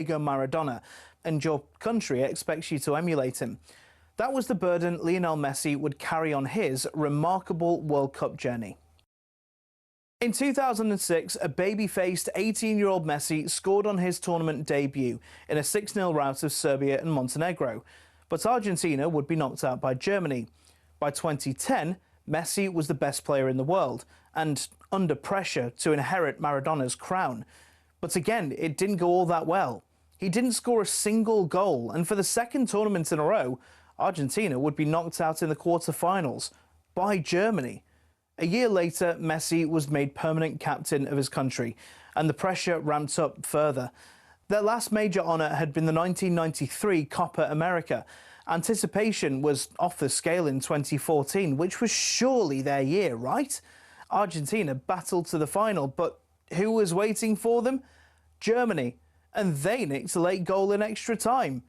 Diego Maradona, and your country expects you to emulate him. That was the burden Lionel Messi would carry on his remarkable World Cup journey. In 2006, a baby-faced 18-year-old Messi scored on his tournament debut in a 6-0 rout of Serbia and Montenegro. But Argentina would be knocked out by Germany. By 2010, Messi was the best player in the world and under pressure to inherit Maradona's crown. But again, it didn't go all that well. He didn't score a single goal, and for the second tournament in a row, Argentina would be knocked out in the quarter-finals by Germany. A year later, Messi was made permanent captain of his country, and the pressure ramped up further. Their last major honour had been the 1993 Copa America. Anticipation was off the scale in 2014, which was surely their year, right? Argentina battled to the final, but who was waiting for them? Germany, and they nicked a late goal in extra time.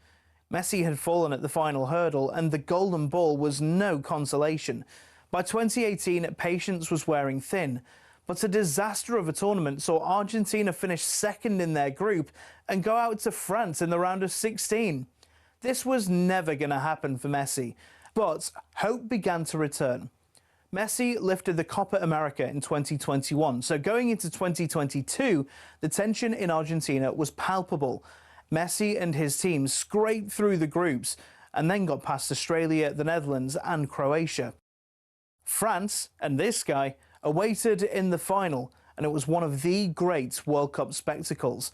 Messi had fallen at the final hurdle, and the golden ball was no consolation. By 2018, patience was wearing thin, but a disaster of a tournament saw Argentina finish second in their group and go out to France in the round of 16. This was never going to happen for Messi, but hope began to return. Messi lifted the Copa America in 2021, so going into 2022, the tension in Argentina was palpable. Messi and his team scraped through the groups and then got past Australia, the Netherlands and Croatia. France and this guy awaited in the final, and it was one of the great World Cup spectacles.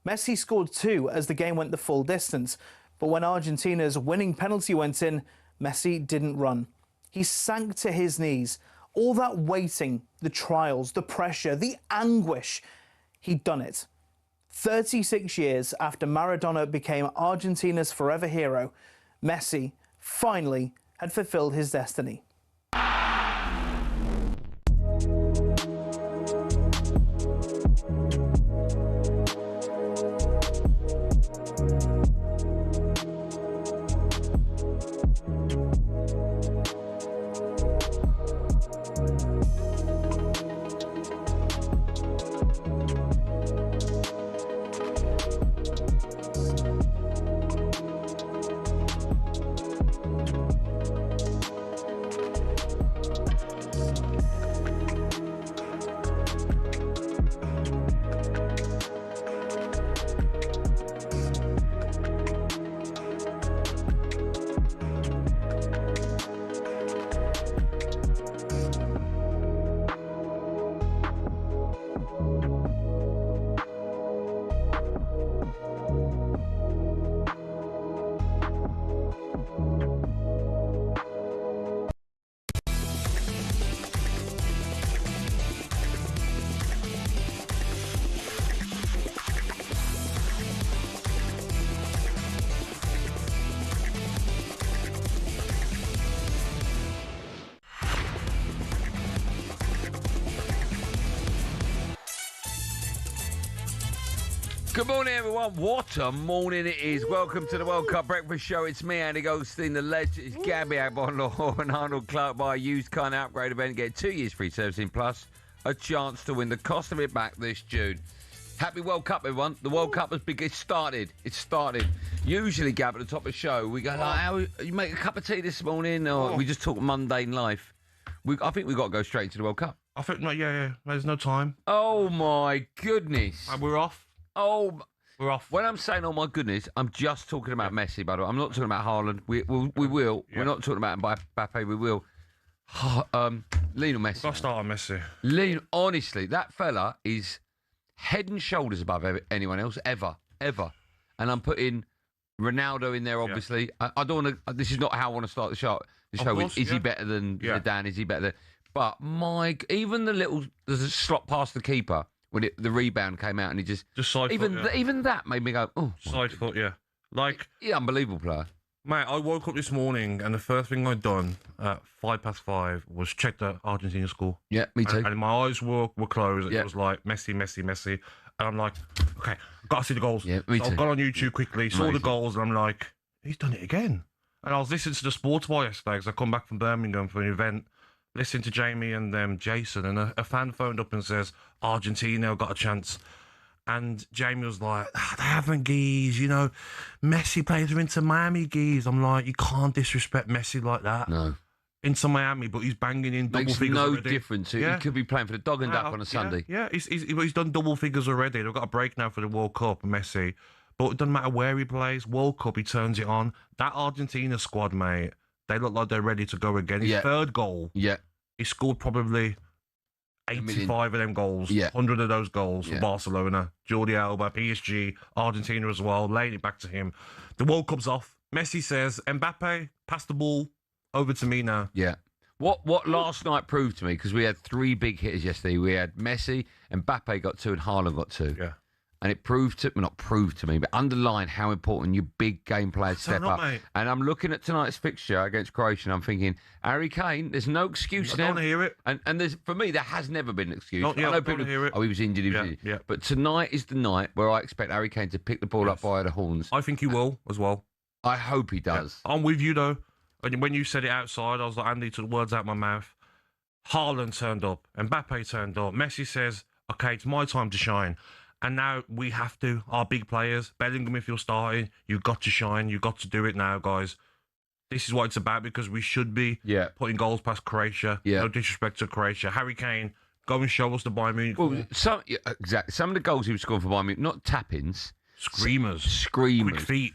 Messi scored 2 as the game went the full distance, but when Argentina's winning penalty went in, Messi didn't run. He sank to his knees. All that waiting, the trials, the pressure, the anguish, he'd done it. 36 years after Maradona became Argentina's forever hero, Messi finally had fulfilled his destiny. Good morning, everyone. What a morning it is. Welcome to the World Cup Breakfast Show. It's me, Andy Goldstein, the legend. It's Gabby Agbonlahor and Arnold Clark by a used car and upgrade event. Get 2 years free servicing plus a chance to win the cost of it back this June. Happy World Cup, everyone. The World Cup has begun. It's started. Usually, Gab, at the top of the show, we go, like, how you make a cup of tea this morning? Or we just talk mundane life. I think we've got to go straight to the World Cup. I think, yeah. There's no time. Oh, my goodness. We're off. Oh, we're off. When I'm saying, oh my goodness, I'm just talking about Messi, by the way. I'm not talking about Haaland. We will. Yeah. We're not talking about Mbappe. We will. Lionel Messi. We've got to start on Messi. Honestly, that fella is head and shoulders above anyone else, ever. And I'm putting Ronaldo in there, obviously. Yeah. I don't want to. This is not how I want to start the show. Is he better than Zidane? Is he better than? But even there's a slot past the keeper. When the rebound came out and he just side foot, even that made me go, oh. Side foot, yeah. Unbelievable player. Mate, I woke up this morning and the first thing I'd done at 5:05 was check the Argentina score. Yeah, me too. And my eyes were closed. Yeah. It was like Messi. And I'm like, okay, I've got to see the goals. Yeah, me too. I got on YouTube quickly, saw the goals, and I'm like, he's done it again. And I was listening to the sports bar yesterday because I come back from Birmingham for an event. Listening to Jamie and Jason, and a fan phoned up and says, Argentina got a chance. And Jamie was like, they haven't geez, you know. Messi plays for Inter Miami geez. I'm like, you can't disrespect Messi like that. No. Inter Miami, but he's banging in double Makes figures no already. difference. He could be playing for the Dog and Duck on a Sunday. Yeah, he's done double figures already. They've got a break now for the World Cup, Messi. But it doesn't matter where he plays. World Cup, he turns it on. That Argentina squad, mate, they look like they're ready to go again. His third goal, he scored probably 85 of them goals, 100 of those goals for Barcelona, Jordi Alba, PSG, Argentina as well, laying it back to him. The World Cup's off. Messi says, Mbappe, pass the ball over to me now. Yeah. What last night proved to me, because we had 3 big hitters yesterday. We had Messi, Mbappe got 2, and Haaland got 2. Yeah. And it proved to, well, not proved to me, but underlined how important your big game players step up. Mate. And I'm looking at tonight's fixture against Croatia, and I'm thinking, Harry Kane, there's no excuse now. I don't hear it. And there's, for me, there has never been an excuse. I know people hear it. Oh, he was injured. Yeah. But tonight is the night where I expect Harry Kane to pick the ball up by the horns. I think he will as well. I hope he does. Yeah. I'm with you, though. And when you said it outside, I was like, Andy took words out of my mouth. Haaland turned up. Mbappe turned up. Messi says, okay, it's my time to shine. And now we have to, our big players, Bellingham, if you're starting, you've got to shine. You've got to do it now, guys. This is what it's about, because we should be putting goals past Croatia. No disrespect to Croatia. Harry Kane, go and show us the Bayern Munich. Well, exactly. Some of the goals he was scoring for Bayern Munich, not tap-ins. Screamers. Quick feet.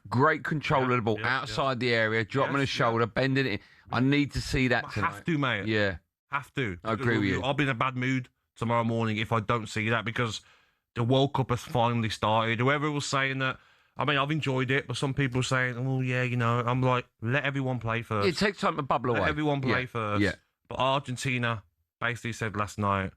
Great control of the ball outside the area, dropping his shoulder, bending it. I need to see that tonight. Have to, mate. Yeah. Have to. I agree with you. I'll be in a bad mood tomorrow morning if I don't see that, because the World Cup has finally started. Whoever was saying that, I mean, I've enjoyed it, but some people are saying, oh, yeah, you know, I'm like, let everyone play first. It takes time to bubble away. Let everyone play first. Yeah. But Argentina basically said last night,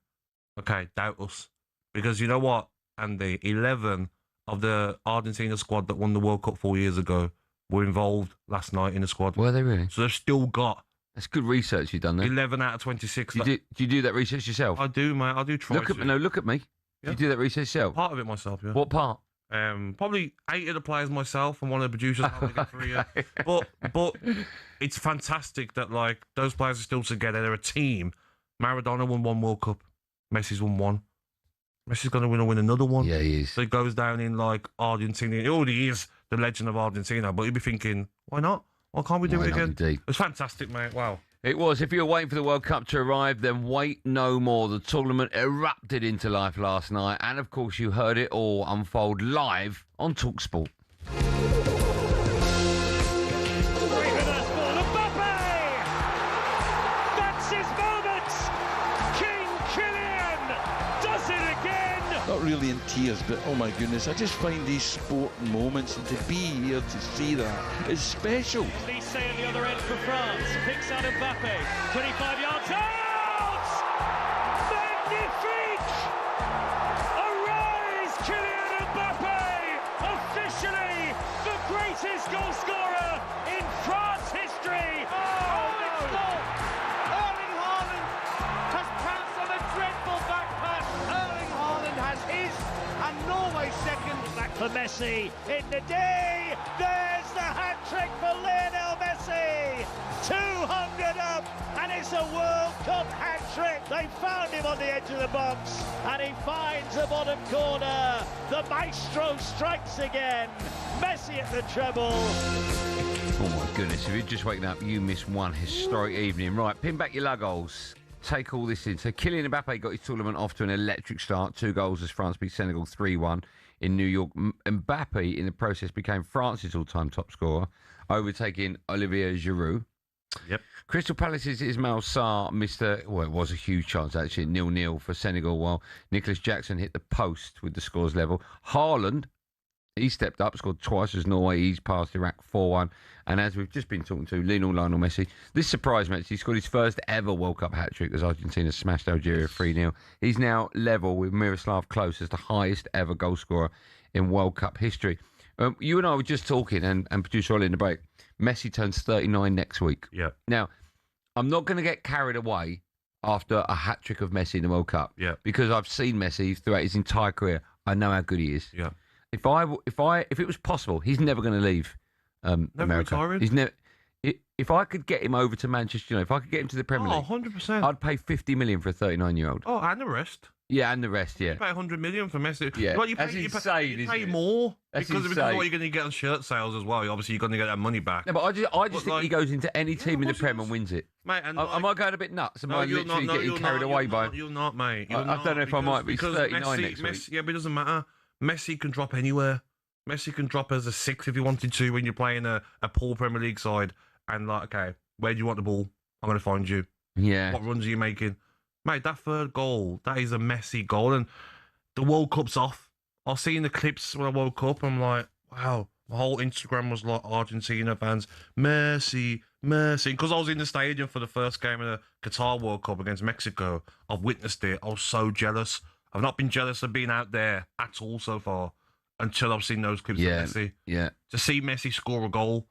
okay, doubt us. Because you know what, Andy? 11 of the Argentina squad that won the World Cup 4 years ago were involved last night in the squad. Were they really? So they've still got... That's good research you've done there. 11 out of 26. Do you do that research yourself? I do, mate. I do try to. Look at me. Yeah. You do that research yourself? Part of it myself, yeah. What part? Probably 8 of the players myself and one of the producers. But it's fantastic that, like, those players are still together. They're a team. Maradona won 1 World Cup. Messi's won 1. Messi's going to win another one. Yeah, he is. So he goes down in, like, Argentina. He already is the legend of Argentina, but he'd be thinking, why not? Why can't we do it again? Indeed. It's fantastic, mate. Wow. It was. If you're waiting for the World Cup to arrive, then wait no more. The tournament erupted into life last night, and of course you heard it all unfold live on talkSPORT. Not really in tears, but oh my goodness, I just find these sport moments, and to be here to see that is special. Lise on the other end for France, picks out Mbappe, 25 yards out! Magnifique! Arise, Kylian Mbappe! Officially the greatest goal scorer in France history! Erling Haaland has pounced on a dreadful back pass. Erling Haaland has his, and Norway second. Back for Messi in the day. There's the hat trick for Lionel Messi. 200 up, and it's a World Cup hat trick. They found him on the edge of the box, and he finds the bottom corner. The maestro strikes again. Messi at the treble. Oh my goodness, if you're just waking up, you missed one historic evening. Right, pin back your luggles. Take all this in. So Kylian Mbappe got his tournament off to an electric start. 2 goals as France beat Senegal 3-1 in New York. Mbappe, in the process, became France's all-time top scorer, overtaking Olivier Giroud. Yep. Crystal Palace's Ismail Sarr missed it was a huge chance, actually, 0-0 for Senegal, while Nicholas Jackson hit the post with the scores level. Haaland, he stepped up, scored twice as Norway. He's passed Iraq 4-1. And as we've just been talking to Lionel Messi, this surprised me. He scored his first ever World Cup hat-trick as Argentina smashed Algeria 3-0. He's now level with Miroslav Klose as the highest ever goal scorer in World Cup history. You and I were just talking, and producer Ollie in the break, Messi turns 39 next week. Yeah. Now, I'm not going to get carried away after a hat-trick of Messi in the World Cup. Yeah. Because I've seen Messi throughout his entire career. I know how good he is. Yeah. If it was possible, he's never going to leave America. Retiring? He's never. If I could get him over to Manchester United, if I could get him to the Premier League, 100%. I'd pay 50 million for a 39-year-old. Oh, and the rest. Yeah, and the rest, yeah. You pay 100 million for Messi. Yeah, Well, you that's insane, you pay isn't it? more That's because of insane. what you're going to get on shirt sales as well. Obviously, you're going to get that money back. No, but I just think like- he goes into any team in the of course Prem he and does. wins it. Mate, and Am I going a bit nuts? Am I literally getting carried away by... You're not, mate. I don't know if I might be. He's because 39 next week. Messi, yeah, but it doesn't matter. Messi can drop anywhere. Messi can drop as a 6 if he wanted to when you're playing a poor Premier League side. And like, okay, where do you want the ball? I'm going to find you. Yeah. What runs are you making? Mate, that third goal, that is a Messi goal. And the World Cup's off. I've seen the clips when I woke up. I'm like, wow. My whole Instagram was like Argentina fans. Messi, Messi. Because I was in the stadium for the first game of the Qatar World Cup against Mexico. I've witnessed it. I was so jealous. I've not been jealous of being out there at all so far until I've seen those clips of Messi. Yeah. To see Messi score a goal.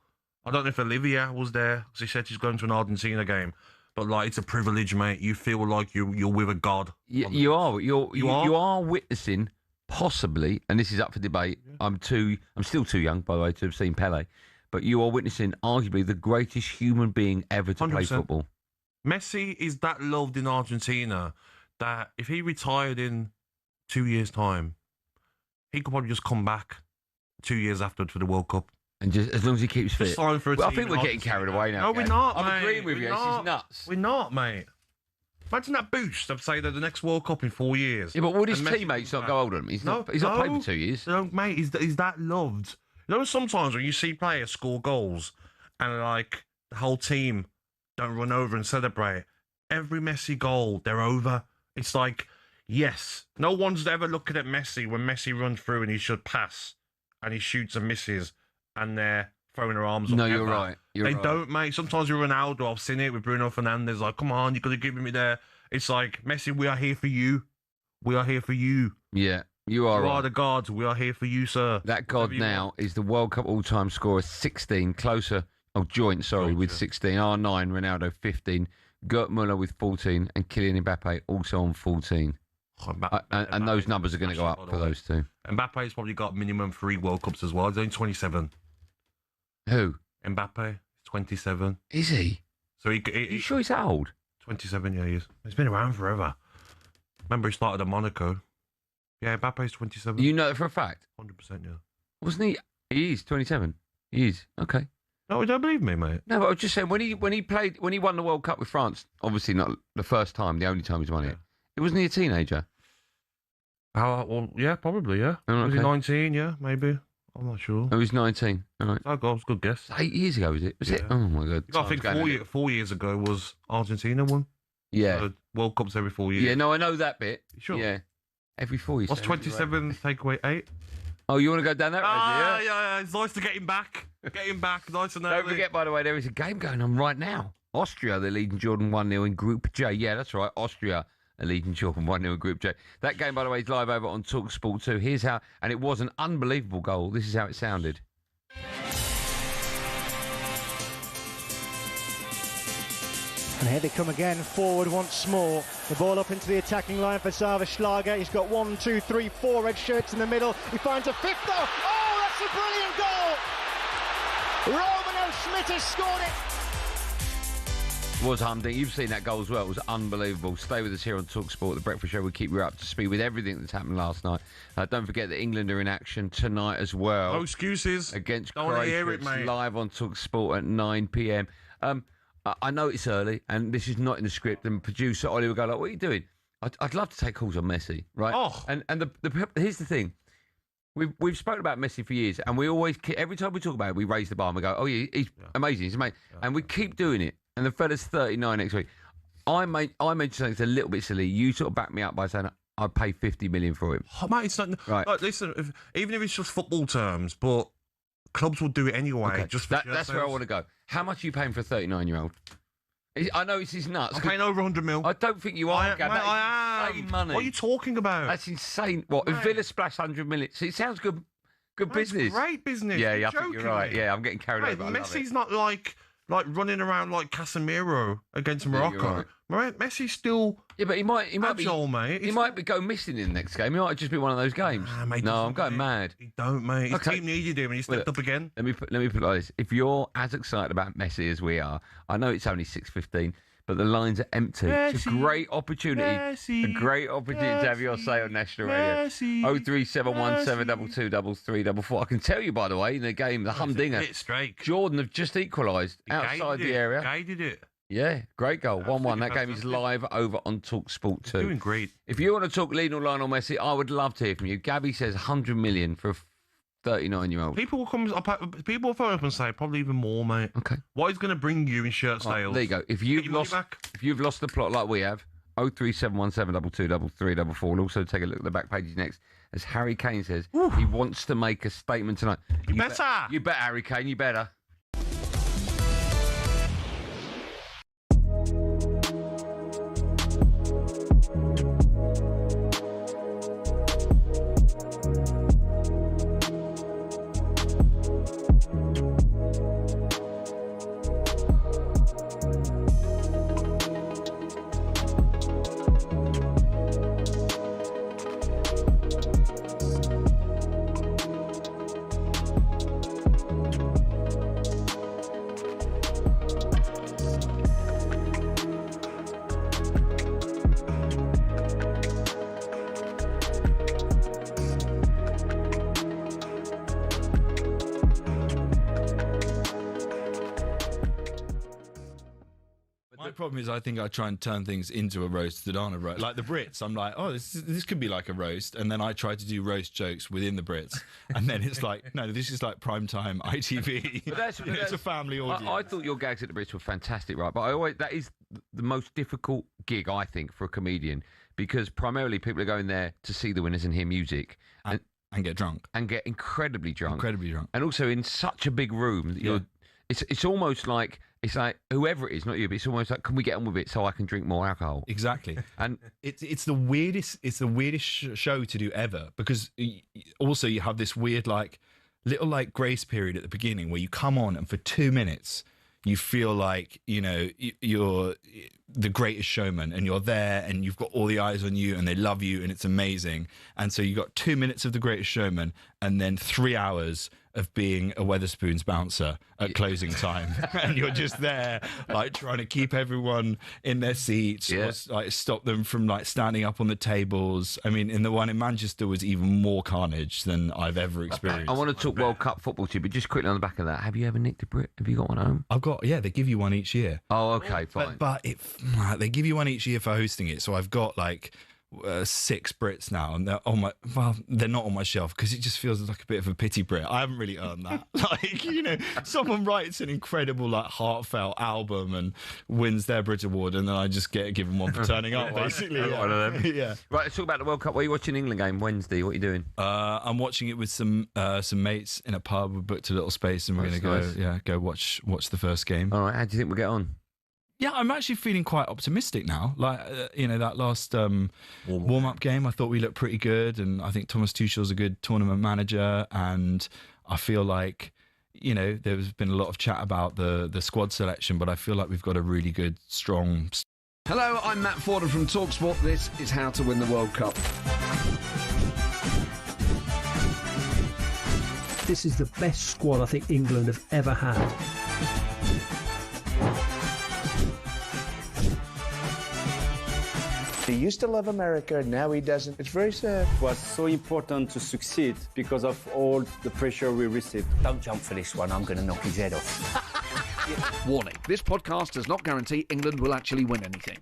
I don't know if Olivia was there because he said she's going to an Argentina game. But like, it's a privilege, mate. You feel like you're with a god. You are witnessing possibly, and this is up for debate. Yeah. I'm still too young, by the way, to have seen Pele, but you are witnessing arguably the greatest human being ever to 100%. Play football. Messi is that loved in Argentina that if he retired in 2 years' time, he could probably just come back 2 years afterwards for the World Cup. And just as long as he keeps fit. Well, I think we're getting carried away now. No, we're not, I'm mate. agreeing with you. This is nuts. We're not, mate. Imagine that boost of, say, the next World Cup in 4 years. Yeah, but would his teammates not go older than him? He's not played for 2 years. No, mate, he's that loved. You know, sometimes when you see players score goals and, like, the whole team don't run over and celebrate, every Messi goal, they're over. It's like, yes, no one's ever looking at Messi when Messi runs through and he should pass and he shoots and misses and they're throwing their arms up. No, you're right. They don't, mate. Sometimes with Ronaldo, I've seen it with Bruno Fernandes. Like, come on, you could have given me there. It's like, Messi, we are here for you. We are here for you. Yeah, you are right. You are the gods. We are here for you, sir. That god now is the World Cup all-time scorer, 16, closer. Oh, joint, with 16. R9, Ronaldo, 15. Gert Muller with 14. And Kylian Mbappe also on 14. And those numbers are going to go up for those two. Mbappe's probably got minimum 3 World Cups as well. He's only 27. Who? Mbappe, 27. Is he? So Are you sure he's that old? 27, yeah, he is. He's been around forever. Remember, he started at Monaco. Yeah, Mbappe's 27. You know it for a fact? 100%, yeah. Wasn't he? He is 27. He is. Okay. No, you don't believe me, mate. No, but I was just saying, when he won the World Cup with France, obviously not the first time, the only time he's won it, wasn't he a teenager? Well, yeah, probably, yeah. Was he 19, yeah, maybe? I'm not sure. Oh, he's 19. All right. That was a good guess. 8 years ago, was it? Was it? Oh, my God. I think 4 years ago was Argentina won. Yeah. World Cups every 4 years. Yeah, no, I know that bit. Sure. Yeah. Every 4 years. What's 27 take away 8? Oh, you want to go down that road, yeah. It's nice to get him back. Get him back. Nice and early. Don't forget, by the way, there is a game going on right now. Austria, they're leading Jordan 1-0 in Group J. Yeah, that's right. Austria are leading Jordan 1-0 in Group J. That game, by the way, is live over on talkSPORT 2. Here's how, and it was an unbelievable goal. This is how it sounded. And here they come again, forward once more. The ball up into the attacking line for Sava Schlager. He's got 1, 2, 3, 4 red shirts in the middle. He finds a fifth though. Oh, that's a brilliant goal! Romano Schmidt has scored it. Was humdinger. You've seen that goal as well. It was unbelievable. Stay with us here on talkSPORT, the breakfast show. We'll keep you up to speed with everything that's happened last night. Don't forget that England are in action tonight as well. No excuses. Against Croatia. It's live on talkSPORT at 9 p.m. I know it's early, and this is not in the script, and producer Ollie will go like, what are you doing? I'd love to take calls on Messi, right? Oh. And here's the thing. We've spoken about Messi for years, and we always, every time we talk about it, we raise the bar and we go, oh, yeah, he's amazing, he's amazing. Yeah. And we keep doing it. And the fella's 39 next week. I mentioned something that's a little bit silly. You sort of back me up by saying I'd pay 50 million for him. Oh, mate, it's not... Right. Like, listen, even if it's just football terms, but clubs will do it anyway. Okay. Just for that's where I want to go. How much are you paying for a 39-year-old? I know it's his nuts. I'm paying over 100 mil. I don't think you are, Gab. That is insane money. What are you talking about? That's insane. What? If Villa splash 100 million. See, it sounds good business. Great business. Yeah, I think you're right. Yeah, I'm getting carried away. Messi's not like like running around like Casemiro against Morocco. Right. Messi's still but he might agile, be, mate. He might go missing in the next game. He might just be one of those games. Mate, no, I'm going mad. He don't, mate. His team needed him and he stepped up again. Let me put it like this. If you're as excited about Messi as we are, I know it's only 6:15, but the lines are empty. Messi, it's a great opportunity. To have your say on national radio. 03717223344. I can tell you, by the way, in the game, the humdinger, Jordan have just equalised outside the area. Guided it. Yeah, great goal. 1-1. That game is live over on talkSPORT 2. Doing great. If you want to talk Lionel Messi, I would love to hear from you. Gabby says 100 million for a 39-year-old. People will phone up and say probably even more, mate. Okay. What is going to bring you in shirt sales? There you go. If you've lost the plot like we have, 03717223344. We'll also take a look at the back pages next. As Harry Kane says, he wants to make a statement tonight. You better, Harry Kane. You better. My problem is I think I try and turn things into a roast that aren't a roast. Like the Brits, I'm like, oh, this could be like a roast. And then I try to do roast jokes within the Brits. And then it's like, no, this is like primetime ITV. But it's a family audience. I thought your gags at the Brits were fantastic, right? But that is the most difficult gig, I think, for a comedian. Because primarily people are going there to see the winners and hear music. And get drunk. And get incredibly drunk. Incredibly drunk. And also in such a big room that it's almost like, it's like whoever it is, not you, but it's almost like, can we get on with it so I can drink more alcohol? Exactly. And it's the weirdest show to do ever, because also you have this weird little grace period at the beginning where you come on and for 2 minutes you feel like, you know, you're the greatest showman and you're there and you've got all the eyes on you and they love you and it's amazing. And so you got 2 minutes of the greatest showman and then 3 hours of being a Wetherspoons bouncer at closing time. And you're just there, trying to keep everyone in their seats, or stop them from standing up on the tables. I mean, in the one in Manchester was even more carnage than I've ever experienced. I want to talk World Cup football to you, but just quickly on the back of that, have you ever nicked a Brit? Have you got one at home? I've got, they give you one each year. Oh, okay, fine. But they give you one each year for hosting it. So I've got 6 Brits now, and they're not on my shelf because it just feels like a bit of a pity Brit. I haven't really earned that. Someone writes an incredible heartfelt album and wins their Brit Award, and then I just get given one for turning up, basically. One of them. Yeah. Right, let's talk about the World Cup. What are you watching England game Wednesday? What are you doing? I'm watching it with some mates in a pub. We booked a little space, and we're going to go watch the first game. All right, how do you think we'll get on? Yeah, I'm actually feeling quite optimistic now. That last warm-up game, I thought we looked pretty good, and I think Thomas Tuchel's a good tournament manager, and I feel like, there's been a lot of chat about the squad selection, but I feel like we've got a really good, strong... Hello, I'm Matt Forden from talkSPORT. This is How to Win the World Cup. This is the best squad I think England have ever had. He used to love America, now he doesn't. It's very sad. It was so important to succeed because of all the pressure we received. Don't jump for this one, I'm going to knock his head off. Warning, this podcast does not guarantee England will actually win anything.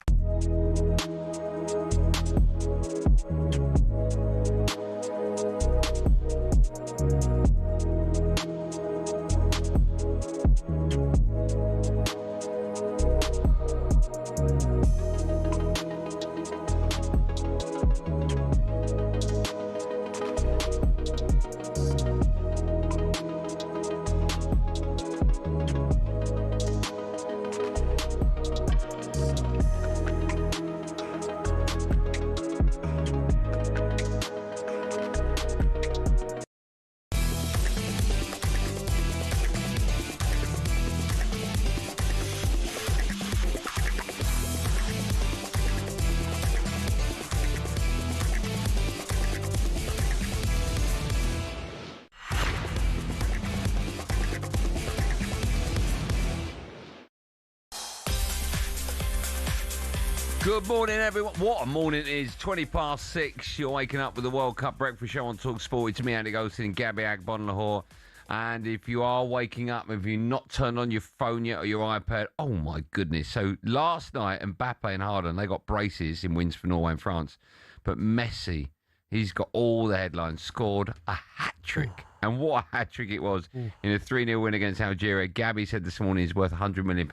Good morning, everyone. What a morning it is. 6:20. You're waking up with the World Cup breakfast show on talkSPORT. It's me, Andy Goldstein Gabby Agbonlahor. And if you are waking up, if you've not turned on your phone yet or your iPad, oh my goodness. So last night, Mbappe and Harden, they got braces in wins for Norway and France. But Messi, he's got all the headlines, scored a hat-trick. And what a hat-trick it was in a 3-0 win against Algeria. Gabby said this morning he's worth £100 million.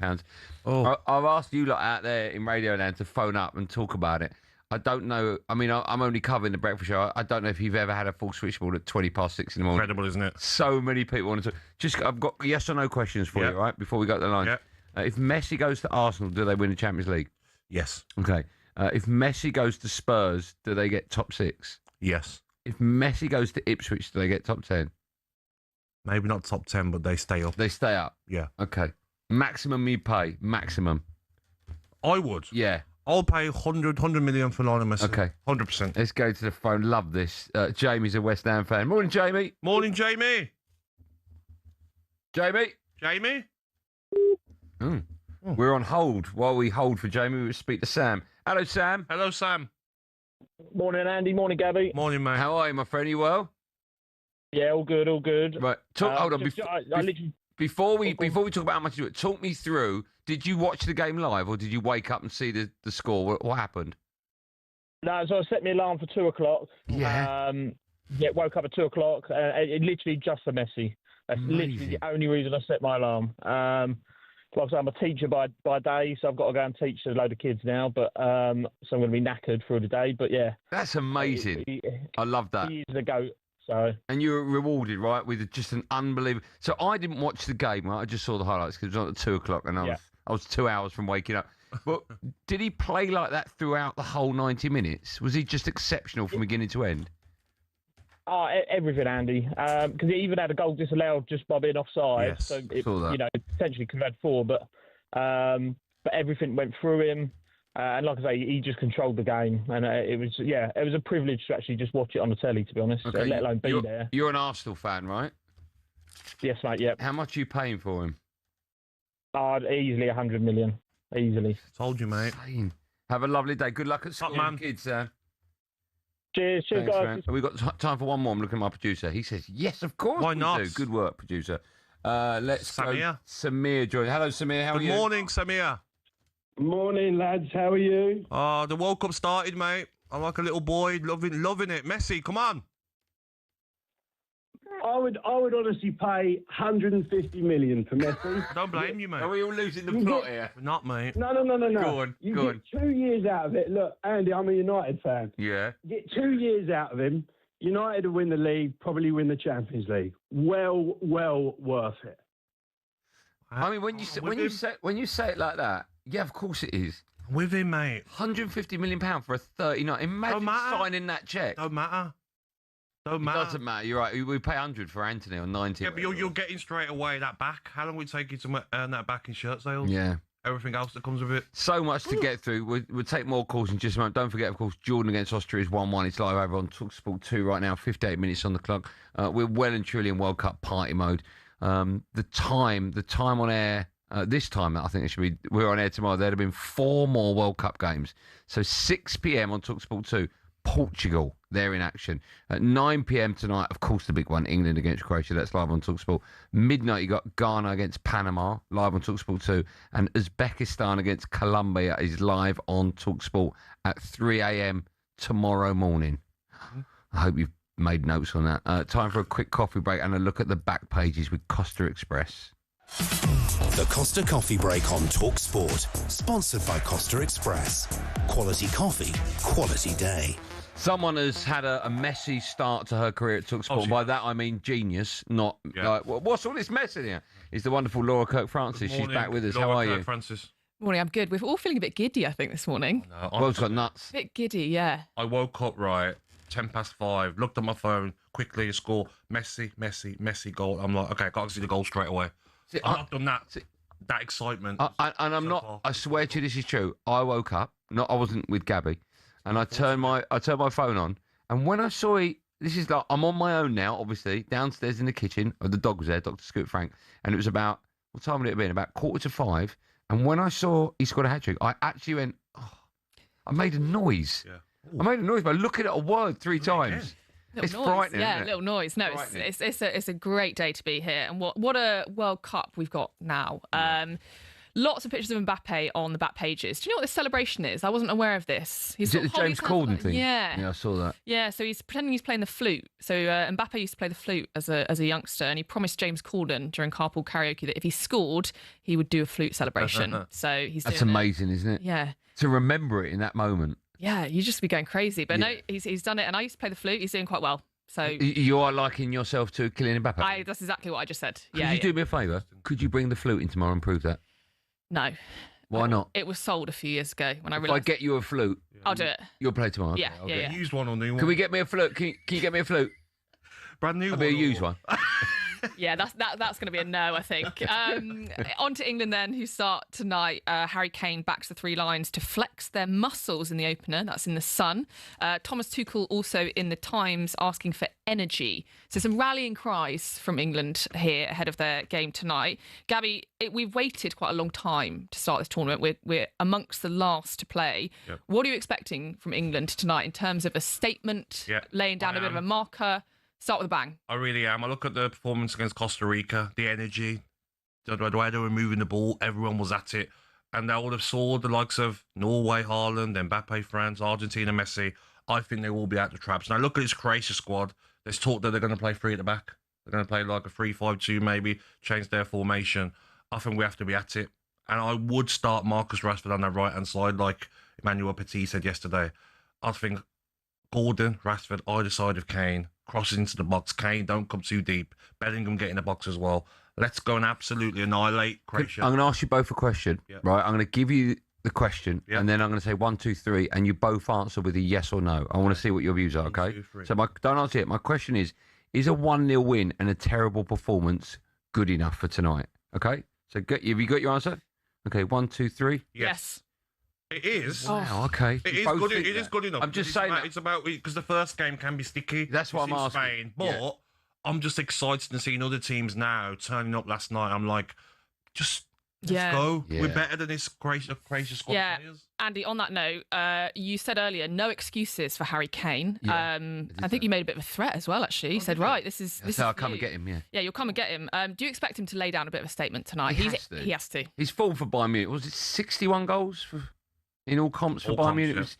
I've asked you lot out there in Radio Land to phone up and talk about it. I don't know. I mean, I'm only covering the breakfast show. I don't know if you've ever had a full switchboard at 6:20 in the morning. Incredible, isn't it? So many people want to. I've got yes or no questions for you, right? Before we go to the line. Yep. If Messi goes to Arsenal, do they win the Champions League? Yes. Okay. If Messi goes to Spurs, do they get top 6? Yes. If Messi goes to Ipswich, do they get top 10? Maybe not top 10, but they stay up. They stay up? Yeah. Okay. Maximum you pay? Maximum? I would. Yeah. I'll pay 100 million for Lionel Messi. Okay. 100%. Let's go to the phone. Love this. Jamie's a West Ham fan. Morning, Jamie. Morning, Jamie. Jamie? Jamie? We're on hold. While we hold for Jamie, we'll speak to Sam. Hello, Sam. Hello, Sam. Morning, Andy. Morning, Gabby. Morning, mate. How are you, my friend? You well? Yeah, all good, all good. Right. Hold on. Before we talk about how much you do it, talk me through. Did you watch the game live, or did you wake up and see the score? What happened? No, so I set my alarm for 2 o'clock. Yeah. Woke up at 2 o'clock. It literally just for Messi. That's literally the only reason I set my alarm. Like I said, I'm a teacher by day, so I've got to go and teach a load of kids now. But so I'm going to be knackered through the day. But yeah, that's amazing. I love that. He is the GOAT. So. And you were rewarded, right, with just an unbelievable. So I didn't watch the game, right? I just saw the highlights because it was on at 2 o'clock, and I was 2 hours from waking up. But did he play like that throughout the whole 90 minutes? Was he just exceptional from beginning to end? Everything, Andy. Because he even had a goal disallowed just by being offside. Yes, so it, saw that. Potentially could have had 4, but everything went through him. And like I say, he just controlled the game, and it was a privilege to actually just watch it on the telly, to be honest. Okay. Let alone be there. You're an Arsenal fan, right? Yes, mate. Yep. How much are you paying for him? Easily 100 million. Easily. Told you, mate. Insane. Have a lovely day. Good luck at school, kids. Cheers, Thanks, guys. Man. Have we got time for one more? I'm looking at my producer. He says, yes, of course. Why we not? do. Good work, producer. Let's Samir. go. Samir join. Hello, Samir. How are you? Good morning, Samir. Morning, lads. How are you? The World Cup started, mate. I'm like a little boy, loving it. Messi, come on. I would honestly pay 150 million for Messi. Don't blame you, mate. Are we all losing the plot here? We're not, mate. No. Go on. You get 2 years out of it. Look, Andy, I'm a United fan. Yeah. Get 2 years out of him. United will win the league, probably win the Champions League. Well worth it. I mean, when you say it like that, yeah, of course it is. With him, mate. £150 million for a 39. Imagine signing that check. Don't matter. It doesn't matter. You're right. We pay 100 for Anthony or 90. Yeah, but you're getting straight away that back. How long would it take you to earn that back in shirt sales? Yeah. Everything else that comes with it. So much to get through. We'll take more calls in just a moment. Don't forget, of course, Jordan against Austria is 1-1. It's live over on talkSPORT 2 right now. 58 minutes on the clock. We're well and truly in World Cup party mode. The time on air. This time, I think it should be. We're on air tomorrow. There'd have been 4 more World Cup games. So 6 p.m. on talkSPORT 2, Portugal, they're in action. At 9 p.m. tonight, of course, the big one, England against Croatia. That's live on talkSPORT. Midnight, you got Ghana against Panama, live on talkSPORT 2. And Uzbekistan against Colombia is live on talkSPORT at 3 a.m. tomorrow morning. I hope you've made notes on that. Time for a quick coffee break and a look at the back pages with Costa Express. The Costa Coffee Break on talkSPORT, sponsored by Costa Express. Quality coffee, quality day. Someone has had a messy start to her career at talkSPORT. By that I mean genius, not like, what's all this mess in here? Is the wonderful Laura Kirk-Francis. She's back with us. Laura How are you? Francis. Morning, I'm good. We're all feeling a bit giddy, I think, this morning. World's got nuts. A bit giddy, yeah. I woke up 5:10, looked at my phone, quickly, score, Messi goal. I'm like, okay, got to see the goal straight away. I've not done that. That excitement. And I'm not. Far. I swear to you, this is true. I woke up. I wasn't with Gabby, and I turned my phone on, and when I saw this is like I'm on my own now. Obviously, downstairs in the kitchen. The dog was there, Dr. Scoot Frank, and it was about what time would it have been? About 4:45. And when I saw he scored a hat trick, I actually went, oh. I made a noise. Yeah. I made a noise by looking at a word 3 times. It's noise. frightening, Yeah, isn't it? little noise. No, it's a great day to be here, and what a World Cup we've got now. Lots of pictures of Mbappe on the back pages. Do you know what this celebration is? I wasn't aware of this. Is it the James Corden thing? Yeah. Yeah, I saw that. Yeah, so he's pretending he's playing the flute. So Mbappe used to play the flute as a youngster, and he promised James Corden during carpool karaoke that if he scored, he would do a flute celebration. So he's That's doing amazing, isn't it? Yeah. To remember it in that moment. Yeah, you just be going crazy. But no, he's done it, and I used to play the flute. He's doing quite well. So You are liking yourself to Kylian Mbappe? that's exactly what I just said. Could you do me a favour? Could you bring the flute in tomorrow and prove that? No. Why not? It was sold a few years ago when I If realised. I get you a flute, I'll do it. You'll play tomorrow. Yeah, Okay, yeah. Used one or new one? Can we get me a flute? Can you get me a flute? Brand new I'll one? be a used one. Yeah, that's going to be a no, I think. On to England then, who start tonight. Harry Kane backs the 3 Lions to flex their muscles in the opener. That's in the Sun. Thomas Tuchel also in the Times asking for energy. So some rallying cries from England here ahead of their game tonight. Gabby, we've waited quite a long time to start this tournament. We're amongst the last to play. Yep. What are you expecting from England tonight in terms of a statement, laying down a bit of a marker? Start with a bang. I really am. I look at the performance against Costa Rica, the energy, the way they were moving the ball, everyone was at it. And they would have saw the likes of Norway, Haaland, Mbappe, France, Argentina, Messi. I think they will be out the traps. Now look at this Croatia squad. There's talk that they're going to play 3 at the back. They're going to play like a 3-5-2 maybe, change their formation. I think we have to be at it. And I would start Marcus Rashford on that right-hand side like Emmanuel Petit said yesterday. I think Gordon, Rashford, either side of Kane, crosses into the box. Kane, don't come too deep. Bellingham get in the box as well. Let's go and absolutely annihilate Croatia. I'm going to ask you both a question, right? I'm going to give you the question, and then I'm going to say 1, 2, 3, and you both answer with a yes or no. I want to see what your views are, okay? 2, 3. So don't answer it. My question is a 1-0 win and a terrible performance good enough for tonight? Okay? So have you got your answer? Okay, 1, 2, 3. Yes. It is. Wow, okay. It is good. It is good enough. I'm just saying it's about because the first game can be sticky. That's what I'm asking. Spain, but I'm just excited to see other teams now turning up last night. I'm like, just let's go. Yeah. We're better than this Croatia squad players. Andy, on that note, you said earlier no excuses for Harry Kane. I think you made a bit of a threat as well. Actually, you said, "Right, this is." I'll come and get him. Yeah, you'll come and get him. Do you expect him to lay down a bit of a statement tonight? He has to. He's full for Bayern Munich. Was it 61 goals in all comps for Bayern Munich?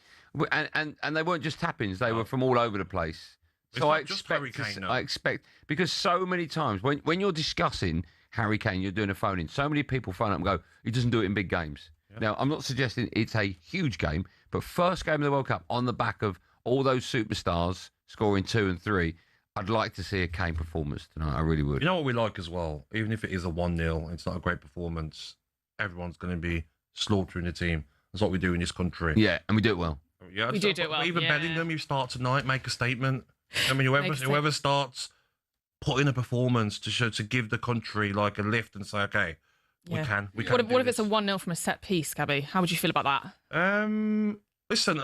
And they weren't just tap-ins; they were from all over the place. It's So not I just Harry expect, Kane, no. I expect because so many times when you're discussing Harry Kane, you're doing a phone in. So many people phone up and go, he doesn't do it in big games. Yeah. Now, I'm not suggesting it's a huge game, but first game of the World Cup on the back of all those superstars scoring 2 and 3, I'd like to see a Kane performance tonight. I really would. You know what we like as well? Even if it is a 1-0, it's not a great performance. Everyone's going to be slaughtering the team. That's what we do in this country. Yeah, and we do it well. Yeah, we do it well. Even Bellingham, you start tonight, make a statement. I mean, whoever starts putting a performance to give the country like a lift and say, okay, we can. What if it's a 1-0 from a set piece, Gabby? How would you feel about that? Listen,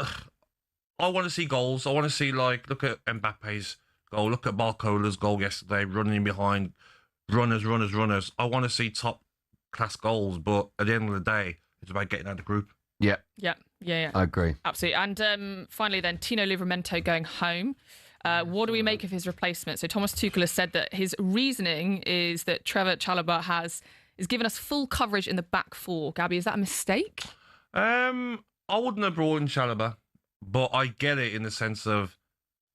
I want to see goals. I want to see look at Mbappe's goal. Look at Barcola's goal yesterday, running behind runners. I want to see top class goals, but at the end of the day, it's about getting out of the group. Yeah. Yeah. I agree. Absolutely. And finally, then Tino Livramento going home. What do we make of his replacement? So Thomas Tuchel has said that his reasoning is that Trevor Chalobah has given us full coverage in the back 4. Gabby, is that a mistake? I wouldn't have brought in Chalobah, but I get it in the sense of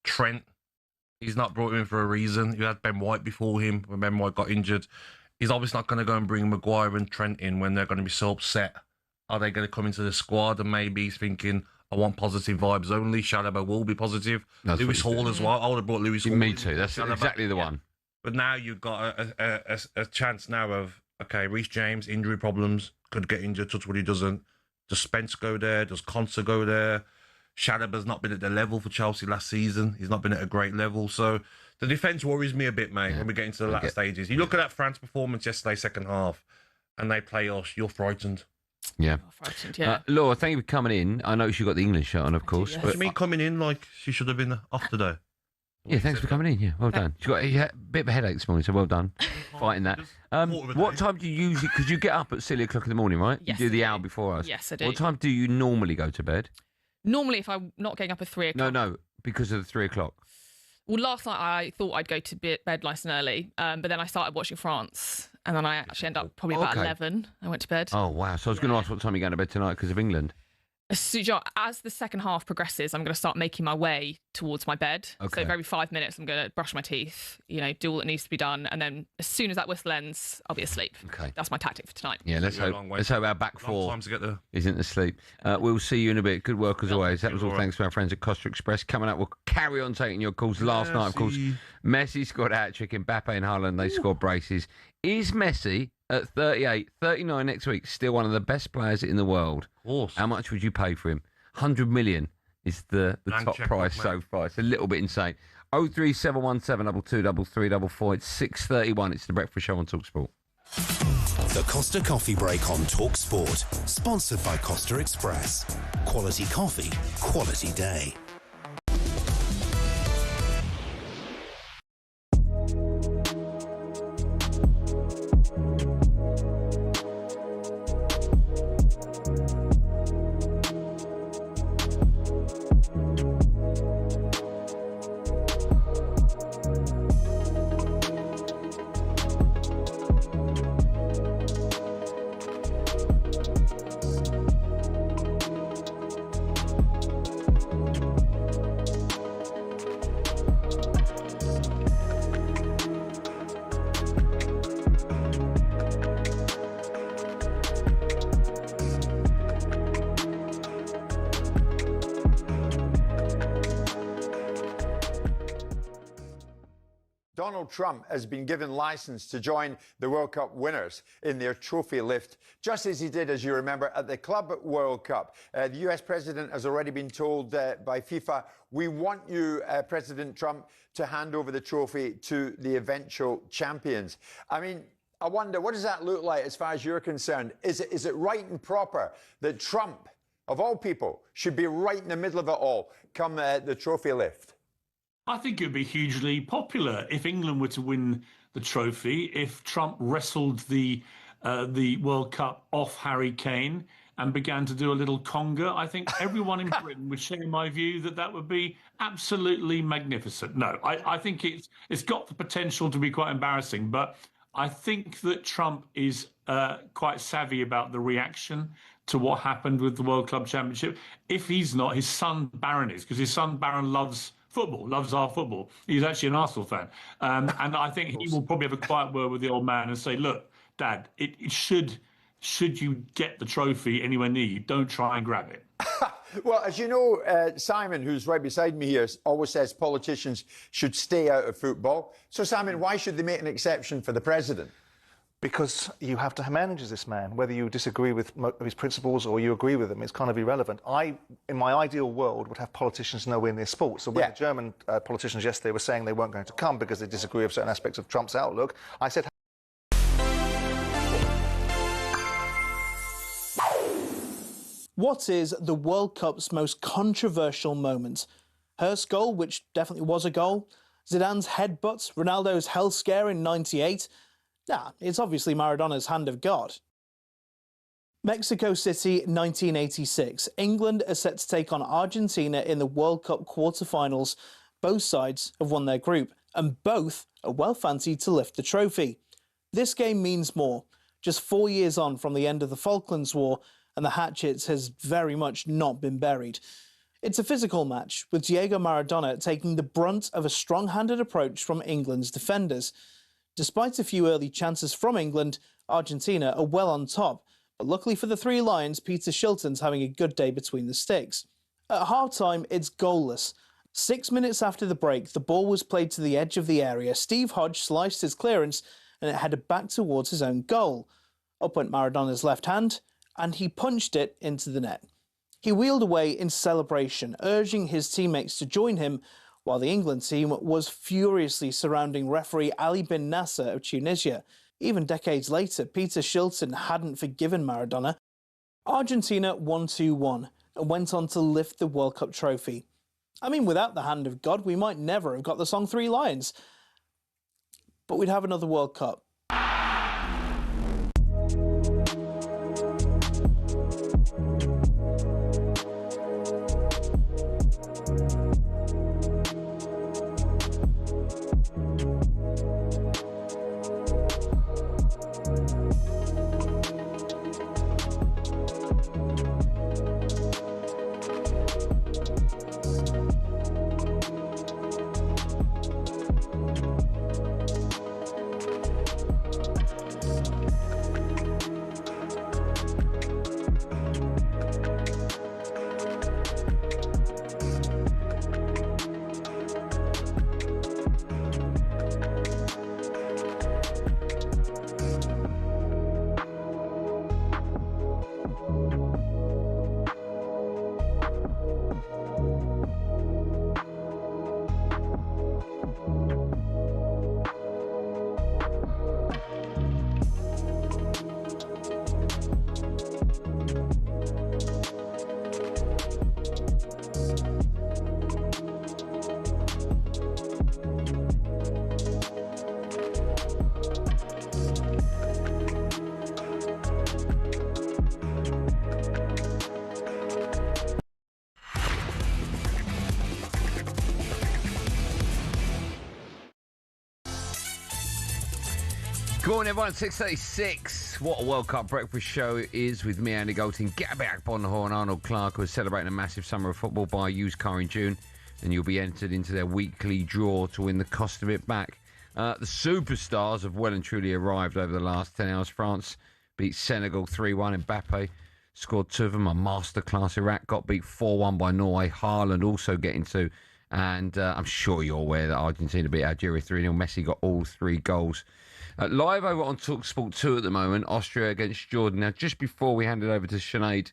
Trent. He's not brought him in for a reason. You had Ben White before him when Ben White got injured. He's obviously not going to go and bring Maguire and Trent in when they're going to be so upset. Are they going to come into the squad and maybe he's thinking, I want positive vibes only. Chalobah will be positive. That's Lewis Hall as well. I would have brought Lewis Hall. Me too. That's exactly the one. But now you've got a chance now of, okay, Reece James, injury problems, could get injured, touch what he doesn't. Does Spence go there? Does Konsa go there? Chalobah's not been at the level for Chelsea last season. He's not been at a great level. So the defence worries me a bit, mate, when we get into the latter stages. You look at that France performance yesterday, second half, and they play us, you're frightened. Yeah. Laura, thank you for coming in. I noticed you got the English shirt on, of course. What do you mean coming in like she should have been off today? Yeah, thanks for coming in. Yeah, well done. You got a bit of a headache this morning, so well done fighting that. What time do you usually? Because you get up at silly o'clock in the morning, right? Yes, you do the hour before us. Yes, I do. What time do you normally go to bed? Normally, if I'm not getting up at 3 o'clock. No, because of the 3 o'clock. Well, last night I thought I'd go to bed nice and early, but then I started watching France, and then I actually ended up probably about 11. I went to bed. Oh, wow. So I was going to ask what time you're going to bed tonight because of England. As the second half progresses, I'm going to start making my way towards my bed. Okay. So for every 5 minutes, I'm going to brush my teeth, do all that needs to be done. And then as soon as that whistle ends, I'll be asleep. Okay. That's my tactic for tonight. Yeah, let's hope our back four time to get there. isn't asleep. We'll see you in a bit. Good work as always. That was all thanks to our friends at Costa Express. Coming up, we'll carry on taking your calls. Last night, of course, Messi scored a hat-trick, Mbappe and Haaland, they scored braces. Is Messi at 38, 39 next week still one of the best players in the world? Of course. How much would you pay for him? 100 million is the top price so far. It's a little bit insane. 03717 223344. It's 6:31. It's the Breakfast Show on talkSPORT. The Costa Coffee Break on talkSPORT. Sponsored by Costa Express. Quality coffee, quality day. Donald Trump has been given license to join the World Cup winners in their trophy lift, just as he did, as you remember, at the Club World Cup. The US president has already been told by FIFA, we want you, President Trump, to hand over the trophy to the eventual champions. I mean, I wonder, what does that look like as far as you're concerned? Is it right and proper that Trump, of all people, should be right in the middle of it all come the trophy lift? I think it would be hugely popular if England were to win the trophy, if Trump wrestled the World Cup off Harry Kane and began to do a little conga. I think everyone in Britain would share my view that would be absolutely magnificent. No, I think it's got the potential to be quite embarrassing, but I think that Trump is quite savvy about the reaction to what happened with the World Club Championship. If he's not, his son Barron is, because his son Barron loves football, loves our football. He's actually an Arsenal fan. And I think he will probably have a quiet word with the old man and say, look, Dad, it should you get the trophy anywhere near you, don't try and grab it. Well, as you know, Simon, who's right beside me here, always says politicians should stay out of football. So, Simon, why should they make an exception for the president? Because you have to manage this man, whether you disagree with his principles or you agree with them, it's kind of irrelevant. In my ideal world, would have politicians nowhere near sports. So when the German politicians yesterday were saying they weren't going to come because they disagree with certain aspects of Trump's outlook, I said... What is the World Cup's most controversial moment? Hurst's goal, which definitely was a goal? Zidane's headbutt? Ronaldo's hell scare in '98? Nah, it's obviously Maradona's hand of God. Mexico City, 1986. England are set to take on Argentina in the World Cup quarter-finals. Both sides have won their group, and both are well fancied to lift the trophy. This game means more. Just 4 years on from the end of the Falklands War, and the hatchet has very much not been buried. It's a physical match, with Diego Maradona taking the brunt of a strong-handed approach from England's defenders. Despite a few early chances from England, Argentina are well on top, but luckily for the Three Lions, Peter Shilton's having a good day between the sticks. At half-time, it's goalless. 6 minutes after the break, the ball was played to the edge of the area. Steve Hodge sliced his clearance and it headed back towards his own goal. Up went Maradona's left hand, and he punched it into the net. He wheeled away in celebration, urging his teammates to join him, while the England team was furiously surrounding referee Ali bin Nasser of Tunisia. Even decades later, Peter Shilton hadn't forgiven Maradona. Argentina won 2-1 and went on to lift the World Cup trophy. I mean, without the hand of God, we might never have got the song Three Lions. But we'd have another World Cup. Good morning, everyone. 6:36. What a World Cup breakfast show it is with me, Andy Goldstein Gabby Agbonlahor, and Arnold Clark, who are celebrating a massive summer of football. Buy a used car in June, and you'll be entered into their weekly draw to win the cost of it back. The superstars have well and truly arrived over the last 10 hours. France beat Senegal 3-1. Mbappe scored 2 of them. A masterclass. Iraq got beat 4-1 by Norway. Haaland also getting 2. And I'm sure you're aware that Argentina beat Algeria 3-0. Messi got all 3 goals. Live over on talkSPORT 2 at the moment, Austria against Jordan. Now, just before we handed over to Sinead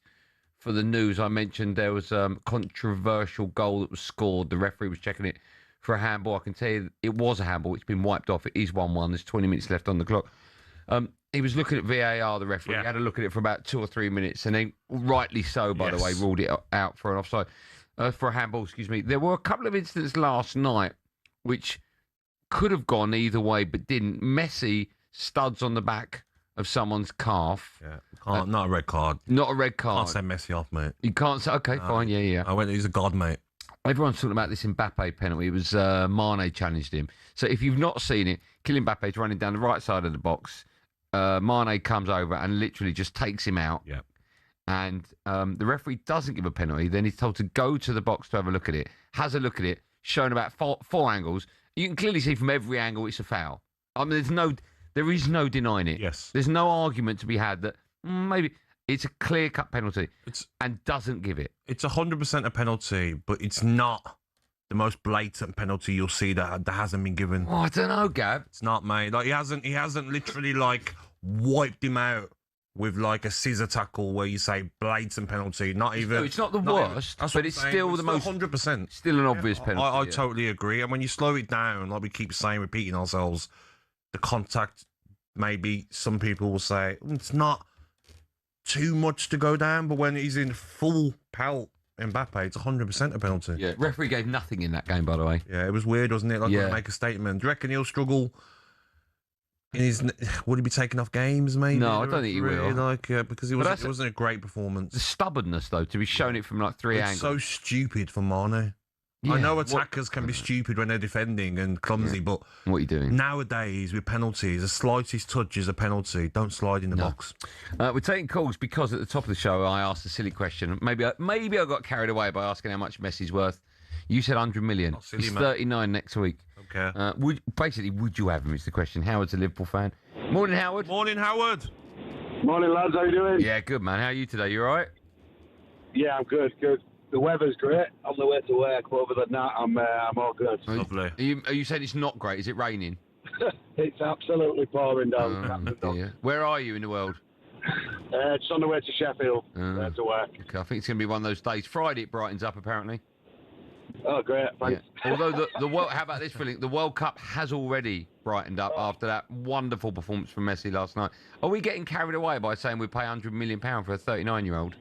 for the news, I mentioned there was a controversial goal that was scored. The referee was checking it for a handball. I can tell you it was a handball. It's been wiped off. It is 1-1. There's 20 minutes left on the clock. He was looking at VAR, the referee. Yeah. He had a look at it for about 2 or 3 minutes, and then, rightly so, by the way, ruled it out for an offside, for a handball, excuse me. There were a couple of incidents last night which could have gone either way, but didn't. Messi studs on the back of someone's calf. Yeah, not a red card. Not a red card. Can't send Messi off, mate. You can't say, okay, fine, yeah. He's a god, mate. Everyone's talking about this Mbappe penalty. It was Mane challenged him. So if you've not seen it, Kylian Mbappe's running down the right side of the box. Mane comes over and literally just takes him out. Yeah. And the referee doesn't give a penalty. Then he's told to go to the box to have a look at it. Has a look at it, shown about four angles. You can clearly see from every angle it's a foul. I mean, there is no denying it. Yes. There's no argument to be had that maybe it's a clear-cut penalty and doesn't give it. It's 100% a penalty, but it's not the most blatant penalty you'll see that hasn't been given. Oh, I don't know, Gab. It's not, mate. Like he hasn't literally like wiped him out with like a scissor tackle where you say blatant penalty. Not even. No, it's not the worst, but it's still the most 100%. Still an obvious penalty. I totally agree. And when you slow it down, like we keep saying, repeating ourselves, the contact. Maybe some people will say it's not too much to go down, but when he's in full pelt, Mbappe, it's 100% a penalty. Yeah, referee gave nothing in that game, by the way. Yeah, it was weird, wasn't it? Like, to make a statement. Do you reckon he'll struggle? Would he be taking off games, maybe? No, I don't think he will. Because it wasn't a great performance. The stubbornness, though, to be shown it from like 3 angles. It's so stupid for Mane. Yeah, I know attackers can be stupid when they're defending and clumsy, but what are you doing? Nowadays, with penalties, the slightest touch is a penalty. Don't slide in the box. We're taking calls because at the top of the show, I asked a silly question. Maybe I got carried away by asking how much Messi's worth. You said 100 million. Silly, he's man. 39 next week. Okay. Would you have him? Is the question. Howard's a Liverpool fan. Morning, Howard. Morning, Howard. Morning, lads. How you doing? Yeah, good, man. How are you today? You all right? Yeah, I'm good. The weather's great. On the way to work, but other than that, I'm all good. Lovely. Are you saying it's not great? Is it raining? It's absolutely pouring down. Where are you in the world? Just on the way to Sheffield to work. Okay, I think it's going to be one of those days. Friday it brightens up, apparently. Oh, great. Thanks. Yeah. Although the World, how about this feeling? The World Cup has already brightened up after that wonderful performance from Messi last night. Are we getting carried away by saying we pay £100 million for a 39-year-old?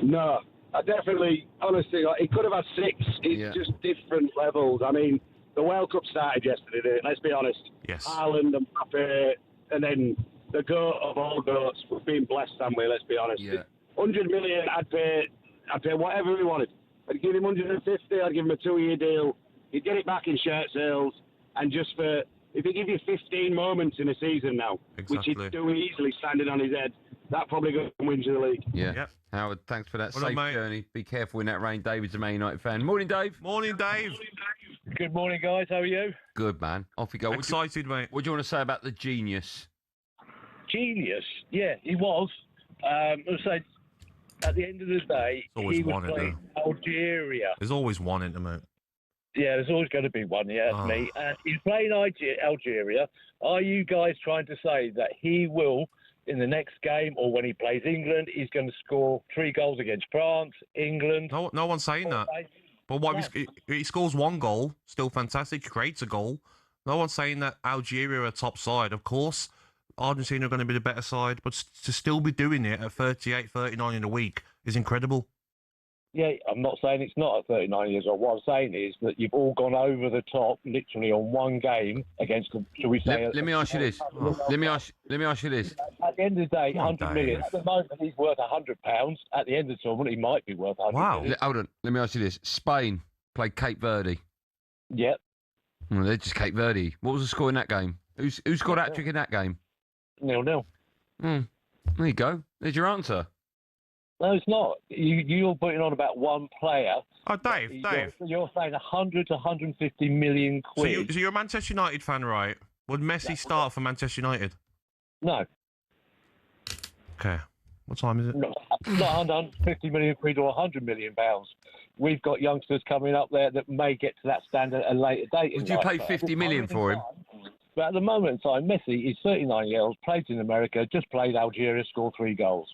No. I definitely, honestly, it could have had 6. It's just different levels. I mean, the World Cup started yesterday, didn't it? Let's be honest. Yes. Haaland and Mbappe, and then the goat of all goats. We've been blessed, haven't we? Let's be honest. Yeah. 100 million, I'd pay whatever we wanted. I'd give him 150. I'd give him a 2-year deal. He'd get it back in shirt sales, and just for if he give you 15 moments in a season now, which he'd do easily standing on his head, that probably goes and wins you the league. Yeah. Yep. Howard, thanks for that safe journey. Be careful in that rain. David's a Man United fan. Morning, Dave. Morning, Dave. Good morning, guys. How are you? Good, man. Off you go. Excited, mate. What do you want to say about the genius? Genius? Yeah, he was. I would say at the end of the day, he was playing Algeria. There's always one in the mate. Yeah, there's always going to be one, that's me. And he's playing Algeria. Are you guys trying to say that he will, in the next game or when he plays England, he's going to score 3 goals against France, England? No one's saying that. But he scores 1 goal, still fantastic, creates a goal. No one's saying that Algeria are top side. Of course, Argentina are going to be the better side, but to still be doing it at 38, 39 in a week is incredible. Yeah, I'm not saying it's not at 39 years old. What I'm saying is that you've all gone over the top, literally on one game against, shall we say? Let me ask you this. Let me ask you this. At the end of the day, 100 million. At the moment, he's worth £100. At the end of the tournament, he might be worth 100 million. Hold on. Let me ask you this. Spain played Cape Verde. Yep. Well, they're just Cape Verde. What was the score in that game? Who scored a hat-trick in that game? 0-0. There you go. There's your answer. No, it's not. You're putting on about one player. Oh, Dave. You're saying 100 to 150 million quid. So you're a Manchester United fan, right? Would Messi start for Manchester United? No. Okay. What time is it? Not 150 million quid or 100 million pounds. We've got youngsters coming up there that may get to that standard at a later date. Would you pay 50 million for him? But at the moment in time, Messi is 39 years old, played in America, just played Algeria, scored 3 goals.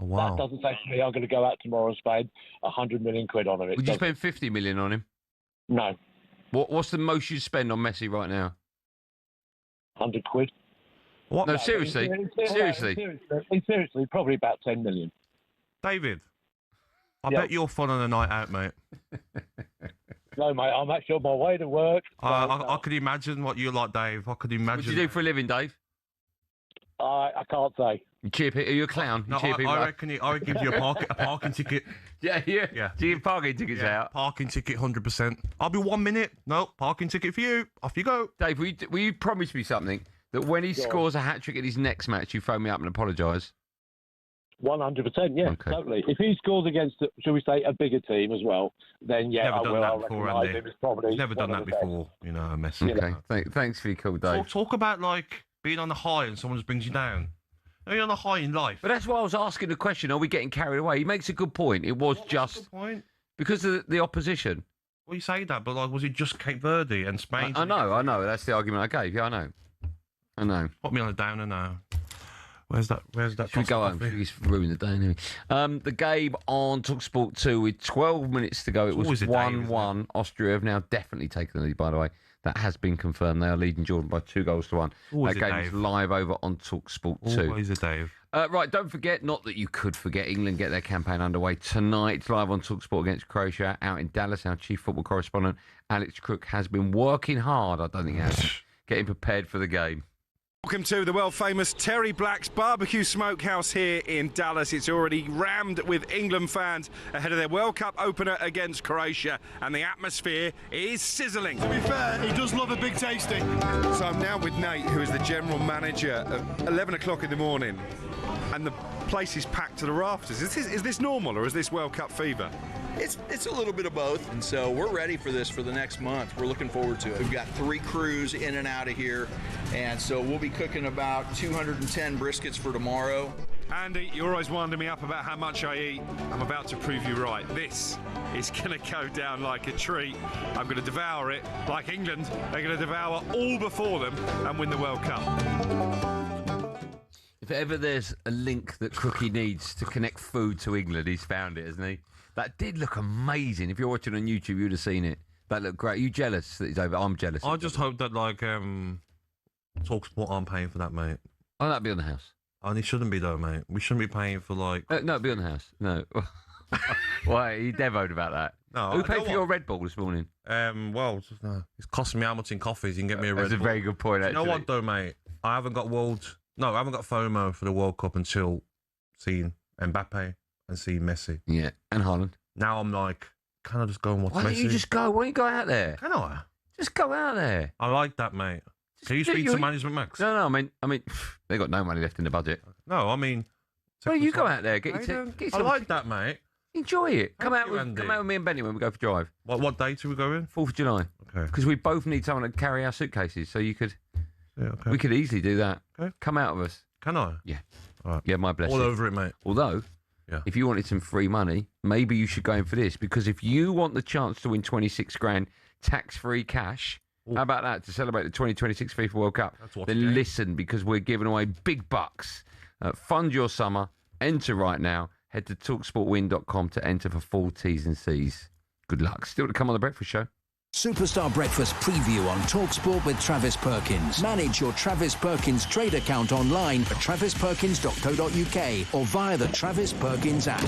Oh, wow. That doesn't say to me I'm going to go out tomorrow and spend 100 million quid on it. Would you spend 50 million on him? No. What's the most you'd spend on Messi right now? 100 quid. What? No, seriously. Seriously, probably about 10 million. David, I bet you're fun on a night out, mate. No, mate, I'm actually on my way to work. I could imagine what you're like, Dave. I could imagine. What do you do for a living, Dave? I can't say. You cheer people? Are you a clown? No, I reckon I would give you a parking ticket. Yeah. Do you give parking tickets out? Parking ticket, 100%. I'll be 1 minute. No, parking ticket for you. Off you go. Dave, will you promise me something? That when he scores a hat-trick in his next match, you phone me up and apologise? 100%, yeah, okay. Totally. If he scores against, shall we say, a bigger team as well, then yeah, I will. I'll recognise him as probably. He's never done that before, Messi. Okay, thanks for your call, Dave. Talk about, being on the high and someone just brings you down. You're on the high in life. But that's why I was asking the question, are we getting carried away? He makes a good point. It was just because of the opposition. Well, you say that, but was it just Cape Verde and Spain? I know. That's the argument I gave. Yeah, I know. Put me on a downer now. Where's that? Should we go home? He's ruined the day anyway. The game on talkSPORT 2 with 12 minutes to go. It was 1-1. Austria have now definitely taken the lead, by the way. That has been confirmed. They are leading Jordan by 2-1. That game is live over on talkSPORT 2. Always a Dave. Right, don't forget, not that you could forget, England get their campaign underway tonight, live on talkSPORT against Croatia, out in Dallas. Our chief football correspondent, Alex Crook, has been working hard, I don't think he has, getting prepared for the game. Welcome to the world-famous Terry Black's Barbecue Smokehouse here in Dallas. It's already rammed with England fans ahead of their World Cup opener against Croatia, and the atmosphere is sizzling. To be fair, he does love a big tasting. So I'm now with Nate, who is the general manager at 11 o'clock in the morning, and the place is packed to the rafters. Is this normal, or is this World Cup fever? It's a little bit of both, and so we're ready for this for the next month. We're looking forward to it. We've got 3 crews in and out of here, and so we'll be cooking about 210 briskets for tomorrow. Andy, you're always winding me up about how much I eat. I'm about to prove you right. This is going to go down like a treat. I'm going to devour it like England. They're going to devour all before them and win the World Cup. If ever there's a link that Crookie needs to connect food to England, he's found it, hasn't he? That did look amazing. If you're watching on YouTube, you'd have seen it. That looked great. Are you jealous that he's over? I'm jealous. I just hope that, talkSPORT aren't paying for that, mate. Oh, that'd be on the house. And it shouldn't be, though, mate. We shouldn't be paying for, no, it'd be on the house. No. Why? Are you devoed about that? No. Who paid for your Red Bull this morning? It's costing me how much in coffees. You can get me a Red Bull. That's a very good point, actually. You know what, though, mate? I haven't got FOMO for the World Cup until seeing Mbappe and seeing Messi. Yeah, and Haaland. Now I'm like, can I just go and watch Messi? Why don't you just go? Why don't you go out there? Can I? Just go out there. I like that, mate. Can you speak to management, Max? No, I mean, they got no money left in the budget. No, I mean... Well, you go out there, I like that, mate. Enjoy it. Come out with me and Benny when we go for a drive. What date are we going? 4th of July. Okay. Because we both need someone to carry our suitcases, so you could... Yeah, okay. We could easily do that. Okay. Come out of us. Can I? Yeah. All right. Yeah, my blessing. All over it, mate. Although, if you wanted some free money, maybe you should go in for this, because if you want the chance to win 26 grand tax-free cash, how about that, to celebrate the 2026 FIFA World Cup? Then listen, because we're giving away big bucks. Fund your summer. Enter right now. Head to talksportwin.com to enter for full T's and C's. Good luck. Still to come on The Breakfast Show. Superstar Breakfast preview on talkSPORT with Travis Perkins. Manage your Travis Perkins trade account online at travisperkins.co.uk or via the Travis Perkins app.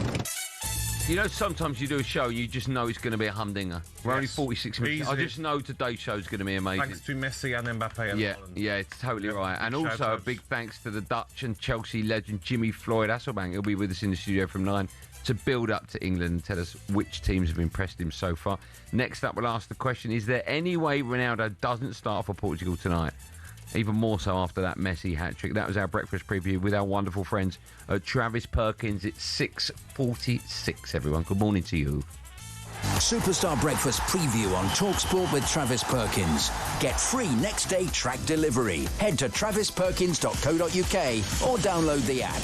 You know, sometimes you do a show and you just know it's going to be a humdinger. We're only 46 minutes. Easy. I just know today's show is going to be amazing. Thanks to Messi and Mbappe. And Holland. Yeah, it's totally right. And also a big thanks to the Dutch and Chelsea legend Jimmy Floyd Hasselbank. He'll be with us in the studio from 9 to build up to England and tell us which teams have impressed him so far. Next up, we'll ask the question, is there any way Ronaldo doesn't start for Portugal tonight? Even more so after that Messi hat-trick. That was our breakfast preview with our wonderful friends at Travis Perkins. It's 6:46, everyone. Good morning to you. Superstar Breakfast preview on talkSPORT with Travis Perkins. Get free next day track delivery. Head to travisperkins.co.uk or download the app.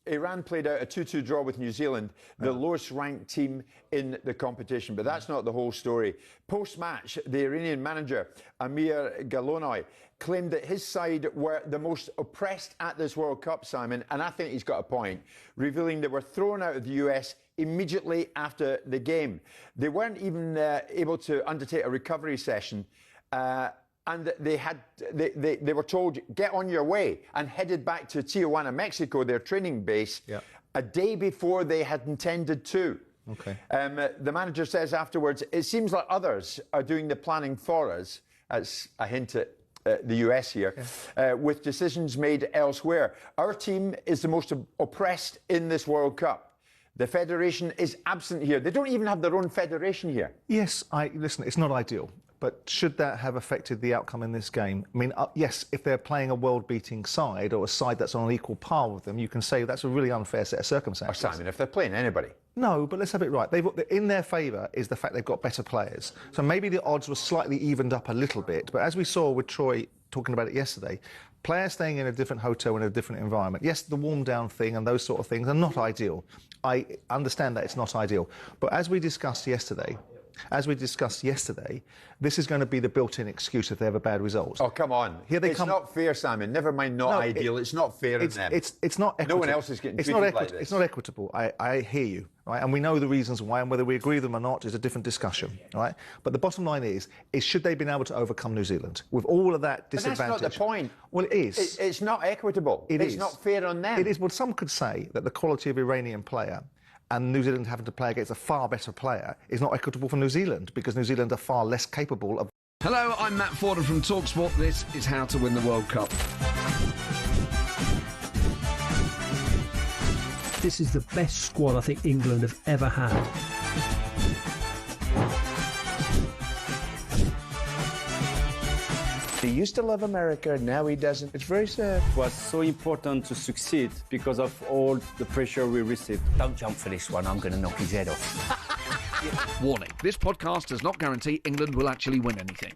Iran played out a 2-2 draw with New Zealand, the lowest ranked team in the competition. But that's not the whole story. Post-match, the Iranian manager, Amir Galonoy, claimed that his side were the most oppressed at this World Cup, Simon, and I think he's got a point, revealing they were thrown out of the US immediately after the game. They weren't even able to undertake a recovery session. And they were told, get on your way, and headed back to Tijuana, Mexico, their training base, a day before they had intended to. Okay. The manager says afterwards, it seems like others are doing the planning for us. That's a hint at the US here, with decisions made elsewhere. Our team is the most oppressed in this World Cup. The federation is absent here. They don't even have their own federation here. Yes, listen, it's not ideal. But should that have affected the outcome in this game? I mean, yes, if they're playing a world-beating side or a side that's on an equal par with them, you can say that's a really unfair set of circumstances. Or Simon, if they're playing anybody. No, but let's have it right. In their favour is the fact they've got better players. So maybe the odds were slightly evened up a little bit. But as we saw with Troy talking about it yesterday, players staying in a different hotel in a different environment. Yes, the warm-down thing and those sort of things are not ideal. I understand that it's not ideal. But as we discussed yesterday, this is going to be the built-in excuse if they have a bad result. Oh, come on. It's not fair, Simon. Never mind not ideal. It's not fair in them. It's not equitable. No one else is getting treated like this. It's not equitable. I hear you, right? And we know the reasons why, and whether we agree with them or not is a different discussion, right? But the bottom line is should they have been able to overcome New Zealand with all of that disadvantage? But that's not the point. Well, it is. It's not equitable. It's not fair on them. It is. Well, some could say that the quality of Iranian player and New Zealand having to play against a far better player is not equitable for New Zealand because New Zealand are far less capable of... Hello, I'm Matt Forden from talkSPORT. This is How to Win the World Cup. This is the best squad I think England have ever had. He used to love America, now he doesn't. It's very sad. It was so important to succeed because of all the pressure we received. Don't jump for this one, I'm going to knock his head off. Warning, this podcast does not guarantee England will actually win anything.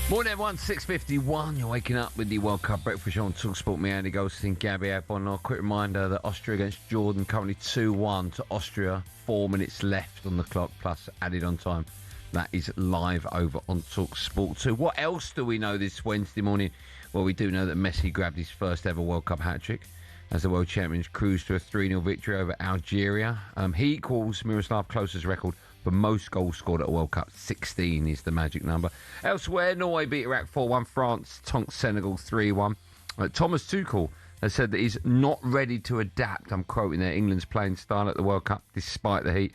Morning, everyone. 6:51. You're waking up with the World Cup breakfast show on talkSPORT. Me, Andy Goldstein Gabby Agbonlahor. Quick reminder that Austria against Jordan currently 2-1 to Austria. 4 minutes left on the clock, plus added on time. That is live over on talkSPORT 2. What else do we know this Wednesday morning? Well, we do know that Messi grabbed his first ever World Cup hat-trick as the world champions cruised to a 3-0 victory over Algeria. He equals Miroslav Klose's record for most goals scored at a World Cup. 16 is the magic number. Elsewhere, Norway beat Iraq 4-1. France tonked Senegal 3-1. Thomas Tuchel has said that he's not ready to adapt, I'm quoting there, England's playing style at the World Cup despite the heat.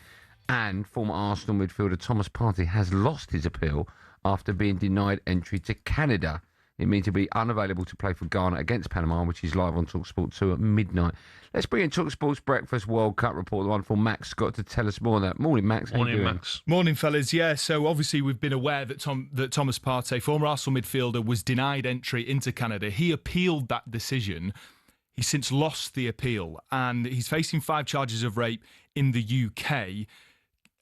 And former Arsenal midfielder Thomas Partey has lost his appeal after being denied entry to Canada. It means he'll be unavailable to play for Ghana against Panama, which is live on talkSPORT 2 at midnight. Let's bring in talkSPORT's Breakfast World Cup report, the one for Max Scott, to tell us more on that. Morning, Max. How Morning, you doing? Max. Morning, fellas. Yeah, so obviously we've been aware that Thomas Partey, former Arsenal midfielder, was denied entry into Canada. He appealed that decision. He's since lost the appeal, and he's facing 5 charges of rape in the UK.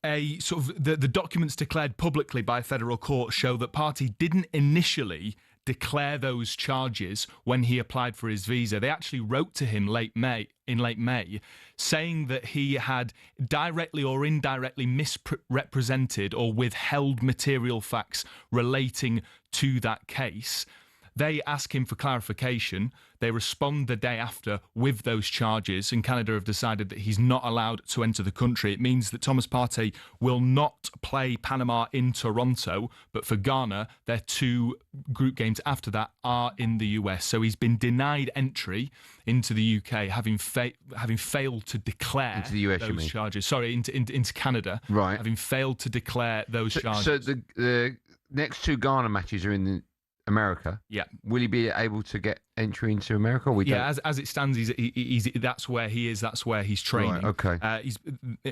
The documents declared publicly by a federal court show that Partey didn't initially declare those charges when he applied for his visa. They actually wrote to him in late May, saying that he had directly or indirectly misrepresented or withheld material facts relating to that case. They ask him for clarification. They respond the day after with those charges, and Canada have decided that he's not allowed to enter the country. It means that Thomas Partey will not play Panama in Toronto, but for Ghana, their 2 group games after that are in the US. So he's been denied entry into the UK, having failed to declare into the US, those charges. Sorry, into Canada, right? Having failed to declare those charges. So the next 2 Ghana matches are in America. Yeah. Will he be able to get entry into America? Or as it stands, he's that's where he is. That's where he's training. Right, okay.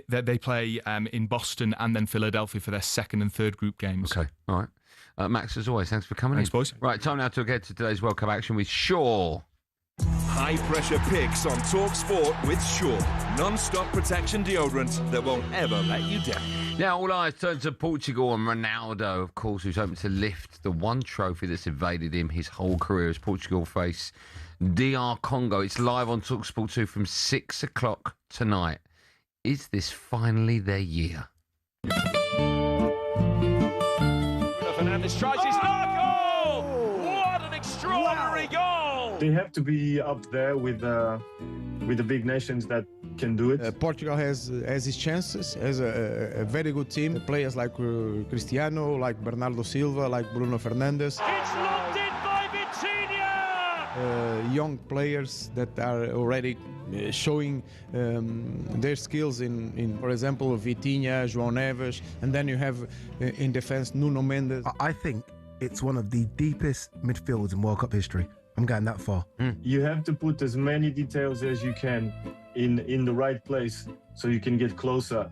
They play in Boston and then Philadelphia for their 2nd and 3rd group games. Okay, all right. Max, as always, thanks for coming Thanks, in. boys. Right, time now to get to today's World Cup action with Shaw. High pressure picks on talkSPORT with Shaw. Non-stop protection deodorant that won't ever let you down. Now all eyes turn to Portugal and Ronaldo, of course, who's hoping to lift the one trophy that's evaded him his whole career as Portugal face DR Congo. It's live on talkSPORT 2 from 6 o'clock tonight. Is this finally their year? Fernandes tries his goal! What an extraordinary goal! They have to be up there with the big nations that can do it. Portugal has his chances, has a very good team. Players like Cristiano, like Bernardo Silva, like Bruno Fernandes. It's locked in by Vitinha! Young players that are already showing their skills in, for example, Vitinha, João Neves, and then you have in defense Nuno Mendes. I think it's one of the deepest midfields in World Cup history. I'm going that far. You have to put as many details as you can in the right place so you can get closer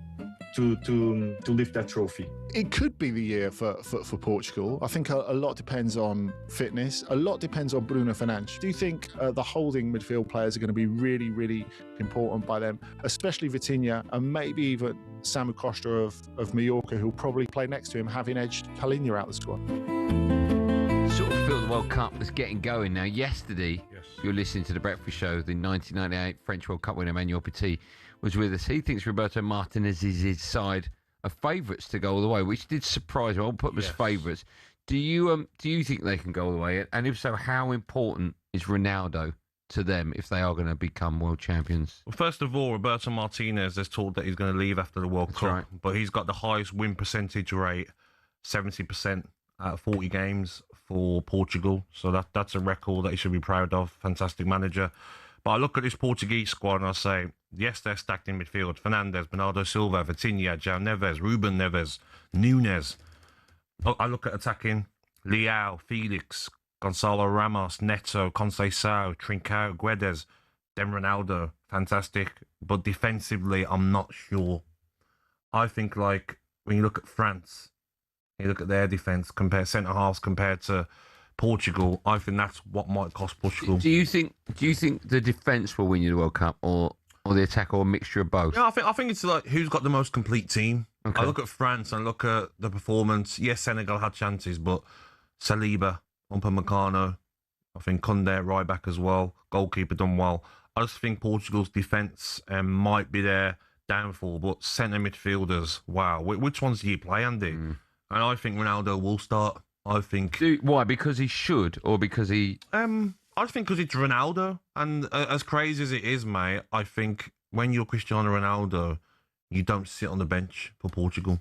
to lift that trophy. It could be the year for Portugal. I think a lot depends on fitness. A lot depends on Bruno Fernandes. Do you think the holding midfield players are going to be really, really important by them, especially Vitinha and maybe even Samu Costa of Mallorca, who'll probably play next to him, having edged Palhinha out the squad? Sort of feel the World Cup is getting going now. Yesterday, if you're listening to The Breakfast Show, the 1998 French World Cup winner Emmanuel Petit was with us. He thinks Roberto Martinez's side are favourites to go all the way, which did surprise me. I'll put them as favourites. Do you think they can go all the way? And if so, how important is Ronaldo to them if they are going to become world champions? Well, first of all, Roberto Martinez has told that he's going to leave after the World Cup, right. But he's got the highest win percentage rate, 70% out of 40 games for Portugal. So that's a record that he should be proud of. Fantastic manager. But I look at this Portuguese squad and I say, yes, they're stacked in midfield. Fernandes, Bernardo Silva, Vitinha, João Neves, Ruben Neves, Nunes. I look at attacking, Leao, Felix, Gonçalo Ramos, Neto, Conceição, Trincão, Guedes, then Ronaldo. Fantastic. But defensively, I'm not sure. I think, like, when you look at France, you look at their defence, centre-halves compared to Portugal, I think that's what might cost Portugal. Do you think the defence will win you the World Cup, or the attack, or a mixture of both? Yeah, I think it's like who's got the most complete team. Okay. I look at France and look at the performance. Yes, Senegal had chances, but Saliba, Upamecano, I think Koundé right back as well. Goalkeeper done well. I just think Portugal's defence might be their downfall, but centre midfielders, wow. Which ones do you play, Andy? And I think Ronaldo will start. I think. Why? Because he should, or because he? I think because it's Ronaldo, and as crazy as it is, mate, I think when you're Cristiano Ronaldo, you don't sit on the bench for Portugal.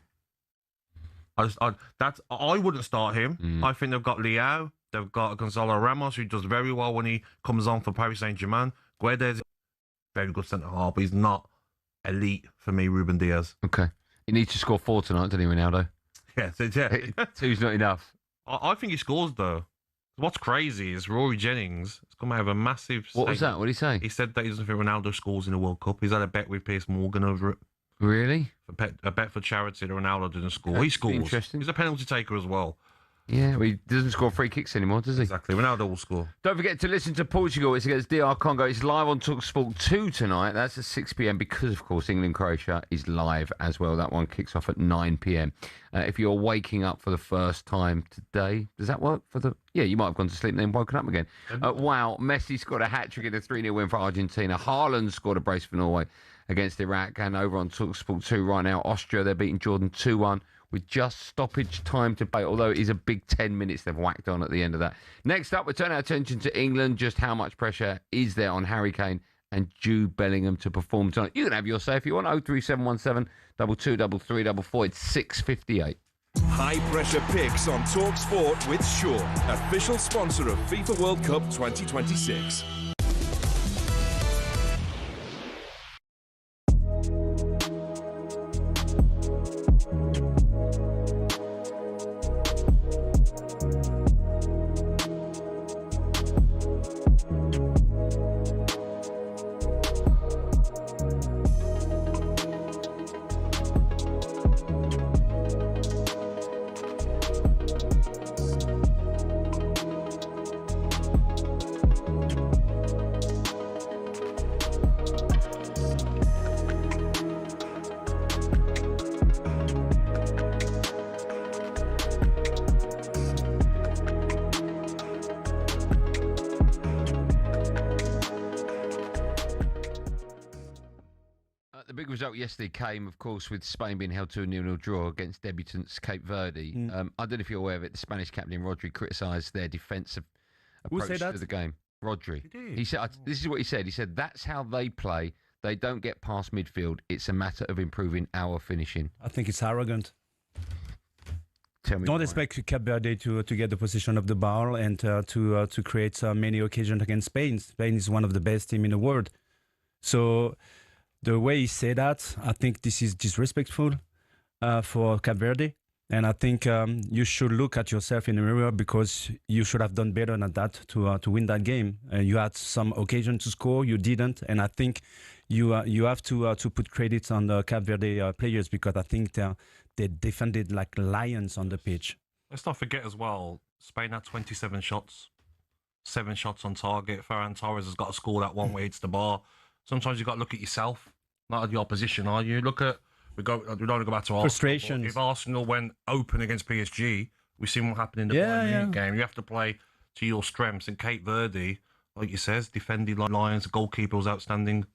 I wouldn't start him. I think they've got Leao, they've got Gonzalo Ramos, who does very well when he comes on for Paris Saint-Germain. Guedes, very good centre half, but he's not elite for me. Ruben Diaz. Okay, he needs to score 4 tonight, doesn't he, Ronaldo? Yeah, 2's not enough. I think he scores though. What's crazy is Rory Jennings has come out of a massive. What was that? What did he say? He said that he doesn't think Ronaldo scores in the World Cup. He's had a bet with Piers Morgan over it. Really? A bet for charity that Ronaldo doesn't score. That's He scores. interesting. He's a penalty taker as well. Yeah, well, he doesn't score free kicks anymore, does he? Exactly. Ronaldo will score. Don't forget to listen to Portugal. It's against DR Congo. It's live on talkSPORT 2 tonight. That's at 6 p.m. because, of course, England-Croatia is live as well. That one kicks off at 9 p.m. If you're waking up for the first time today, does that work for the... Yeah, you might have gone to sleep and then woken up again. Wow, Messi scored a hat-trick in a 3-0 win for Argentina. Haaland scored a brace for Norway against Iraq. And over on talkSPORT 2 right now, Austria, they're beating Jordan 2-1. With just stoppage time to play, although it is a big 10 minutes they've whacked on at the end of that. Next up, we turn our attention to England. Just how much pressure is there on Harry Kane and Jude Bellingham to perform tonight? You can have your say if you want. 03717 223344. It's 6:58. High pressure picks on talkSPORT with Shaw, official sponsor of FIFA World Cup 2026. The big result yesterday came, of course, with Spain being held to a 0-0 draw against debutants Cape Verde. I don't know if you're aware of it. The Spanish captain, Rodri, criticised their defensive approach to the game. Rodri. He said, this is what he said. He said, that's how they play. They don't get past midfield. It's a matter of improving our finishing. I think it's arrogant. Tell me Don't why. expect Cape Verde to get the position of the ball and to create many occasions against Spain. Spain is one of the best teams in the world. So the way he said that, I think this is disrespectful for Cape Verde. And I think you should look at yourself in the mirror because you should have done better than that to win that game. You had some occasion to score, you didn't. And I think you have to put credit on the Cape Verde players because I think they defended like lions on the pitch. Let's not forget as well, Spain had 27 shots, 7 shots on target. Ferran Torres has got to score that one where it's the bar. Sometimes you've got to look at yourself, not at the opposition, are you? Look at, we don't want to go back to Arsenal. Frustrations. If Arsenal went open against PSG, we've seen what happened in the Bayern Munich game. You have to play to your strengths. And Cape Verde, like you says, defended like lions. The goalkeeper was outstanding.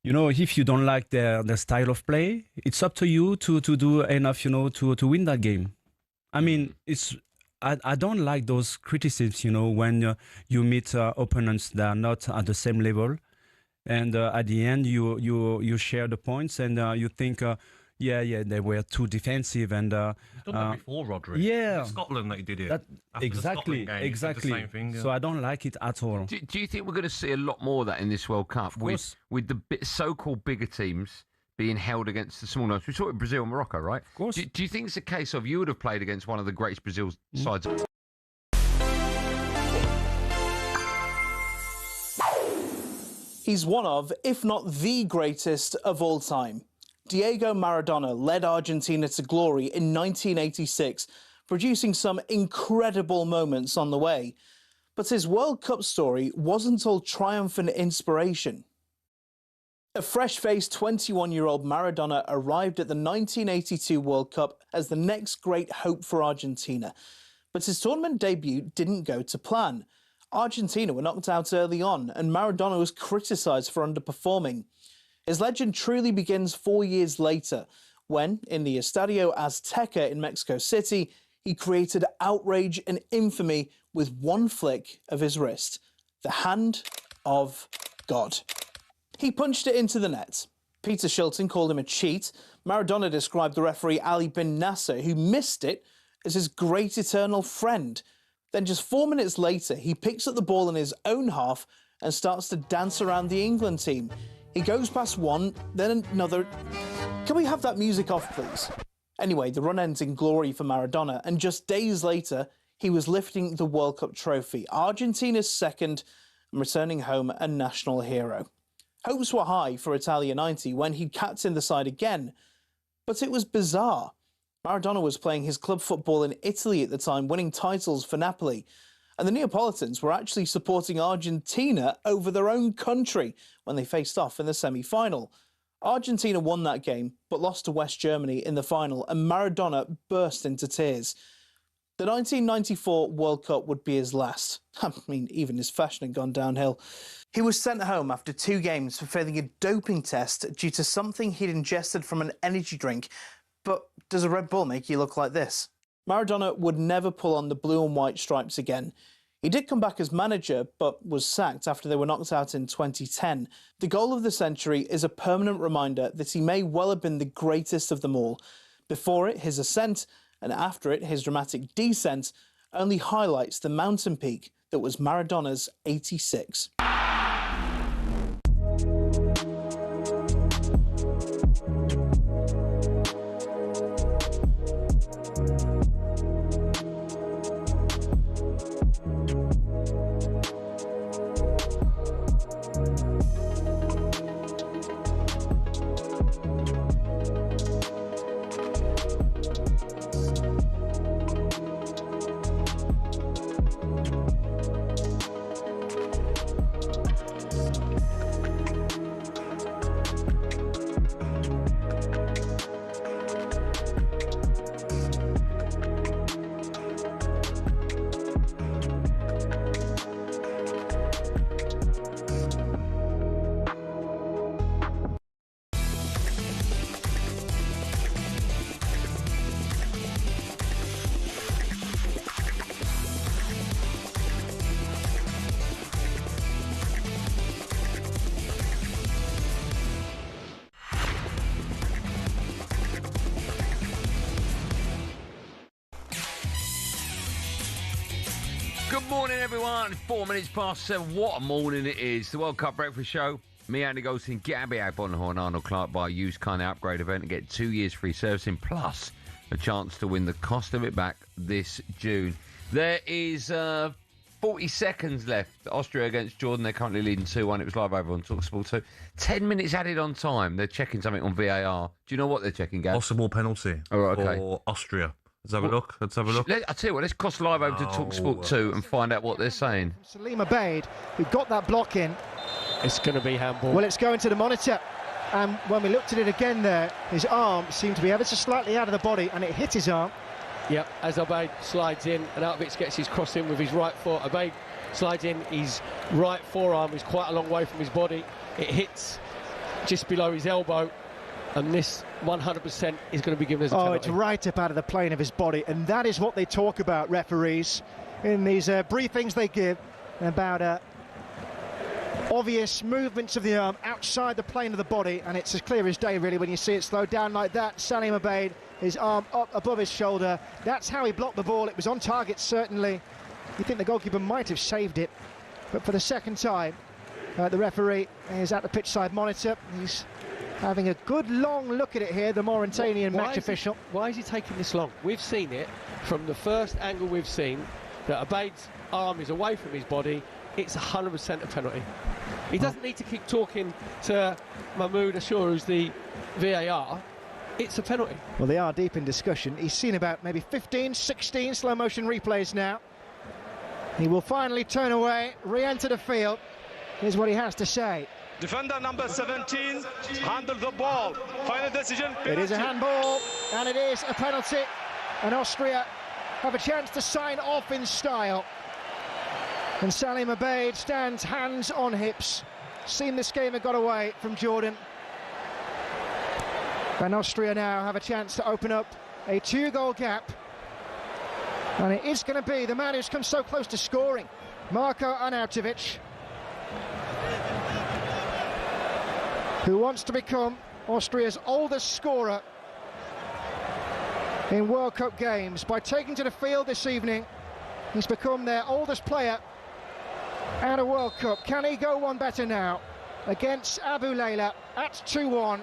You know, if you don't like their style of play, it's up to you to do enough, to win that game. I mean, I don't like those criticisms, when you meet opponents that are not at the same level. And at the end, you share the points and you think, they were too defensive. And He's done that before, Rodri. Yeah. It's Scotland that he did it. Exactly. Game, exactly. The same thing, So I don't like it at all. Do you think we're going to see a lot more of that in this World Cup with the so-called bigger teams being held against the small ones? We saw it in Brazil and Morocco, right? Of course. Do you think it's a case of you would have played against one of the greatest Brazil sides? He's one of, if not the greatest of all time. Diego Maradona led Argentina to glory in 1986, producing some incredible moments on the way. But his World Cup story wasn't all triumph and inspiration. A fresh-faced 21-year-old Maradona arrived at the 1982 World Cup as the next great hope for Argentina. But his tournament debut didn't go to plan. Argentina were knocked out early on, and Maradona was criticised for underperforming. His legend truly begins 4 years later, when, in the Estadio Azteca in Mexico City, he created outrage and infamy with one flick of his wrist, the hand of God. He punched it into the net. Peter Shilton called him a cheat. Maradona described the referee Ali bin Nasser, who missed it, as his great eternal friend. Then just 4 minutes later, he picks up the ball in his own half and starts to dance around the England team. He goes past one, then another. Can we have that music off, please? Anyway, the run ends in glory for Maradona, and just days later, he was lifting the World Cup trophy, Argentina's second, and returning home a national hero. Hopes were high for Italia 90 when he'd captained the side again, but it was bizarre. Maradona was playing his club football in Italy at the time, winning titles for Napoli, and the Neapolitans were actually supporting Argentina over their own country when they faced off in the semi-final. Argentina won that game, but lost to West Germany in the final, and Maradona burst into tears. The 1994 World Cup would be his last. I mean, even his fashion had gone downhill. He was sent home after 2 games for failing a doping test due to something he'd ingested from an energy drink. But does a Red Bull make you look like this? Maradona would never pull on the blue and white stripes again. He did come back as manager, but was sacked after they were knocked out in 2010. The goal of the century is a permanent reminder that he may well have been the greatest of them all. Before it, his ascent, and after it, his dramatic descent, only highlights the mountain peak that was Maradona's 86. Good morning, everyone. 4 minutes past 7. What a morning it is. The World Cup Breakfast Show. Me, Andy Goldstein Gabby Agbonlahor and Arnold Clark buy a used car and upgrade event and get 2 years free servicing, plus a chance to win the cost of it back this June. There is 40 seconds left. Austria against Jordan. They're currently leading 2-1. It was live over on talkSPORT 2. 10 minutes added on time. They're checking something on VAR. Do you know what they're checking, Gab? Possible penalty for Austria. Let's have a look. Let's have a look. I'll tell you what, let's cross live over to talkSPORT 2 and find out what they're saying. Salim Abeid, who got that block in. It's going to be handball. Well, it's going to the monitor. And when we looked at it again there, his arm seemed to be ever so slightly out of the body, and it hit his arm. Yep, as Abeid slides in, and Alvic gets his cross in with his right foot. Abeid slides in, his right forearm is quite a long way from his body. It hits just below his elbow. And this 100% is going to be given as a penalty. It's right up out of the plane of his body, and that is what they talk about, referees, in these briefings they give about obvious movements of the arm outside the plane of the body, and it's as clear as day, really, when you see it slowed down like that. Salim Abeid, his arm up above his shoulder. That's how he blocked the ball. It was on target, certainly. You think the goalkeeper might have saved it, but for the second time, the referee is at the pitch side monitor. He's having a good long look at it here, the Mauritanian match official. Why is he taking this long? We've seen it from the first angle we've seen, that Abeid's arm is away from his body. It's 100% a penalty. He doesn't need to keep talking to Mahmoud Ashur, who's the VAR. It's a penalty. Well, they are deep in discussion. He's seen about maybe 15, 16 slow-motion replays now. He will finally turn away, re-enter the field. Here's what he has to say. Defender number 17 handled the ball. Final decision. Penalty. It is a handball, and it is a penalty. And Austria have a chance to sign off in style. And Salim Abeid stands hands on hips. Seen this game had got away from Jordan. And Austria now have a chance to open up a 2-goal gap. And it is going to be the man who's come so close to scoring, Marko Arnautovic, who wants to become Austria's oldest scorer in World Cup games. By taking to the field this evening, he's become their oldest player at a World Cup. Can he go one better now against Abu Layla at 2-1?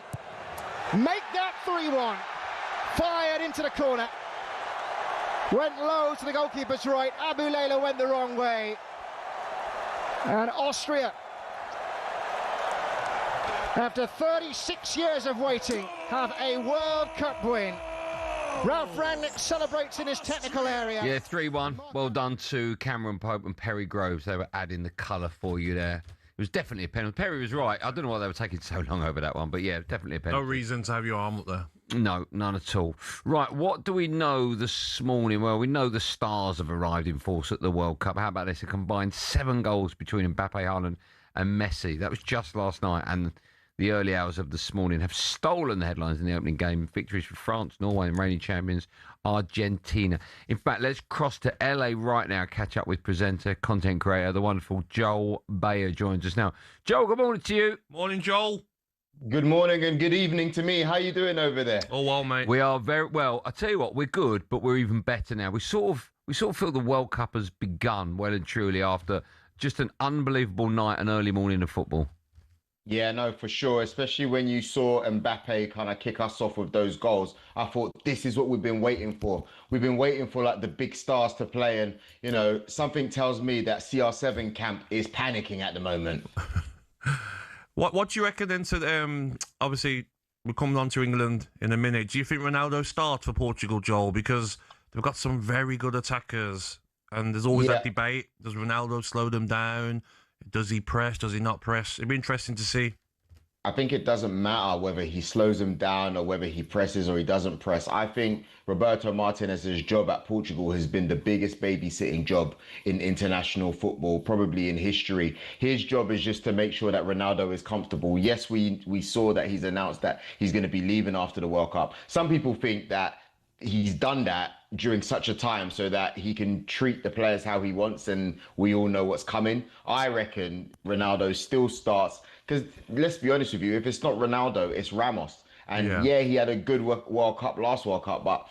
Make that 3-1. Fired into the corner. Went low to the goalkeeper's right. Abu Layla went the wrong way. And Austria, after 36 years of waiting, have a World Cup win. Ralph Rangnick celebrates in his technical area. Yeah, 3-1. Well done to Cameron Pope and Perry Groves. They were adding the colour for you there. It was definitely a penalty. Perry was right. I don't know why they were taking so long over that one, but yeah, definitely a penalty. No reason to have your arm up there. No, none at all. Right, what do we know this morning? Well, we know the stars have arrived in force at the World Cup. How about this? A combined 7 goals between Mbappe, Haaland and Messi. That was just last night, and the early hours of this morning have stolen the headlines in the opening game. Victories for France, Norway and reigning champions Argentina. In fact, let's cross to LA right now, catch up with presenter, content creator, the wonderful Joel Bayer joins us now. Joel, good morning to you. Morning, Joel. Good morning and good evening to me. How you doing over there? Oh, well, mate. We are very well. I tell you what, we're good, but we're even better now. We sort of feel the World Cup has begun well and truly after just an unbelievable night and early morning of football. Yeah, no, for sure. Especially when you saw Mbappe kind of kick us off with those goals. I thought this is what we've been waiting for. We've been waiting for like the big stars to play. And, you know, something tells me that CR7 camp is panicking at the moment. What do you reckon then to, obviously, we're coming on to England in a minute. Do you think Ronaldo starts for Portugal, Joel? Because they've got some very good attackers. And there's always that debate. Does Ronaldo slow them down? Does he press? Does he not press? It'd be interesting to see. I think it doesn't matter whether he slows them down or whether he presses or he doesn't press. I think Roberto Martinez's job at Portugal has been the biggest babysitting job in international football, probably in history. His job is just to make sure that Ronaldo is comfortable. Yes, we saw that he's announced that he's going to be leaving after the World Cup. Some people think that he's done that during such a time so that he can treat the players how he wants, and we all know what's coming. I reckon Ronaldo still starts because, let's be honest with you, if it's not Ronaldo, it's Ramos. And yeah, he had a good World Cup last World Cup, but,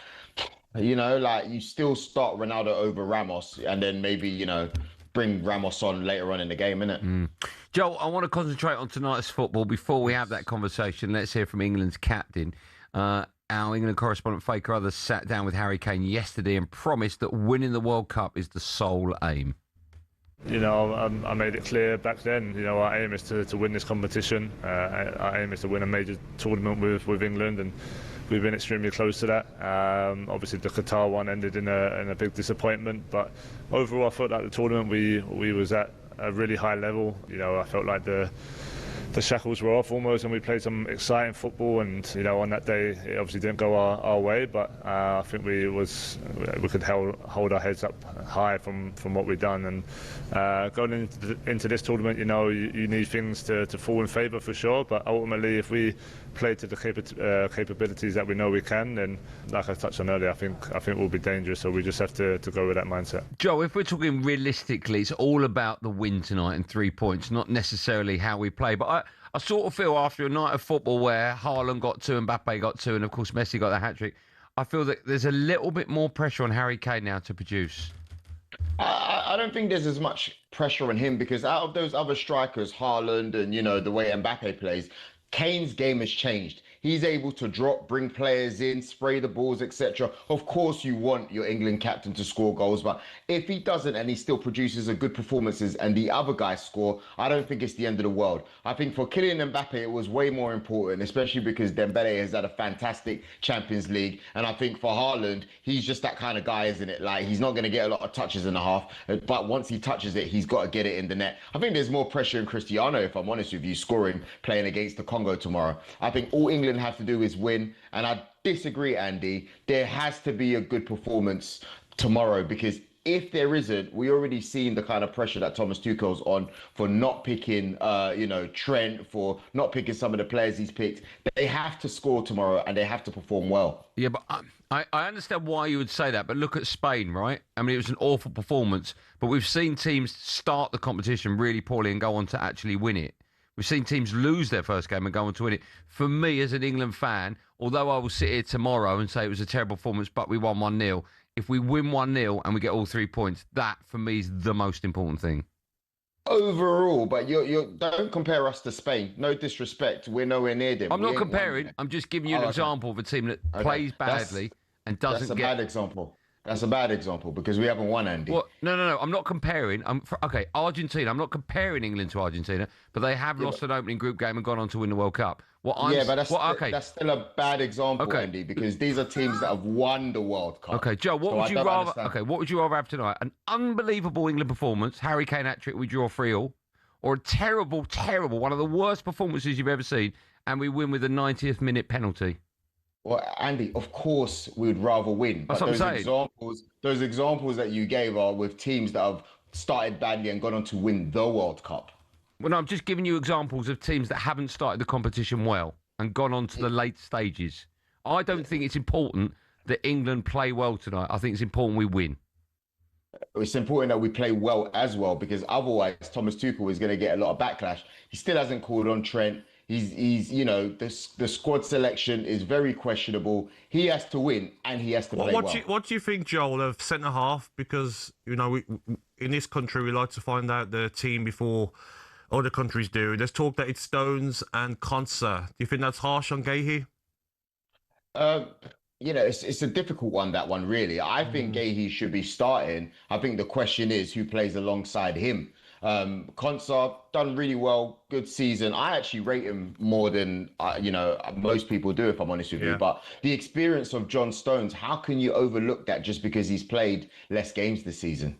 you know, like, you still start Ronaldo over Ramos and then maybe, you know, bring Ramos on later on in the game, innit? Joel, I want to concentrate on tonight's football. Before we have that conversation, let's hear from England's captain. Our England correspondent Faker Others sat down with Harry Kane yesterday and promised that winning the World Cup is the sole aim. You know, I made it clear back then, you know, our aim is to win this competition. Our aim is to win a major tournament with England, and we've been extremely close to that. Obviously, the Qatar one ended in a big disappointment, but overall, I felt like the tournament we was at a really high level. You know, I felt like the shackles were off almost, and we played some exciting football. And you know, on that day, it obviously didn't go our way, but I think we could hold our heads up high from what we've done. And going into this tournament, you know, you need things to fall in favour for sure. But ultimately, if we play to the capabilities that we know we can, then, like I touched on earlier, I think we'll be dangerous. So we just have to go with that mindset. Joe, if we're talking realistically, it's all about the win tonight and 3 points, not necessarily how we play. But I sort of feel after a night of football where Haaland got 2, Mbappe got 2, and of course Messi got the hat-trick, I feel that there's a little bit more pressure on Harry Kane now to produce. I don't think there's as much pressure on him because out of those other strikers, Haaland and, you know, the way Mbappe plays, Kane's game has changed. He's able to drop, bring players in, spray the balls, etc. Of course, you want your England captain to score goals, but if he doesn't and he still produces a good performances and the other guys score, I don't think it's the end of the world. I think for Kylian Mbappe, it was way more important, especially because Dembele has had a fantastic Champions League. And I think for Haaland, he's just that kind of guy, isn't it? Like, he's not going to get a lot of touches in the half, but once he touches it, he's got to get it in the net. I think there's more pressure in Cristiano, if I'm honest with you, scoring, playing against the Congo tomorrow. I think all England have to do is win, and I disagree, Andy. There has to be a good performance tomorrow, because if there isn't, we already seen the kind of pressure that Thomas Tuchel's on for not picking, you know, Trent, for not picking some of the players he's picked. They have to score tomorrow and they have to perform well. Yeah, but I understand why you would say that, but look at Spain, right? I mean, it was an awful performance, but we've seen teams start the competition really poorly and go on to actually win it. We've seen teams lose their first game and go on to win it. For me, as an England fan, although I will sit here tomorrow and say it was a terrible performance, but we won 1-0, if we win 1-0 and we get all 3 points, that, for me, is the most important thing. Overall, but you don't compare us to Spain. No disrespect, we're nowhere near them. I'm not comparing. I'm just giving you an example of a team that plays badly and doesn't get... That's a bad example. That's a bad example because we haven't won, Andy. What? No. I'm not comparing. Argentina. I'm not comparing England to Argentina, but they have lost an opening group game and gone on to win the World Cup. That's still a bad example, Andy, because these are teams that have won the World Cup. Okay, Joe, what would you rather? Okay, what would you rather have tonight? An unbelievable England performance, Harry Kane hat-trick, we draw 3-3, or a terrible, one of the worst performances you've ever seen, and we win with a 90th minute penalty? Well, Andy, of course we would rather win. That's what I'm saying. Those examples that you gave are with teams that have started badly and gone on to win the World Cup. Well, no, I'm just giving you examples of teams that haven't started the competition well and gone on to the late stages. I don't think it's important that England play well tonight. I think it's important we win. It's important that we play well as well, because otherwise Thomas Tuchel is going to get a lot of backlash. He still hasn't called on Trent. He's the squad selection is very questionable. He has to win and he has to play well. What do you think, Joel, of centre half? Because we, in this country we like to find out the team before other countries do. There's talk that it's Stones and Konsa. Do you think that's harsh on Gahey? It's a difficult one, that one, really. I think Gahey should be starting. I think the question is who plays alongside him. Konsa done really well, good season. I actually rate him more than most people do, if I'm honest with you. But the experience of John Stones, how can you overlook that just because he's played less games this season?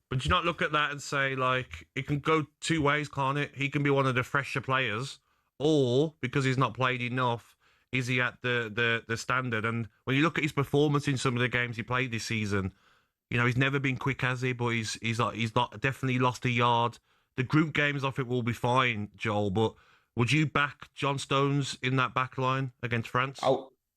But do you not look at that and say, like, it can go two ways, can't it? He can be one of the fresher players, or because he's not played enough, is he at the standard? And when you look at his performance in some of the games he played this season, he's never been quick, has he? But he's not definitely lost a yard. The group games, I think, will be fine, Joel. But would you back John Stones in that back line against France?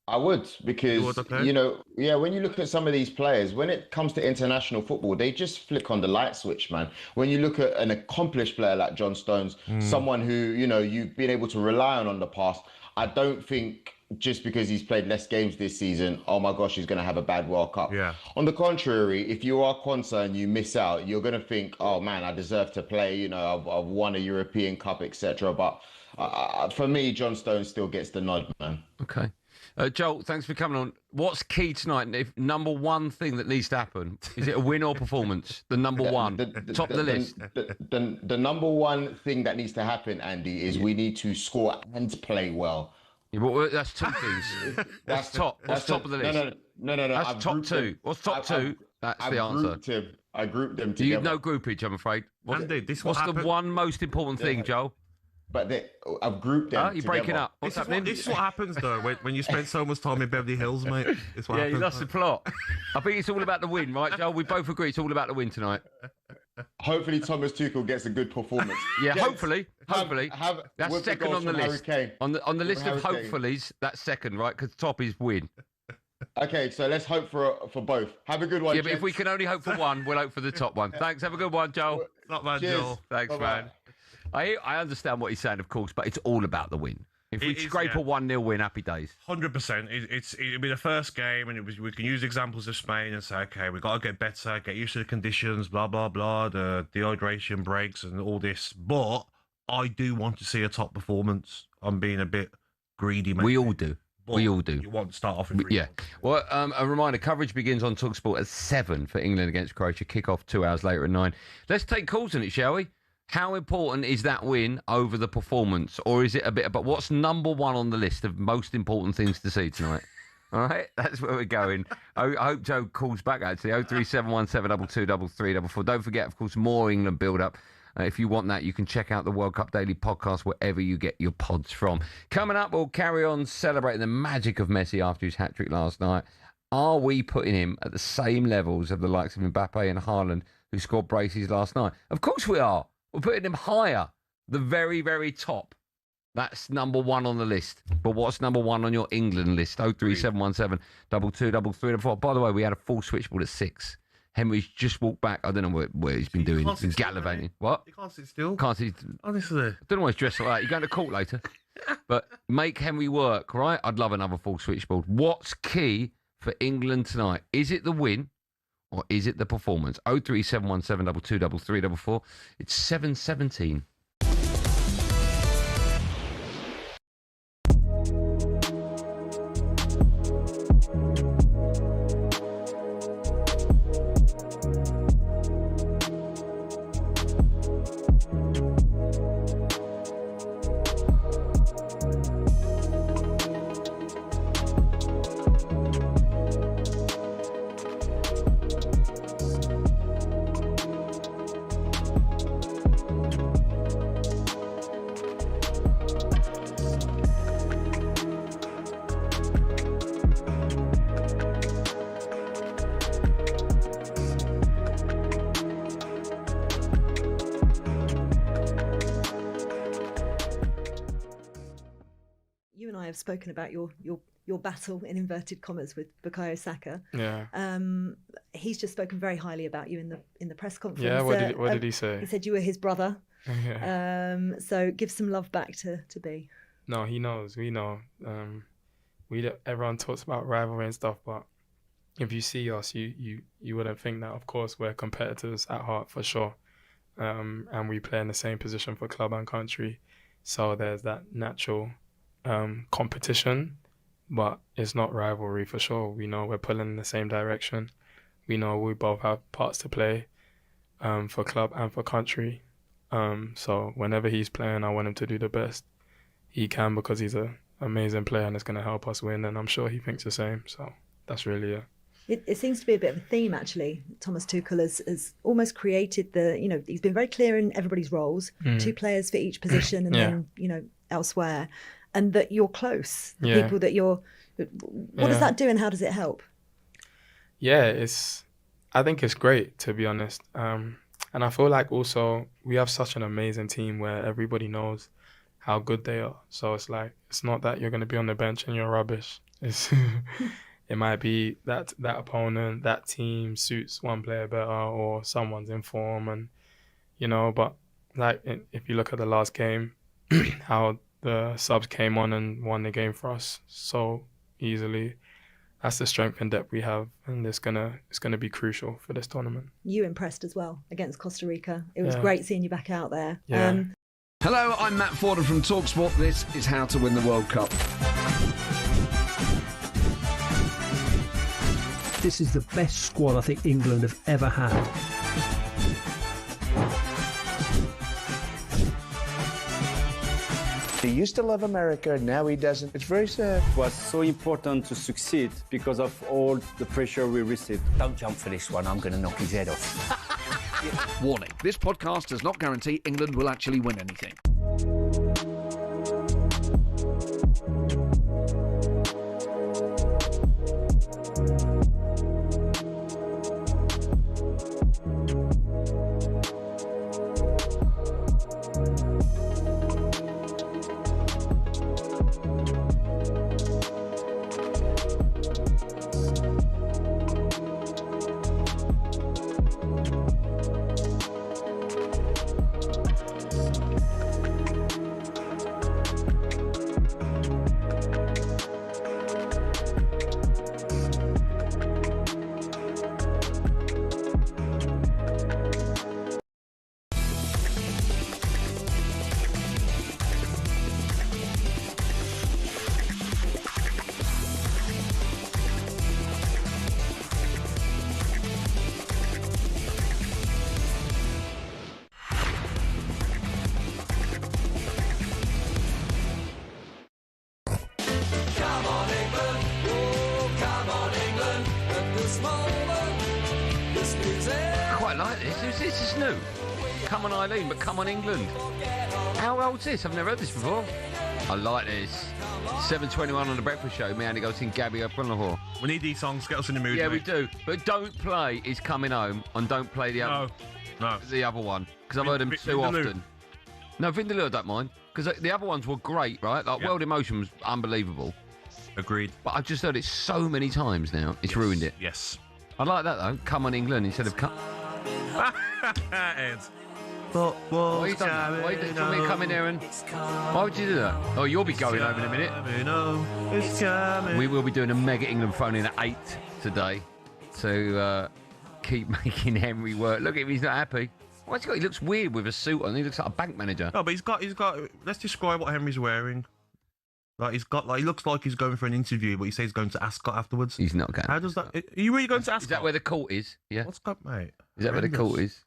I would, because, when you look at some of these players, when it comes to international football, they just flick on the light switch, man. When you look at an accomplished player like John Stones, someone who, you've been able to rely on the past, I don't think just because he's played less games this season, oh my gosh, he's going to have a bad World Cup. Yeah. On the contrary, if you are Konsa and you miss out, you're going to think, oh man, I deserve to play, I've won a European Cup, etc. But for me, John Stones still gets the nod, man. Okay. Joel, thanks for coming on. What's key tonight? If number one thing that needs to happen, is it a win or performance? The number one, top of the list. The number one thing that needs to happen, Andy, is we need to score and play well. Yeah, but that's two things. That's top. What's top of the list? No. That's top two. What's top two? That's the answer. I grouped them together. You've no groupage, I'm afraid. What's the one most important thing, Joel? But I've grouped them. You're breaking up. What's happening? This is what happens, though, when you spend so much time in Beverly Hills, mate. It's what happens, you lost the plot. I think it's all about the win, right, Joel? We both agree it's all about the win tonight. Hopefully, Thomas Tuchel gets a good performance. Yeah, hopefully. That's second on the list. On the list of hopefullys, that's second, right? Because top is win. Okay, so let's hope for both. Have a good one. Yeah, but if we can only hope for one, we'll hope for the top one. Thanks. Have a good one, Joel. Not bad, Cheers. Joel. Thanks, Bye-bye. man. I understand what he's saying, of course, but it's all about the win. If we scrape a 1-0 win, happy days. 100%. It'll be the first game, and we can use examples of Spain and say, okay, we've got to get better, get used to the conditions, blah, blah, blah, the dehydration breaks and all this. But I do want to see a top performance. I'm being a bit greedy, mate. We all do. You want to start off with 3 Yeah. Well, a reminder, coverage begins on talkSPORT at 7 for England against Croatia. Kick-off 2 hours later at 9. Let's take calls on it, shall we? How important is that win over the performance? Or is it a bit about what's number one on the list of most important things to see tonight? All right, that's where we're going. I hope Joe calls back, actually. 03717223344. Don't forget, of course, more England build-up. If you want that, you can check out the World Cup Daily podcast wherever you get your pods from. Coming up, we'll carry on celebrating the magic of Messi after his hat-trick last night. Are we putting him at the same levels of the likes of Mbappe and Haaland, who scored braces last night? Of course we are. We're putting him higher, the very, very top. That's number one on the list. But what's number one on your England list? 03717 223344. By the way, we had a full switchboard at 6. Henry's just walked back. I don't know where he's been doing. He's been gallivanting. What? You can't sit still. Can't see. Honestly. I don't know why he's dressed like that. You're going to court later. But make Henry work, right? I'd love another full switchboard. What's key for England tonight? Is it the win or is it the performance? 03717 223344. It's 7:17. Have spoken about your battle in inverted commas with Bukayo Saka. Yeah. He's just spoken very highly about you in the press conference. Yeah. What did he say? He said you were his brother. Yeah. So give some love back to B. No, he knows. We know. Everyone talks about rivalry and stuff, but if you see us, you wouldn't think that. Of course, we're competitors at heart for sure, and we play in the same position for club and country. So there's that natural competition, but it's not rivalry for sure. We know we're pulling in the same direction. We know we both have parts to play for club and for country. So whenever he's playing, I want him to do the best he can because he's an amazing player and it's going to help us win. And I'm sure he thinks the same. So that's really it. It seems to be a bit of a theme, actually. Thomas Tuchel has almost created he's been very clear in everybody's roles, 2 players for each position and then, elsewhere. And that you're close, the people that you're. What does that do, and how does it help? Yeah, I think it's great, to be honest. And I feel like also we have such an amazing team where everybody knows how good they are. So it's like it's not that you're going to be on the bench and you're rubbish. It might be that opponent, that team suits one player better, or someone's in form, and But like if you look at the last game, how the subs came on and won the game for us so easily. That's the strength and depth we have, and it's gonna be crucial for this tournament. You impressed as well against Costa Rica. It was great seeing you back out there. Yeah. Hello, I'm Matt Fordham from talkSPORT. This is How to Win the World Cup. This is the best squad I think England have ever had. He used to love America, now he doesn't. It's very sad. It was so important to succeed because of all the pressure we received. Don't jump for this one, I'm going to knock his head off. Warning, this podcast does not guarantee England will actually win anything. This is new. Come on, Eileen, but come on, England. How old's this? I've never heard this before. I like this. 7:21 on the Breakfast Show. Me, Andy Goldstein Gabby Agbonlahor. We need these songs. Get us in the mood. Yeah, mate. we do. But don't play Is Coming Home and don't play the other one because I've heard them too often. No, Vindaloo I don't mind because the other ones were great, right? Like World Emotion was unbelievable. Agreed. But I've just heard it so many times now. It's ruined it. Yes. I like that though. Come on, England instead of come. Ed. Why are you done that? Why do you want me to come in there and... Why would you do that? Oh, you'll be going home in a minute. It's coming. We will be doing a Mega England phone in at 8 today to keep making Henry work. Look at him, he's not happy. What's he got? He looks weird with a suit on. He looks like a bank manager. No, but he's got. Let's describe what Henry's wearing. Like he looks like he's going for an interview, but he says he's going to Ascot afterwards. He's not going. How does that? Are you really going to Ascot? Is that where the court is? Yeah. What's up, mate? Is that where the court is?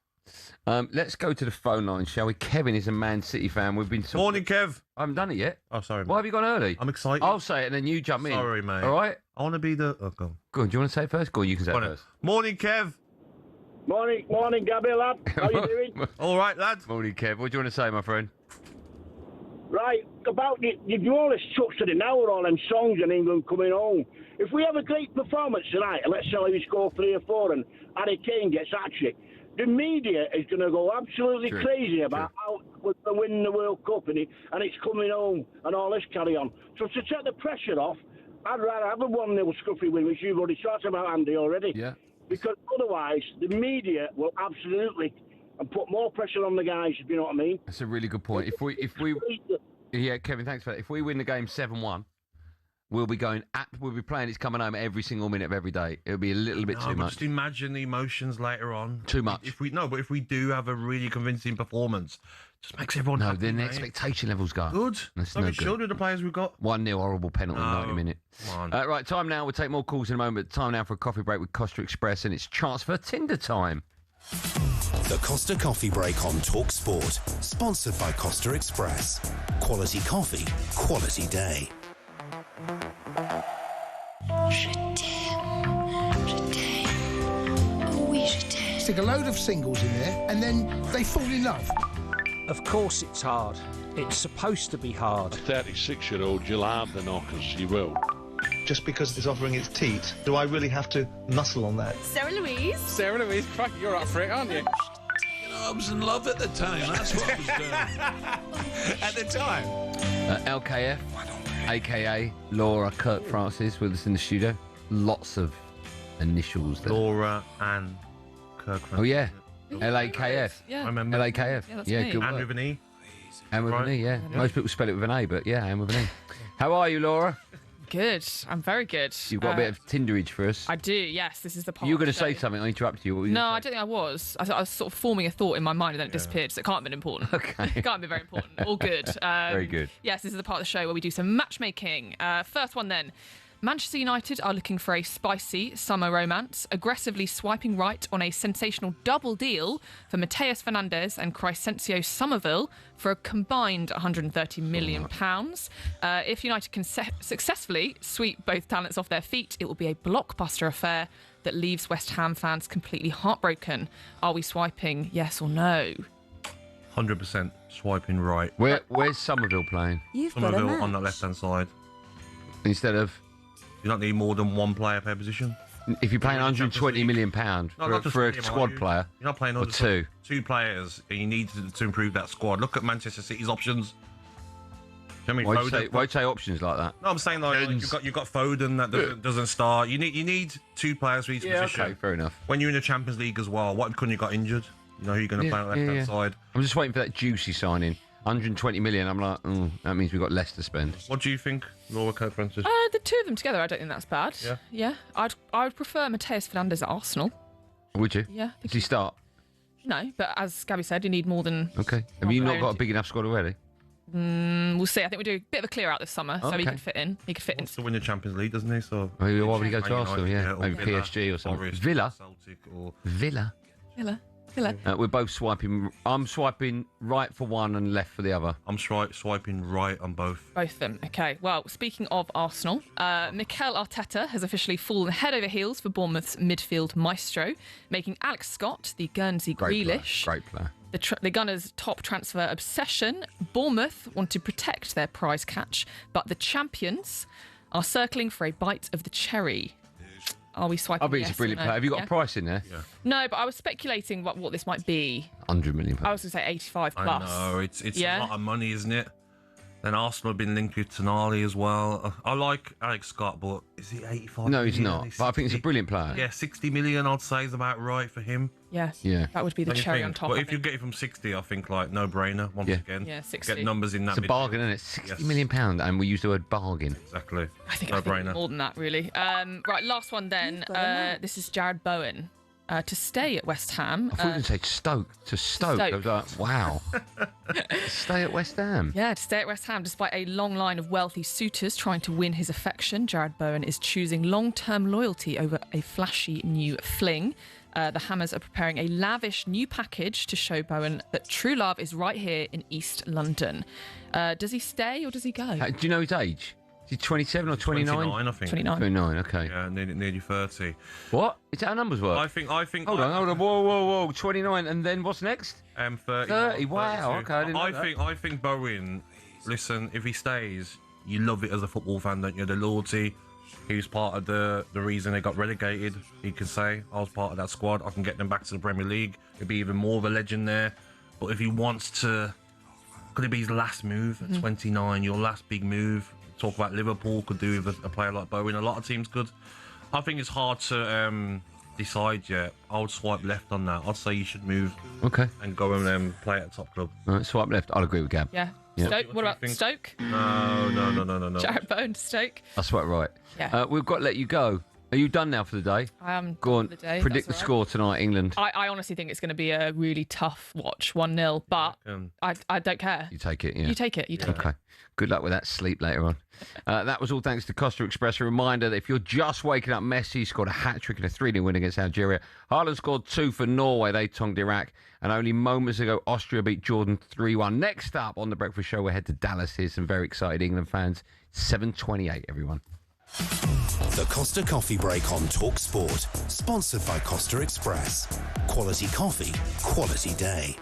Let's go to the phone line, shall we? Kevin is a Man City fan. We've been Morning, Kev. I haven't done it yet. Oh, sorry. Why have you gone early? I'm excited. I'll say it and then you jump in. Sorry, mate. All right. I want to be the. Oh, go on. Go on. Do you want to say it first? Go on, you can say it first. Morning, Kev. Morning, Gabby, lad. How you doing? All right, lad. Morning, Kev. What do you want to say, my friend? Right, about you always touched on it now with all them songs in England coming home. If we have a great performance tonight, and let's say we score 3 or 4 and Harry Kane gets hat-trick, the media is going to go absolutely crazy about how we're winning the World Cup and it's coming home and all this carry on. So to take the pressure off, I'd rather have a 1-0 scruffy win, which you've already talked about, Andy, already. Yeah. Because otherwise, the media will absolutely and put more pressure on the guys, if you know what I mean. That's a really good point. If we yeah, Kevin, thanks for that. If we win the game 7-1, we'll be playing It's Coming Home every single minute of every day. It'll be a little bit too much. Just imagine the emotions later on. Too much. But if we do have a really convincing performance, just makes everyone happy. Then the expectation levels go up. Good. That's no no good. Sure, do the players we've got. 1-0 horrible penalty in 90 minutes. Come on. Right, time now. We'll take more calls in a moment. Time now for a coffee break with Costa Express, and it's transfer Tinder time. The Costa Coffee Break on talkSPORT, sponsored by Costa Express. Quality coffee, quality day. Stick a load of singles in there and then they fall in love. Of course it's hard. It's supposed to be hard. A 36-year-old, you'll have the knockers, you will. Just because it's offering its teat, do I really have to muscle on that? Sarah Louise. Sarah Louise, you're up for it, aren't you? I was in love at the time, that's what I was doing. At the time? LKF, a.k.a. Laura Kirk Francis, with us in the studio. Lots of initials there. Laura and Kirk Francis. Oh, yeah. LAKF. Yeah. I remember. LAKF. Yeah, that's yeah, me. good And work. with an E. And with an E, yeah. Most people spell it with an A, but yeah, and with an E. How are you, Laura? Good. I'm very good. You've got a bit of Tinderage for us. I do, yes. This is the part. You were going to say something. I interrupted you. What were you No, gonna I don't think I was. I was sort of forming a thought in my mind and then it disappeared, so it can't have been important. Okay. It can't be very important. All good. Very good. Yes, this is the part of the show where we do some matchmaking. First one then. Manchester United are looking for a spicy summer romance, aggressively swiping right on a sensational double deal for Mateus Fernandes and Crescencio Somerville for a combined £130 million. If United can successfully sweep both talents off their feet, it will be a blockbuster affair that leaves West Ham fans completely heartbroken. Are we swiping yes or no? 100% swiping right. Where's Somerville playing? Somerville on the left-hand side. Instead of... You don't need more than one player per position. If you're paying £120 million for a squad player, you're not playing or two players, and you need to improve that squad. Look at Manchester City's options. You know what I mean? Why you say options like that? No, I'm saying like you've got Foden that doesn't start. You need 2 players for each position. Okay, fair enough. When you're in the Champions League as well, what couldn't you got injured? You know who you're going to play on the left-hand side. I'm just waiting for that juicy signing. 120 million. I'm like, that means we've got less to spend. What do you think, Laura Kirk Francis? The two of them together, I don't think that's bad. Yeah. I would prefer Mateus Fernandes at Arsenal. Would you? Yeah. Does he start? No, but as Gabby said, you need more than. Okay. Have you not got a big enough squad already? We'll see. I think we do a bit of a clear out this summer, so he can fit in. He can fit in. To win the Champions League, doesn't he? So why would he go to Arsenal? United, Yeah, maybe Villa, PSG or something. Forest, Villa. Celtic, or Villa. We're both swiping. I'm swiping right for one and left for the other. I'm swiping right on both. Both of them. Okay. Well, speaking of Arsenal, Mikel Arteta has officially fallen head over heels for Bournemouth's midfield maestro, making Alex Scott, the Guernsey Grealish, great player. The Gunners' top transfer obsession. Bournemouth want to protect their prize catch, but the champions are circling for a bite of the cherry. Are we swiping? I think it's a brilliant player. Have you got a price in there? Yeah. No, but I was speculating what this might be. 100 million. I was going to say 85 plus. I know, it's a lot of money, isn't it? Then Arsenal have been linked with Tonali as well. I like Alex Scott, but is he 85 No, he's million? not. But I think he's a brilliant player. Yeah, 60 million I'd say is about right for him. Yes. Yeah. That would be the Don't you cherry think? on top. But if you get it from 60, I think no-brainer once again. Yeah, 60. Get numbers in that. It's a bargain, isn't it? £60 million, and we use the word bargain. Exactly. I think more than that, really. Right, last one then. This is Jared Bowen. To stay at West Ham. I thought you were going to say Stoke. To Stoke. I was like, wow. Stay at West Ham. Yeah, to stay at West Ham. Despite a long line of wealthy suitors trying to win his affection, Jared Bowen is choosing long-term loyalty over a flashy new fling. The Hammers are preparing a lavish new package to show Bowen that true love is right here in East London. Does he stay or does he go? Do you know his age? Is he 27 or 29? 29, I think. 29, okay. Yeah, nearly 30. What? Is that how numbers work? I think. Hold on. Whoa. 29, and then what's next? 30. 30. Wow. Okay, I didn't know that. I think Bowen. Listen, if he stays, you love it as a football fan, don't you? The loyalty. He was part of the reason they got relegated. He can say, I was part of that squad. I can get them back to the Premier League. It'd be even more of a legend there. But if he wants to, could it be his last move at 29? Your last big move. Talk about Liverpool could do with a player like Bowen. A lot of teams could. I think it's hard to decide yet. I would swipe left on that. I'd say you should move. Okay. And go and play at a top club. All right, swipe left. I'll agree with Gab. Yeah. Yep. Stoke. What about Stoke? No. Jared Bowen to Stoke. I swipe right. Yeah. We've got to let you go. Are you done now for the day? I am. Go on. For the day, Predict the that's all score tonight, England. I honestly think it's going to be a really tough watch, 1-0, but I don't care. You take it, yeah. You take it. Okay. Good luck with that sleep later on. That was all thanks to Costa Express. A reminder that if you're just waking up, Messi scored a hat-trick in a 3-0 win against Algeria. Haaland scored 2 for Norway. They tongued Iraq. And only moments ago, Austria beat Jordan 3-1. Next up on The Breakfast Show, we'll head to Dallas. Here's some very excited England fans. 7:28, everyone. The Costa Coffee Break on talkSPORT. Sponsored by Costa Express. Quality coffee, quality day.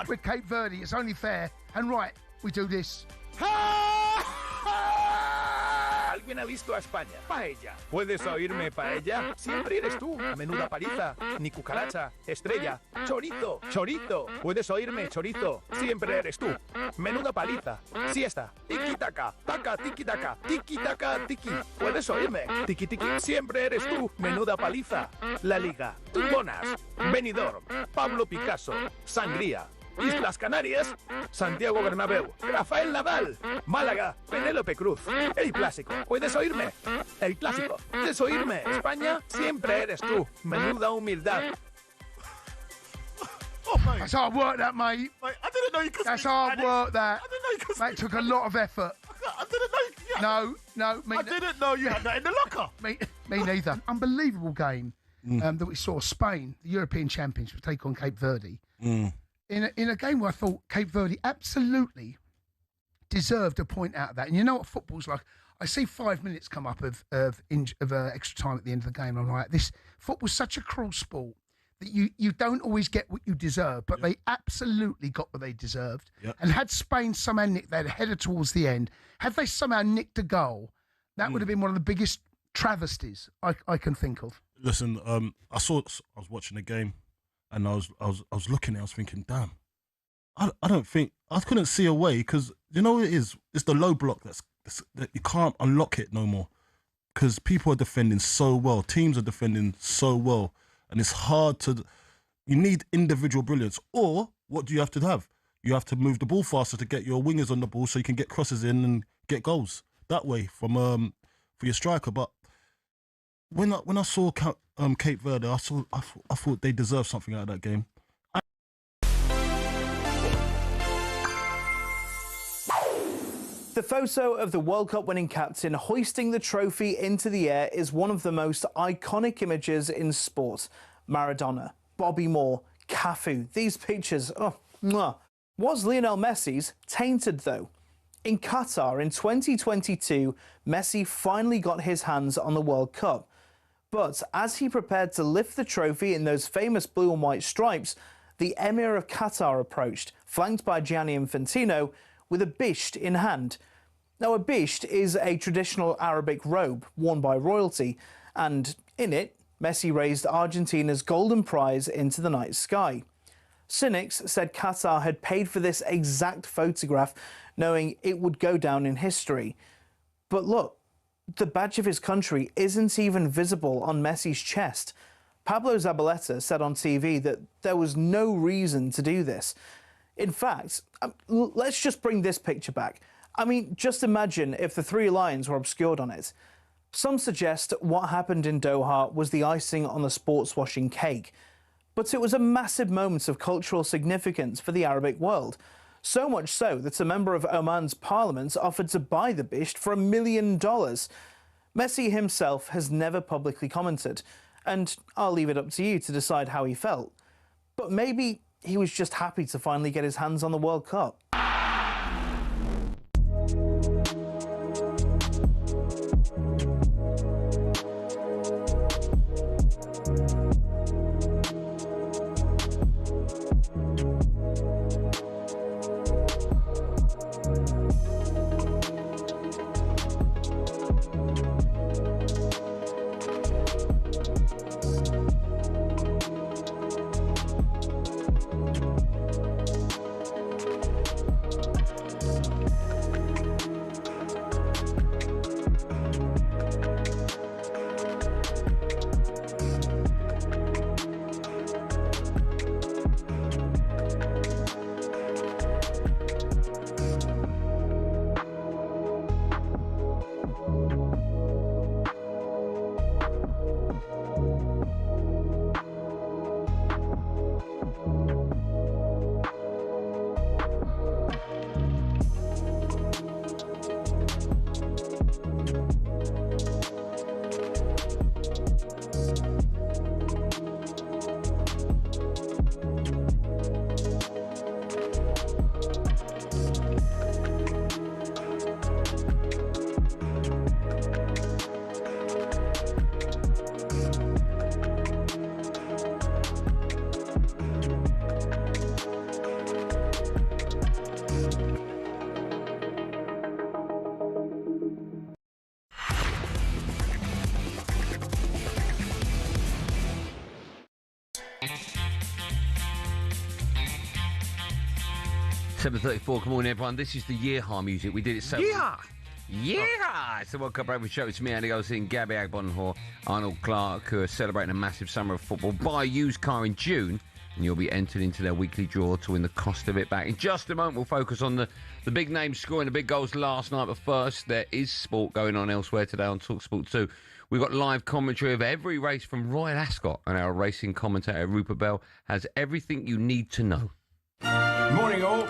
With Cape Verde, it's only fair and right we do this. ¿Alguien ha visto a España? Paella. ¿Puedes oírme, paella? Siempre eres tú. Menuda paliza. Ni cucaracha. Estrella. Chorizo. Chorizo. ¿Puedes oírme, chorizo? Siempre eres tú. Menuda paliza. Siesta. Tiki-taka. Taka, tiki-taka. Tiki-taka, tiki. ¿Puedes oírme? Tiki-tiki. Siempre eres tú. Menuda paliza. La Liga. Tumbonas. Benidorm. Pablo Picasso. Sangría. Islas Canarias, Santiago Bernabéu, Rafael Nadal, Málaga, Penélope Cruz, el clásico, ¿puedes oírme? El clásico, ¿puedes oírme? España, siempre eres tú, menuda humildad. Oh, mate. That's hard work, that, mate. I didn't know you could That's speak hard Spanish. work, that. I didn't know you could That took a lot of effort. I didn't know. No, I didn't know you had that in the locker. Me neither. Unbelievable game that we saw. Spain, the European champions, will take on Cape Verde. In a game where I thought Cape Verde absolutely deserved a point out of that. And you know what football's like? I see 5 minutes come up of extra time at the end of the game. I'm like, this football's such a cruel sport that you don't always get what you deserve, but they absolutely got what they deserved. And had Spain somehow nicked that header towards the end, had they somehow nicked a goal, that would have been one of the biggest travesties I can think of. Listen, I was watching the game. And I was looking at it, I was thinking, damn, I couldn't see a way, because you know what it is? It's the low block that you can't unlock it no more, because people are defending so well, teams are defending so well, and it's hard to, you need individual brilliance, or what do you have to have? You have to move the ball faster to get your wingers on the ball so you can get crosses in and get goals that way from for your striker. But when I saw Cape Verde. I thought they deserved something out of that game. The photo of the World Cup winning captain hoisting the trophy into the air is one of the most iconic images in sport. Maradona, Bobby Moore, Cafu, these pictures, Was Lionel Messi's tainted though? In Qatar in 2022, Messi finally got his hands on the World Cup. But as he prepared to lift the trophy in those famous blue and white stripes, the Emir of Qatar approached, flanked by Gianni Infantino, with a bisht in hand. Now, a bisht is a traditional Arabic robe worn by royalty, and in it, Messi raised Argentina's golden prize into the night sky. Cynics said Qatar had paid for this exact photograph, knowing it would go down in history. But look, the badge of his country isn't even visible on Messi's chest. Pablo Zabaleta said on TV that there was no reason to do this. In fact, let's just bring this picture back. I mean, just imagine if the three lions were obscured on it. Some suggest what happened in Doha was the icing on the sports washing cake. But it was a massive moment of cultural significance for the Arabic world. So much so that a member of Oman's parliament offered to buy the bisht for $1 million. Messi himself has never publicly commented, and I'll leave it up to you to decide how he felt. But maybe he was just happy to finally get his hands on the World Cup. $7:34. Come on, everyone. This is the Yeehaw music. We did it so. Yeehaw! Yeehaw! It's the World Cup Breakfast Show. It's me, Andy Goldstein Gabby Agbonlahor, Arnold Clark, who are celebrating a massive summer of football. Buy a used car in June, and you'll be entered into their weekly draw to win the cost of it back. In just a moment, we'll focus on the big names scoring the big goals last night. But first, there is sport going on elsewhere today on talkSPORT 2. We've got live commentary of every race from Royal Ascot, and our racing commentator, Rupert Bell, has everything you need to know. Morning all.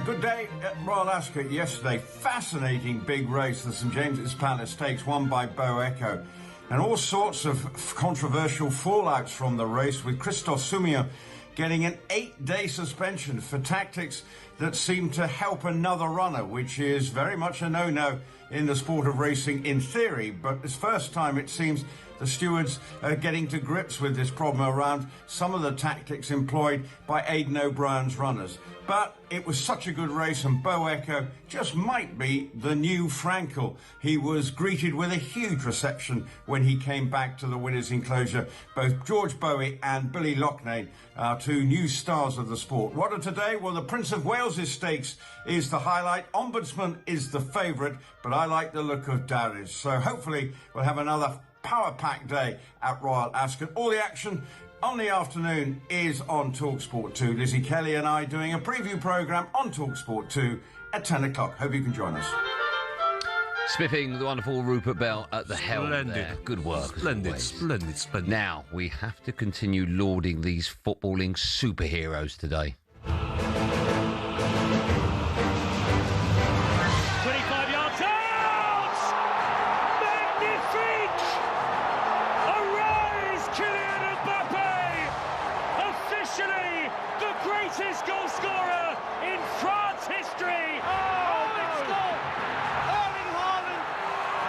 Good day at Royal Ascot yesterday. Fascinating big race, the St James's Palace Stakes, won by Bo Echo. And all sorts of controversial fallouts from the race, with Christophe Soumillon getting an 8-day suspension for tactics that seem to help another runner, which is very much a no-no in the sport of racing in theory. But this first time, it seems the stewards are getting to grips with this problem around some of the tactics employed by Aidan O'Brien's runners. But it was such a good race, and Bo Echo just might be the new Frankel. He was greeted with a huge reception when he came back to the winner's enclosure. Both George Bowie and Billy Loughnane are two new stars of the sport. What are today? Well, the Prince of Wales' stakes is the highlight. Ombudsman is the favourite, but I like the look of Darius. So hopefully we'll have another power-packed day at Royal Ascot. All the action on the afternoon is on talkSPORT 2. Lizzie Kelly and I doing a preview programme on talkSPORT 2 at 10 o'clock. Hope you can join us. Spiffing the wonderful Rupert Bell at the helm there. Good work. Splendid. Now, we have to continue lauding these footballing superheroes today. 25 yards out! Magnifique! Arise, Kylian Mbappe! Officially the greatest goal scorer in France history! It's gone! Erling Haaland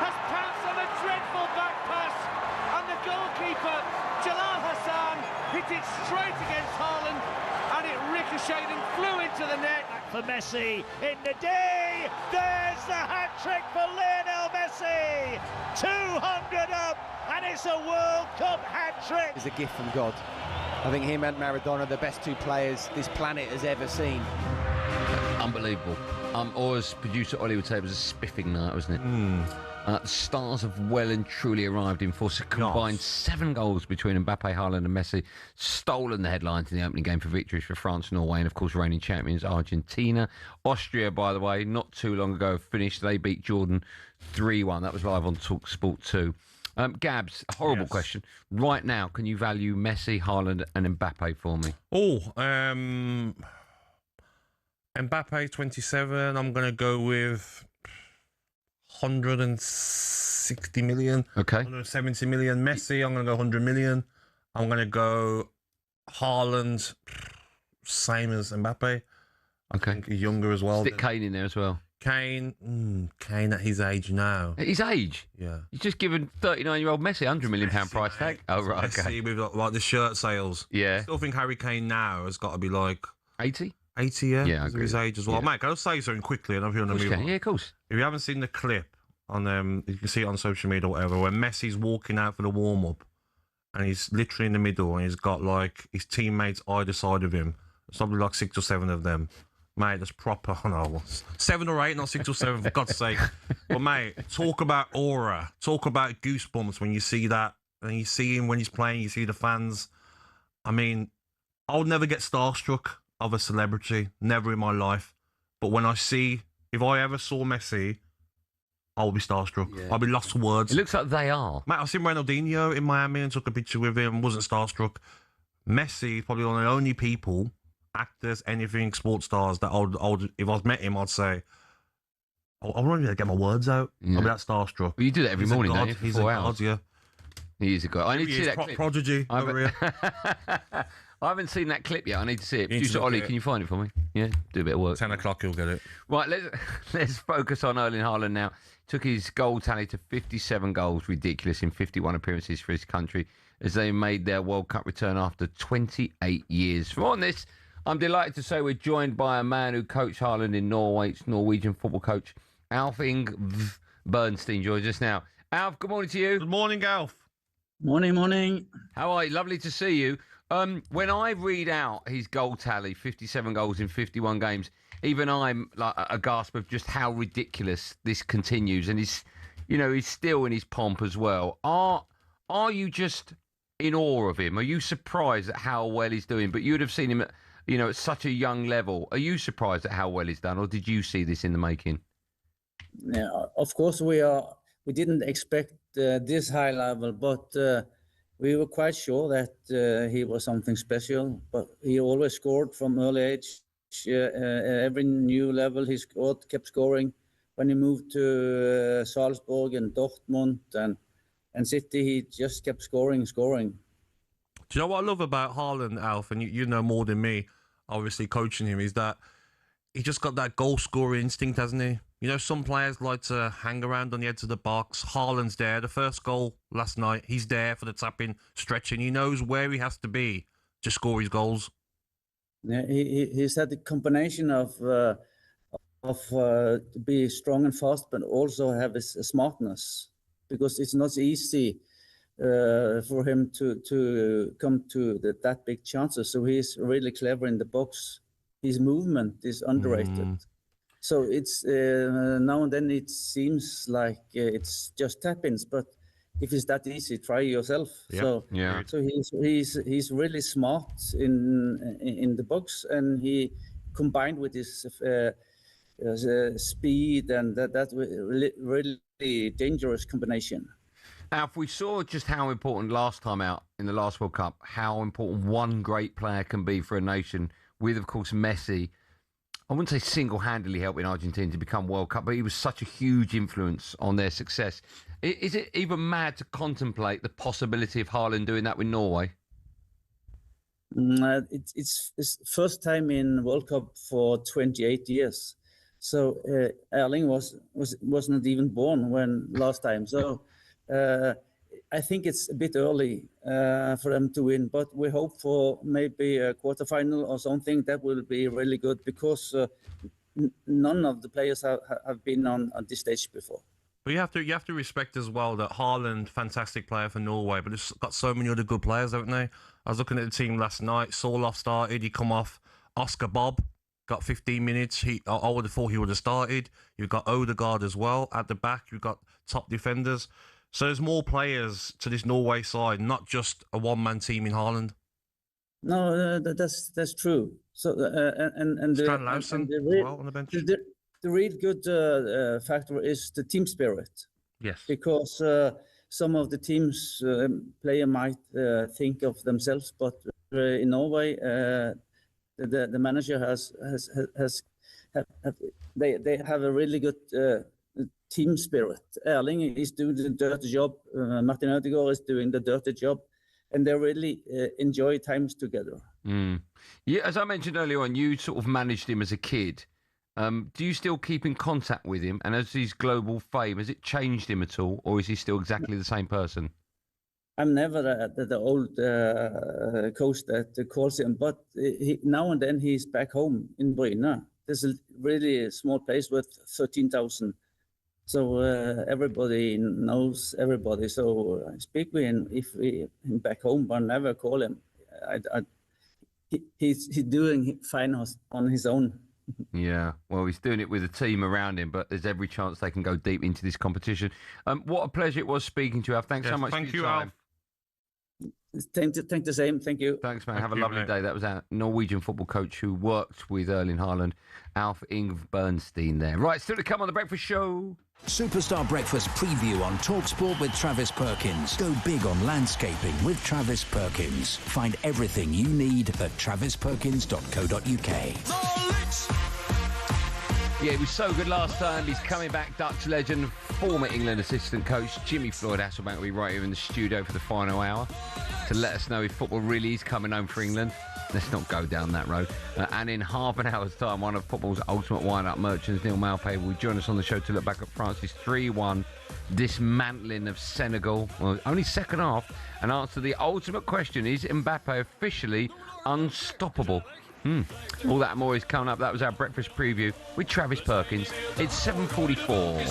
has pounced on a dreadful back pass, and the goalkeeper, Jalal Hassan, hit it straight against Haaland, and it ricocheted and flew into the net. For Messi in the day, there's the hat-trick for Lionel Messi! 200 up, and it's a World Cup hat-trick! It's a gift from God. I think him and Maradona are the best two players this planet has ever seen. Unbelievable. Or as producer Ollie would say, it was a spiffing night, wasn't it? The stars have well and truly arrived in force. A combined 7 goals between Mbappe, Haaland and Messi. Stolen the headlines in the opening game for victories for France, Norway and, of course, reigning champions Argentina. Austria, by the way, not too long ago finished. They beat Jordan 3-1. That was live on talkSPORT 2. Gabs, horrible question. Right now, can you value Messi, Haaland and Mbappe for me? Mbappe 27. I'm going to go with 160 million. Okay. 170 million. Messi, I'm going to go 100 million. I'm going to go Haaland, same as Mbappe. I think he's younger as well. Stick Kane in there as well. Kane at his age now. At his age? Yeah. He's just given 39-year-old Messi £100 million price tag. Oh, right, okay. Messi with like the shirt sales. Yeah. I still think Harry Kane now has got to be like 80? 80, yeah. Yeah, I of agree. his age as well. Yeah. Mate, can I say something quickly and I'm here on the move on? Yeah, of course. If you haven't seen the clip on you can see it on social media or whatever, where Messi's walking out for the warm-up and he's literally in the middle and he's got like his teammates either side of him. There's probably like 6 or 7 of them. Mate, that's proper. Oh no, 7 or 8, not 6 or 7, for God's sake. But mate, talk about aura. Talk about goosebumps when you see that. And you see him when he's playing, you see the fans. I mean, I'll never get starstruck of a celebrity. Never in my life. But when if I ever saw Messi, I'll be starstruck. Yeah. I'll be lost for words. It looks like they are. Mate, I've seen Ronaldinho in Miami and took a picture with him. Wasn't starstruck. Messi is probably one of the only people, actors, anything, sports stars, that if I met him, I'd say, I wouldn't be able to get my words out. Yeah. I'll be that starstruck. Well, you do that every morning, don't you? He's 4 a hours. god, yeah. He is a god. I need to see that clip. Prodigy over here. I haven't seen that clip yet. I need to see it. You need to Producer look Ollie, at it. can you find it for me? Yeah, do a bit of work. 10 o'clock, you'll get it. Right, let's focus on Erling Haaland now. Took his goal tally to 57 goals, ridiculous, in 51 appearances for his country as they made their World Cup return after 28 years. From on this, I'm delighted to say we're joined by a man who coached Haaland in Norway. It's Norwegian football coach Alf Inge Bernstein joins us now. Alf, good morning to you. Good morning, Alf. Morning. How are you? Lovely to see you. When I read out his goal tally, 57 goals in 51 games, even I'm like a gasp of just how ridiculous this continues. And he's still in his pomp as well. Are you just in awe of him? Are you surprised at how well he's doing? But you would have seen him at such a young level. Are you surprised at how well he's done, or did you see this in the making? Yeah, of course we are. We didn't expect this high level, but we were quite sure that he was something special. But he always scored from early age. Every new level he scored, kept scoring. When he moved to Salzburg and Dortmund and City, he just kept scoring. Do you know what I love about Haaland, Alf, and you know more than me, obviously coaching him, is that he just got that goal scorer instinct, hasn't he? You know, some players like to hang around on the edge of the box. Haaland's there. The first goal last night, he's there for the tapping, stretching. He knows where he has to be to score his goals. Yeah, he's had the combination of be strong and fast, but also have his smartness, because it's not easy for him to come to that big chances. So he's really clever in the box. His movement is underrated. So it's now and then it seems like it's just tap-ins, but if it's that easy, try yourself. So he's really smart in the box, and he combined with his speed, and that's really dangerous combination. Alf, we saw just how important last time out in the last World Cup, how important one great player can be for a nation, with, of course, Messi. I wouldn't say single-handedly helping Argentina to become World Cup, but he was such a huge influence on their success. Is it even mad to contemplate the possibility of Haaland doing that with Norway? It's first time in World Cup for 28 years. So Erling was not even born when last time. So I think it's a bit early for them to win, but we hope for maybe a quarterfinal or something. That will be really good, because none of the players have been on this stage before. But you have to respect as well that Haaland, fantastic player for Norway, but it's got so many other good players, haven't they? I was looking at the team last night. Sorloth started. He come off. Oscar Bob got 15 minutes. I would have thought he would have started. You've got Odegaard as well at the back. You've got top defenders. So there's more players to this Norway side, not just a one-man team in Haaland. No, that's true. So and Strand Larsen as well on the bench. The real good factor is the team spirit. Yes. Because some of the teams player might think of themselves, but in Norway, the manager they have a really good team spirit. Erling is doing the dirty job. Martin Ødegaard is doing the dirty job, and they really enjoy times together. Yeah, as I mentioned earlier on, you sort of managed him as a kid. Do you still keep in contact with him? And as his global fame, has it changed him at all, or is he still exactly the same person? I'm never the old coach that calls him, but now and then he's back home in Bryne. There's a really small place with 13,000. So everybody knows everybody. So I speak with him if he's back home, but I never call him. He's doing fine on his own. Yeah, well, he's doing it with a team around him, but there's every chance they can go deep into this competition. What a pleasure it was speaking to you, Alf. Thanks so much for your time. Thank the same. Thank you. Thanks, man. Have a lovely day. That was our Norwegian football coach who worked with Erling Haaland, Alf Bernstein there. Right, still to come on The Breakfast Show. Superstar Breakfast preview on talkSPORT with Travis Perkins. Go big on landscaping with Travis Perkins. Find everything you need at travisperkins.co.uk. Yeah, he was so good last time. He's coming back, Dutch legend, former England assistant coach Jimmy Floyd Hasselbank will be right here in the studio for the final hour to let us know if football really is coming home for England. Let's not go down that road. And in half an hour's time, one of football's ultimate wind-up merchants, Neil Maupay, will join us on the show to look back at France's 3-1 dismantling of Senegal. Well, only second half, and answer the ultimate question, is Mbappe officially unstoppable? All that and more is coming up. That was our breakfast preview with Travis Perkins. It's 7:44.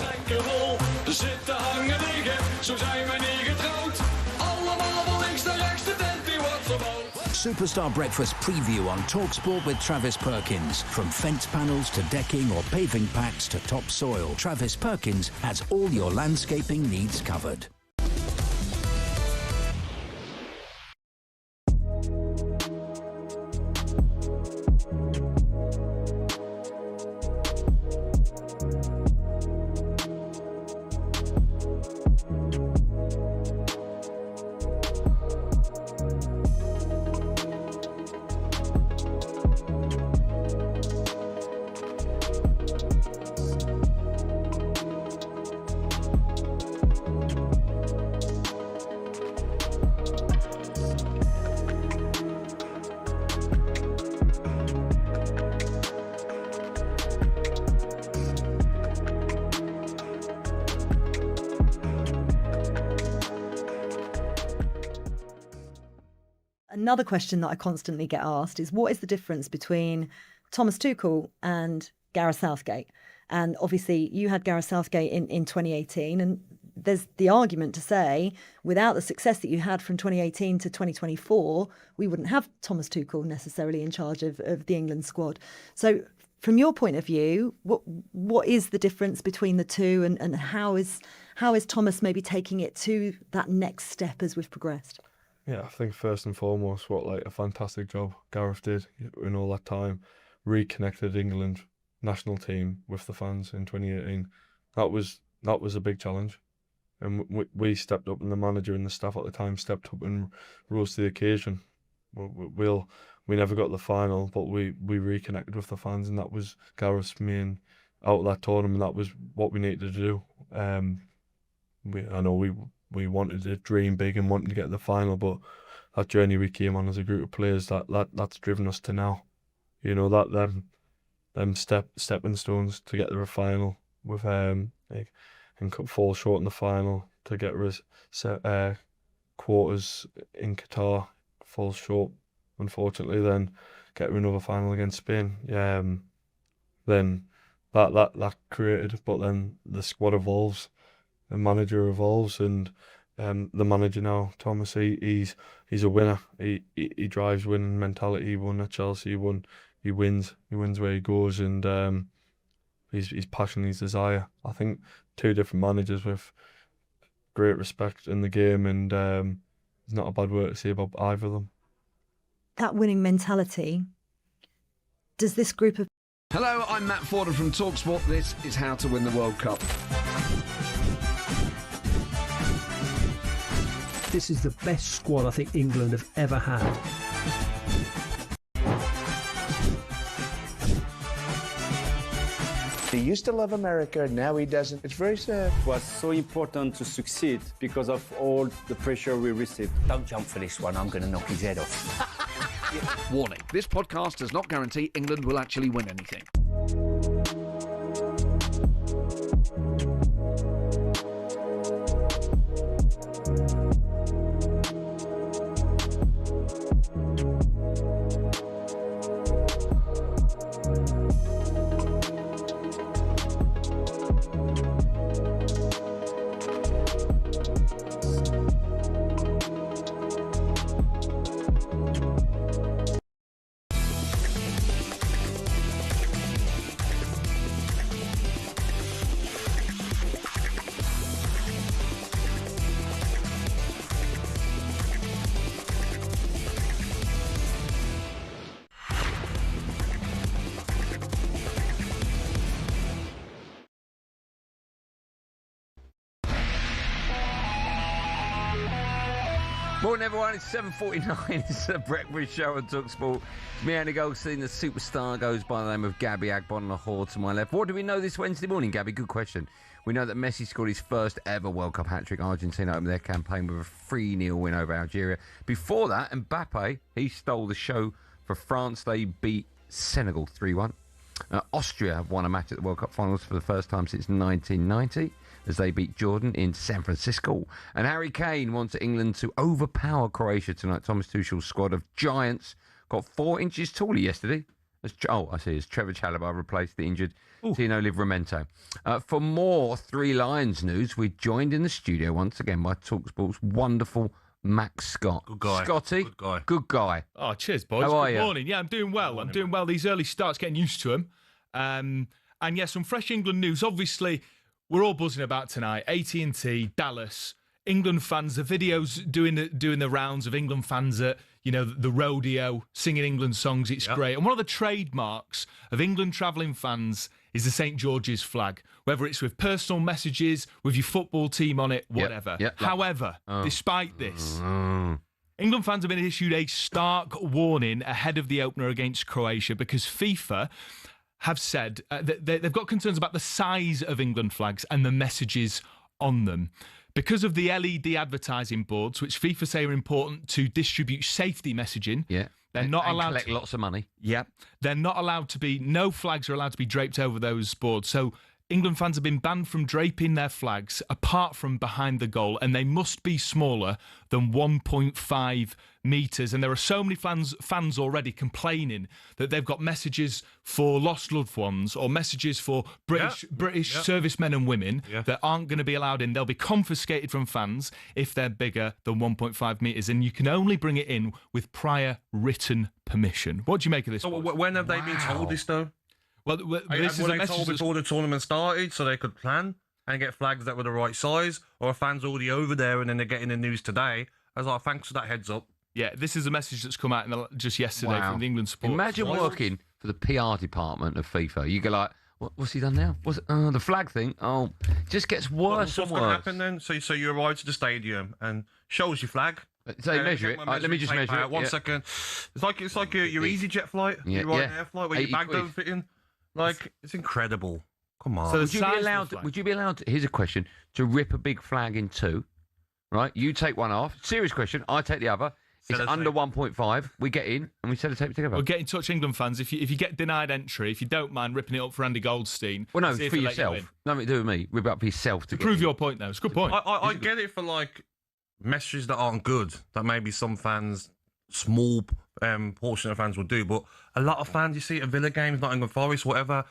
Superstar Breakfast preview on talkSPORT with Travis Perkins. From fence panels to decking or paving packs to topsoil, Travis Perkins has all your landscaping needs covered. Another question that I constantly get asked is, what is the difference between Thomas Tuchel and Gareth Southgate? And obviously you had Gareth Southgate in 2018, and there's the argument to say without the success that you had from 2018 to 2024, we wouldn't have Thomas Tuchel necessarily in charge of the England squad. So from your point of view, what is the difference between the two, and how is Thomas maybe taking it to that next step as we've progressed? Yeah, I think first and foremost, what a fantastic job Gareth did in all that time, reconnected England national team with the fans in 2018. That was a big challenge, and we stepped up, and the manager and the staff at the time stepped up and rose to the occasion. We never got the final, but we reconnected with the fans, and that was Gareth's main out of that tournament. That was what we needed to do. I know we wanted to dream big and wanted to get to the final, but that journey we came on as a group of players, that's driven us to now. You know, that them stepping stones to get to the final with and fall short in the final to get quarters in Qatar, fall short unfortunately, then get to another final against Spain. Then that created, but then the squad evolves, the manager evolves, and the manager now, Thomas, he's a winner. He drives winning mentality. He won at Chelsea. He wins where he goes, and his passion, his desire. I think two different managers with great respect in the game, and there's not a bad word to say about either of them. That winning mentality, does this group of... Hello, I'm Matt Forden from talkSPORT. This is How to Win the World Cup. This is the best squad I think England have ever had. He used to love America, now he doesn't. It's very sad. It was so important to succeed because of all the pressure we received. Don't jump for this one, I'm going to knock his head off. Warning, this podcast does not guarantee England will actually win anything. Morning, everyone. It's 7:49. It's a breakfast show on talkSPORT. It's me, Andy Goldstein. The superstar goes by the name of Gabby Agbonlahor to my left. What do we know this Wednesday morning, Gabby? Good question. We know that Messi scored his first ever World Cup hat-trick. Argentina opened their campaign with a 3-0 win over Algeria. Before that, Mbappe, he stole the show for France. They beat Senegal 3-1. Austria have won a match at the World Cup finals for the first time since 1990. As they beat Jordan in San Francisco. And Harry Kane wants England to overpower Croatia tonight. Thomas Tuchel's squad of giants got 4 inches taller yesterday. As Trevor Chalobah replaced the injured Tino Livramento. For more Three Lions news, we're joined in the studio once again by talkSPORT's wonderful Max Scott. Good guy. Scotty. Good guy. Good guy. Oh, cheers, boys. How are Good you? morning. Yeah, I'm doing well. I'm doing well. These early starts, getting used to them. And yeah, some fresh England news. Obviously, we're all buzzing about tonight. AT&T, Dallas, England fans. The videos doing the rounds of England fans at the rodeo singing England songs. It's great. And one of the trademarks of England travelling fans is the St George's flag. Whether it's with personal messages, with your football team on it, whatever. However, despite this, England fans have been issued a stark warning ahead of the opener against Croatia because FIFA have said that they've got concerns about the size of England flags and the messages on them. Because of the LED advertising boards, which FIFA say are important to distribute safety messaging, they're not allowed to collect lots of money. Yeah, they're not allowed to be, no flags are allowed to be draped over those boards. So England fans have been banned from draping their flags apart from behind the goal, and they must be smaller than 1.5 metres. And there are so many fans already complaining that they've got messages for lost loved ones or messages for British servicemen and women that aren't going to be allowed in. They'll be confiscated from fans if they're bigger than 1.5 metres, and you can only bring it in with prior written permission. What do you make of this? So when have they been told this, though? Well, this is a message told before the tournament started so they could plan and get flags that were the right size, or are fans already over there and then they're getting the news today? I was like, thanks for that heads up. Yeah, this is a message that's come out just yesterday from the England supporters. Imagine working for the PR department of FIFA. You go like, what's he done now? What's the flag thing? Oh, it just gets worse and What's going to worse. happen then? So you arrive to the stadium and shows your flag. So measure it. Let me just measure it. 1 second. It's like your EasyJet flight. Your Ryanair flight where your bag don't fit in. Like, it's incredible. Come on. So would you be allowed to, here's a question, to rip a big flag in two, right? You take one off. Serious question. I take the other. It's under 1.5. We get in and we sellotape it together. Well, get in touch, England fans. If you get denied entry, if you don't mind ripping it up for Andy Goldstein. Well, no, for yourself. Nothing to do with me. Rip it up for yourself to prove your point, though. It's a good point. I get it for, like, messages that aren't good, that maybe some fans, small portion of fans will do, but a lot of fans, you see at Villa games, Nottingham Forest, whatever,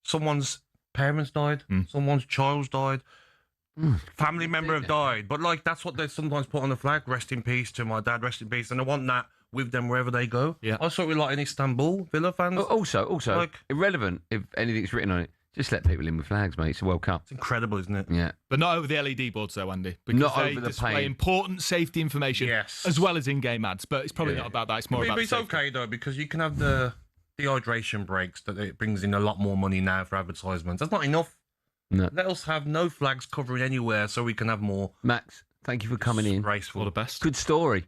someone's parents died, someone's child's died, family member have died, but like that's what they sometimes put on the flag. Rest in peace to my dad, rest in peace, and I want that with them wherever they go. Yeah, I saw it like in Istanbul, Villa fans. Also, like, irrelevant if anything's written on it. Just let people in with flags, mate. It's a World Cup. It's incredible, isn't it? Yeah. But not over the LED boards, though, Andy. Because not they over the display paint. important safety information, as well as in-game ads. But it's probably not about that. It's more about it's okay, though, because you can have the hydration breaks that it brings in a lot more money now for advertisements. That's not enough. No. Let us have no flags covering anywhere so we can have more. Max, thank you for coming in. Graceful. All the best. Good story.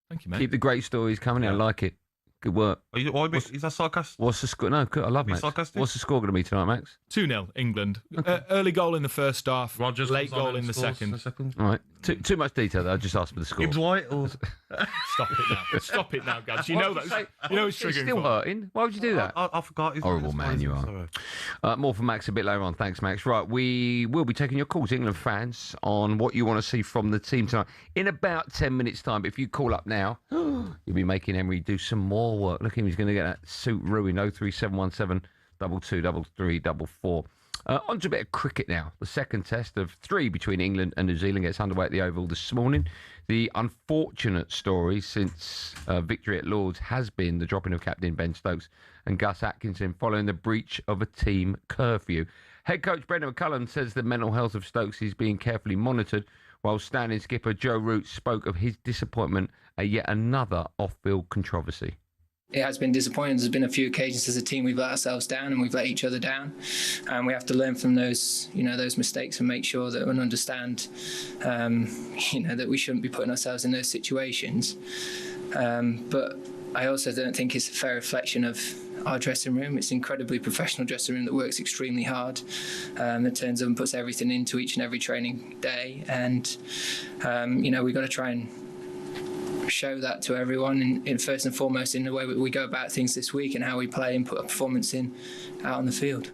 Thank you, mate. Keep the great stories coming in. I like it. Good work. Is that sarcastic? What's the score? No, I love Max. Sarcastic? What's the score going to be tonight, Max? 2-0, England. Early goal in the first half. Rogers late goal in the second. All right. Too much detail, though. I just asked for the score. Gibbs White or... Stop it now. Stop it now, Gabs. You know that. You know it's triggering. It's still hurting. Why would you do that? I forgot. Horrible man you are. More from Max a bit later on. Thanks, Max. Right, we will be taking your calls, England fans, on what you want to see from the team tonight in about 10 minutes' time. But if you call up now, you'll be making Emery do some more work. Look at him. He's going to get that suit ruined. 03717 223344. On to a bit of cricket now. The second test of 3 between England and New Zealand gets underway at the Oval this morning. The unfortunate story since victory at Lord's has been the dropping of captain Ben Stokes and Gus Atkinson following the breach of a team curfew. Head coach Brendan McCullum says the mental health of Stokes is being carefully monitored, while standing skipper Joe Root spoke of his disappointment at yet another off-field controversy. It has been disappointing. There's been a few occasions as a team we've let ourselves down and we've let each other down, and we have to learn from those mistakes and make sure that we understand, that we shouldn't be putting ourselves in those situations. But I also don't think it's a fair reflection of our dressing room. It's an incredibly professional dressing room that works extremely hard, that turns up and puts everything into each and every training day, and we've got to try and show that to everyone in first and foremost in the way we go about things this week and how we play and put a performance in out on the field.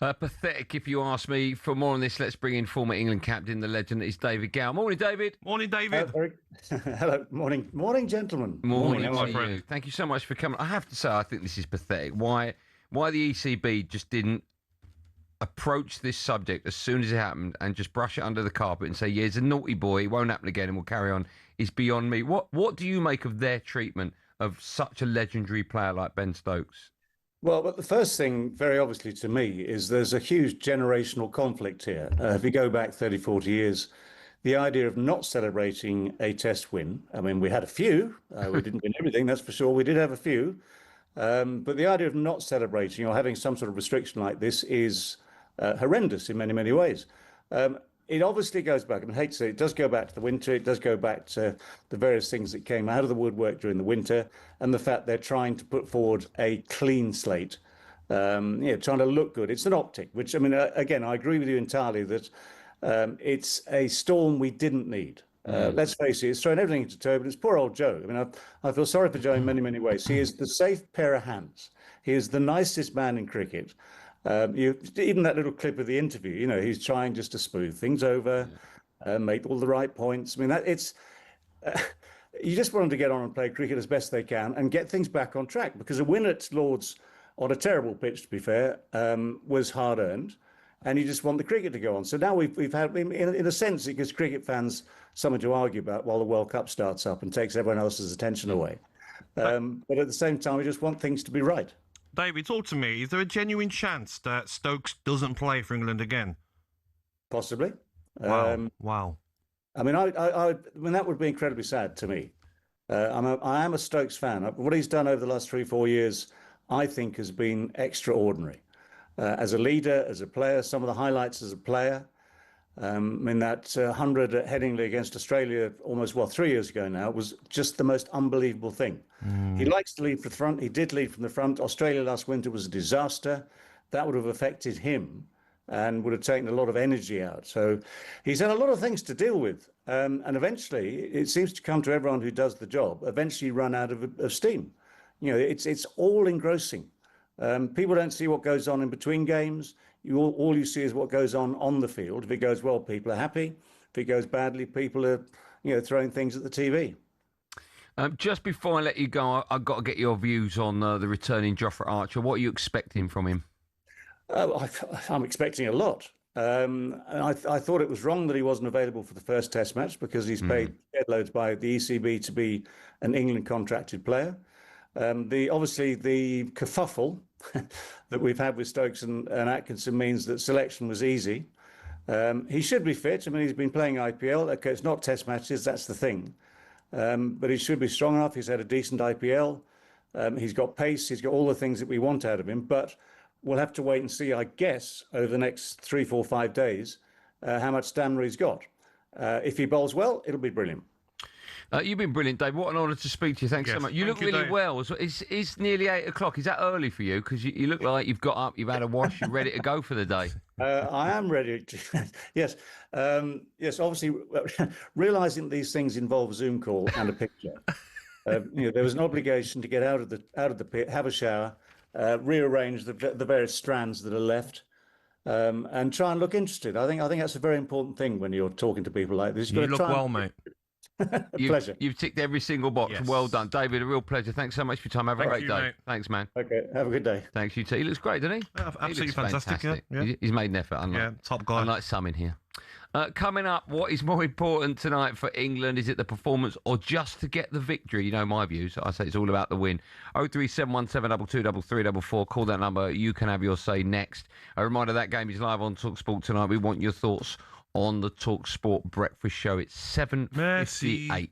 Pathetic, if you ask me. For more on this, let's bring in former England captain, the legend is David Gow. Morning, David. Morning, David. Hello. Morning, gentlemen. Morning, my friend. Thank you so much for coming. I have to say, I think this is pathetic. Why the ECB just didn't approach this subject as soon as it happened and just brush it under the carpet and say, yeah, he's a naughty boy, it won't happen again and we'll carry on, is beyond me. What do you make of their treatment of such a legendary player like Ben Stokes? Well, but the first thing, very obviously to me, is there's a huge generational conflict here. If you go back 30, 40 years, the idea of not celebrating a test win, I mean, we had a few. We didn't win everything, that's for sure. We did have a few. But the idea of not celebrating or having some sort of restriction like this is horrendous in many, many ways. It obviously goes back, and I hate to say it does go back to the winter. It does go back to the various things that came out of the woodwork during the winter and the fact they're trying to put forward a clean slate, trying to look good. It's an optic, which, I mean, again, I agree with you entirely that it's a storm we didn't need. Let's face it, it's thrown everything into turbulence. Poor old Joe. I mean, I feel sorry for Joe in many, many ways. He is the safe pair of hands. He is the nicest man in cricket. Even that little clip of the interview, he's trying just to smooth things over, make all the right points. I mean, you just want them to get on and play cricket as best they can and get things back on track, because a win at Lord's on a terrible pitch, to be fair, was hard earned, and you just want the cricket to go on. So now we've had, in a sense, it gives cricket fans something to argue about while the World Cup starts up and takes everyone else's attention away. But at the same time, we just want things to be right. David, talk to me. Is there a genuine chance that Stokes doesn't play for England again? Possibly. Wow. I mean, I mean, that would be incredibly sad to me. I am a Stokes fan. What he's done over the last 3-4 years, I think has been extraordinary. As a leader, as a player, some of the highlights as a player. In that 100 at Headingley against Australia almost, 3 years ago now, was just the most unbelievable thing. He likes to lead from the front. He did lead from the front. Australia last winter was a disaster. That would have affected him and would have taken a lot of energy out. So he's had a lot of things to deal with. And eventually, it seems to come to everyone who does the job, eventually run out of steam. You know, it's all engrossing. People don't see what goes on in between games. All you see is what goes on the field. If it goes well, people are happy. If it goes badly, people are, throwing things at the TV. Just before I let you go, I've got to get your views on the returning Jofra Archer. What are you expecting from him? I'm expecting a lot. I thought it was wrong that he wasn't available for the first Test match because he's paid headloads by the ECB to be an England contracted player. Obviously the kerfuffle that we've had with Stokes and Atkinson means that selection was easy. He should be fit. I mean, he's been playing IPL. Okay, it's not Test matches, that's the thing. But he should be strong enough. He's had a decent IPL. He's got pace. He's got all the things that we want out of him. But we'll have to wait and see, I guess, over the next 3, 4, 5 days, how much stamina he's got. If he bowls well, it'll be brilliant. You've been brilliant, Dave. What an honour to speak to you. Thanks so much. You look really Dave. well. It's nearly 8 o'clock. Is that early for you? Because you look like you've got up, you've had a wash, you're ready to go for the day. I am ready to, yes. Yes, obviously, realising these things involve a Zoom call and a picture. There was an obligation to get out of the pit, have a shower, rearrange the various strands that are left, and try and look interested. I think that's a very important thing when you're talking to people like this. You look well, mate. Pleasure. You've ticked every single box. Yes. Well done, David. A real pleasure. Thanks so much for your time. Have a great day. Mate. Thanks, man. Okay, have a good day. Thanks, you too. He looks great, doesn't he? Yeah, absolutely He looks fantastic. Yeah. He's made an effort. Top guy. Unlike some in here. Coming up, what is more important tonight for England? Is it the performance or just to get the victory? You know my views. I say it's all about the win. 03717223344. Call that number. You can have your say next. A reminder, that game is live on talkSPORT tonight. We want your thoughts on the talkSPORT breakfast show. It's 7:58.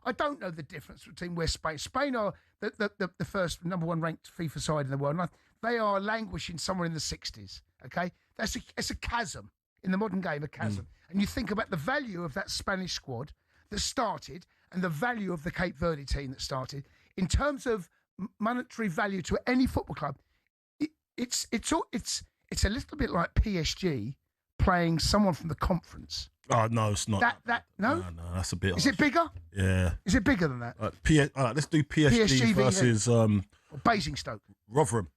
I don't know the difference between where Spain are the first number one ranked FIFA side in the world. And they are languishing somewhere in the 60s. Okay, it's a chasm in the modern game, a chasm. And you think about the value of that Spanish squad that started and the value of the Cape Verde team that started in terms of monetary value to any football club. It's a little bit like PSG playing someone from the conference. Oh no, it's not. No, that's a bit. Is it bigger? Yeah. Is it bigger than that? All right, let's do PSG versus Basingstoke. Rotherham.